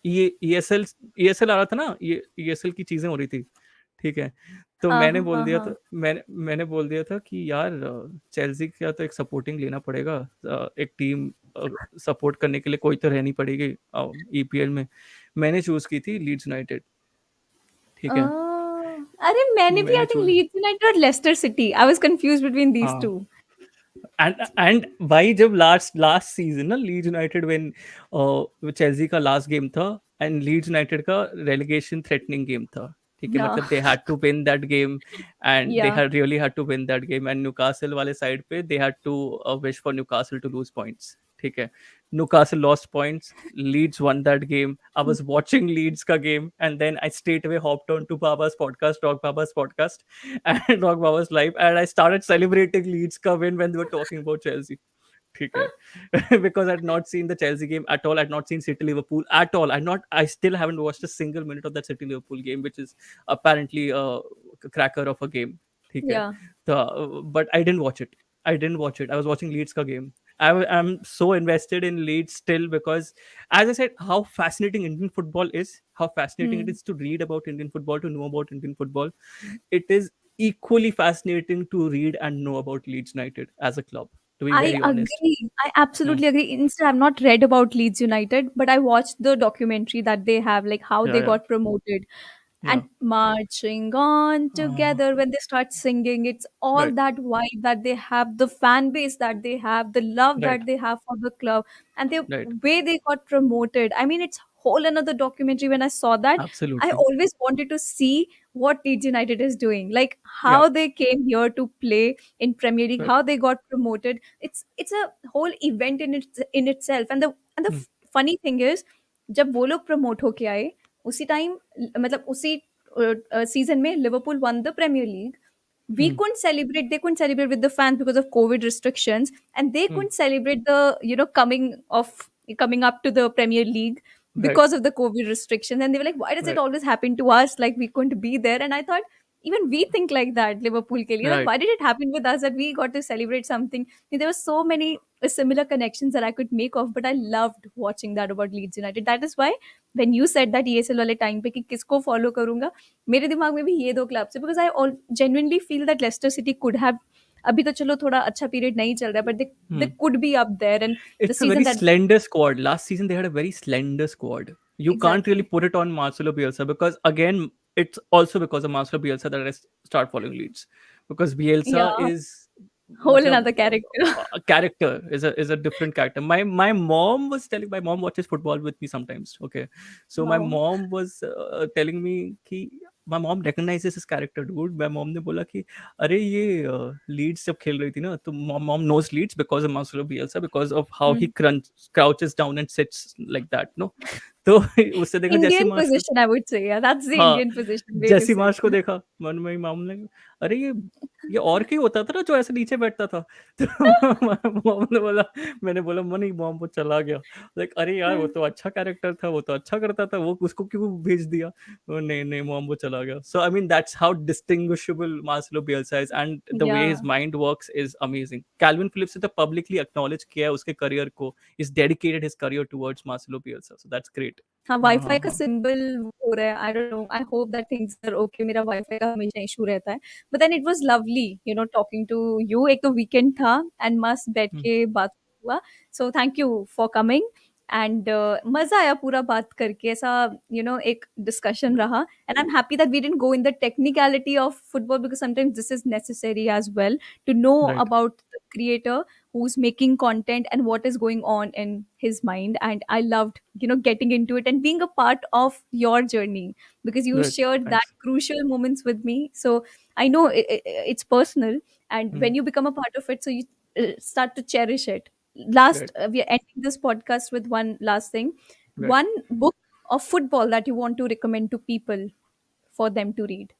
ये ESL आ रहा था ना, ये ESL की चीजें हो रही थी. ठीक है, तो हाँ मैंने हाँ बोल हाँ दिया था, हाँ. मैंने बोल दिया था कि यार चेल्सी का तो एक सपोर्टिंग लेना पड़ेगा. एक टीम सपोर्ट करने के लिए कोई तो रहनी पड़ेगी EPL में. मैंने चूज की थी लीड्स यूनाइटेड. ठीक है, अरे मैंने भी आई मैंने थिंक चूज, लीड्स यूनाइटेड और Leicester City. I was confused between these हाँ. टू. एंड भाई जब लास्ट सीजन ना, लीड्स यूनाइटेड व्हेन चेल्सी का लास्ट गेम था, एंड लीड्स यूनाइटेड का रेलेगेशन थ्रेटनिंग गेम था. ठीक है, या. मतलब they had to win that game, and they yeah. Had really had to win that game. And Newcastle वाले side पे they had to wish for Newcastle to lose points. ठीक है, Newcastle lost points. Leeds won that game. I was watching Leeds ka game, and then I straight away hopped on to Baba's podcast, Rock Baba's podcast, and Rock Baba's live, and I started celebrating Leeds ka win when they were talking about Chelsea. ठीक है, because I'd not seen the Chelsea game at all. I'd not seen City Liverpool at all. I still haven't watched a single minute of that City Liverpool game, which is apparently a cracker of a game. ठीक है, या. तो but I didn't watch it. I didn't watch it. I was watching Leeds ka game. I'm so invested in Leeds still because, as I said, how fascinating Indian football is, how fascinating it Hmm. is to read about Indian football, to know about Indian football. It is equally fascinating to read and know about Leeds United as a club, to be I very honest. agree. I Hmm. absolutely agree. Instead, I've not read about Leeds United, but I watched the documentary that they have, like how Yeah, they yeah, got promoted. yeah. And marching on Uh, together, when they start singing, it's all right, that vibe that they have, the fan base that they have, the love right, that they have for the club, and the right. way they got promoted. I mean, it's whole another documentary. When I saw that, I Absolutely. always wanted to see what Leeds United is doing, like Yeah, how they came here to play in Premier League, right. how they got promoted. It's a whole event in itself. And the Hmm. funny thing is, जब वो लोग promote होके आए उसी time, मतलब उसी season में Liverpool won the Premier League. We Hmm. couldn't celebrate. They couldn't celebrate with the fans because of COVID restrictions, and they Hmm. couldn't celebrate the coming up to the Premier League Right. because of the COVID restrictions. And they were like, "Why does it Right. always happen to us? Like we couldn't be there." And I thought, even we think like that, Liverpool ke liye, that Right. why did it happen with us that we got to celebrate something? There were so many similar connections that I could make of, but I loved watching that about Leeds United. That is why when you said that ESL वाले time पे कि किसको follow करूँगा, मेरे दिमाग में भी ये दो क्लब्स है, because I all genuinely feel that Leicester City could have, अभी तो चलो थोड़ा अच्छा पीरियड नहीं चल रहा है, but they Hmm. could be up there. And the It's a very season that slender squad. Last season they had a very slender squad. You can't really exactly. put it on Marcelo Bielsa because again, it's also because of Marcelo Bielsa that I start following Leeds, because Bielsa Yeah. is Whole मतलब another character. character is a different character. My mom was telling, my mom watches football with me sometimes. Okay, so my Wow. mom was telling me कि my mom recognizes his character, dude. My mom ने बोला कि अरे ये Leeds जब खेल रही थी ना, तो mom knows Leeds because of Marcelo Bielsa, because of how he Hmm. crouches down and sits like that, no. तो उससे देखा जैसी Indian मार्श को, position, I would say. Yeah, that's the हाँ, Indian position way to जैसी sit. Marsh को देखा, मन में ही मामले, अरे ये और क्यों होता था ना जो ऐसे नीचे बैठता था। तो मॉम ने बोला, मैंने बोला मनी मॉम वो चला गया, लाइक अरे यार वो तो अच्छा कैरेक्टर था, वो तो अच्छा करता था, वो उसको क्यों भेज दिया। नहीं नहीं मॉम वो चला गया। So I mean that's how distinguishable Marcelo Bielsa is, and the way Yeah. His mind works is amazing. Calvin Phillips ने तो पब्लिकली एक्नॉलेज किया है उसके करियर को, is dedicated his career towards Marcelo Bielsa, so that's great. हाँ, हाँ wifi हाँ का हाँ। सिंबल हो रहा है, I don't know, I hope that things are okay, मेरा वाईफ़ाई का हमेशा इश्यू रहता है। But then it was lovely, talking to you. एक तो वीकेंड था एंड मस्त बैठ हम्म, के बात हुआ। So thank you for coming and मज़ा आया पूरा बात करके, ऐसा एक डिस्कशन रहा and I am happy that we didn't go in the technicality of football because sometimes this is necessary as well to know right about the creator who's making content and what is going on in his mind. And I loved getting into it and being a part of your journey because you right, shared that thanks. crucial moments with me. So I know it's personal, and hmm, when you become a part of it, so you start to cherish it. Last, right we are ending this podcast with one last thing. Right. One book of football that you want to recommend to people for them to read.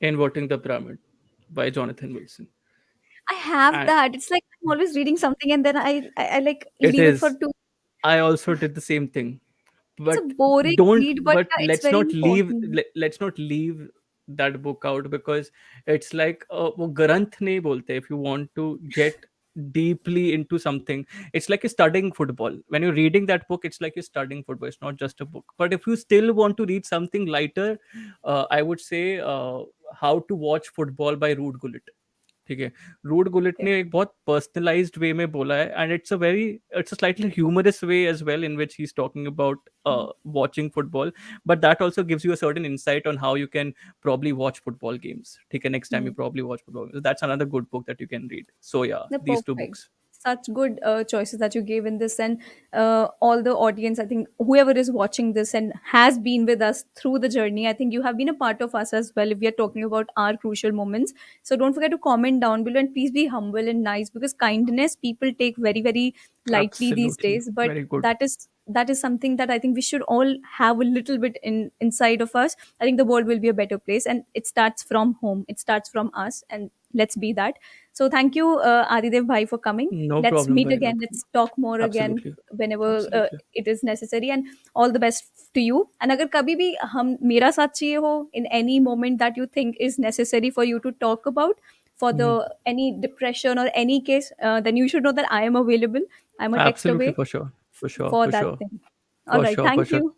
Inverting the Pyramid by Jonathan Wilson. I have And that. It's like I'm always reading something and then I like it leave it for is, two. I also did the same thing. It's a But boring don't, read, but but yeah, it's very important. let's not leave that book out, because it's like वो ग्रंथ नहीं बोलते, if you want to get deeply into something, it's like you're studying football. When you're reading that book, it's like you're studying football, it's not just a book. But if you still want to read something lighter, I would say How to Watch Football by Ruud Gullit. ठीक है, rude Gullit Okay. ने एक बहुत personalised वे में बोला है, and it's a slightly humorous way as well, in which he is talking about Mm. watching football. But that also gives you a certain insight on how you can probably watch football games. ठीक है, next time you Mm. probably watch football games. That's another good book that you can read. So yeah, The these two perfect. books. Such good choices that you gave in this, and all the audience. I think whoever is watching this and has been with us through the journey, I think you have been a part of us as well. If we are talking about our crucial moments, so don't forget to comment down below and please be humble and nice because kindness people take very very lightly these Absolutely, days. But very good. that is something that I think we should all have a little bit inside of us. I think the world will be a better place, and it starts from home. It starts from us, and let's be that. So thank you, Adidev Bhai, for coming. No Let's problem, meet bhai, no again. problem. Let's talk more again Absolutely, whenever absolutely, it is necessary. And all the best to you. And अगर कभी भी हम मेरा साथ चाहिए हो in any moment that you think is necessary for you to talk about for the Mhm. any depression or any case, then you should know that I am available. I'm a text Absolutely, away for sure, for sure, for for that sure, thing. All for right. sure, for Thank sure. you.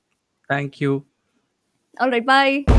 Thank you. All right. Bye.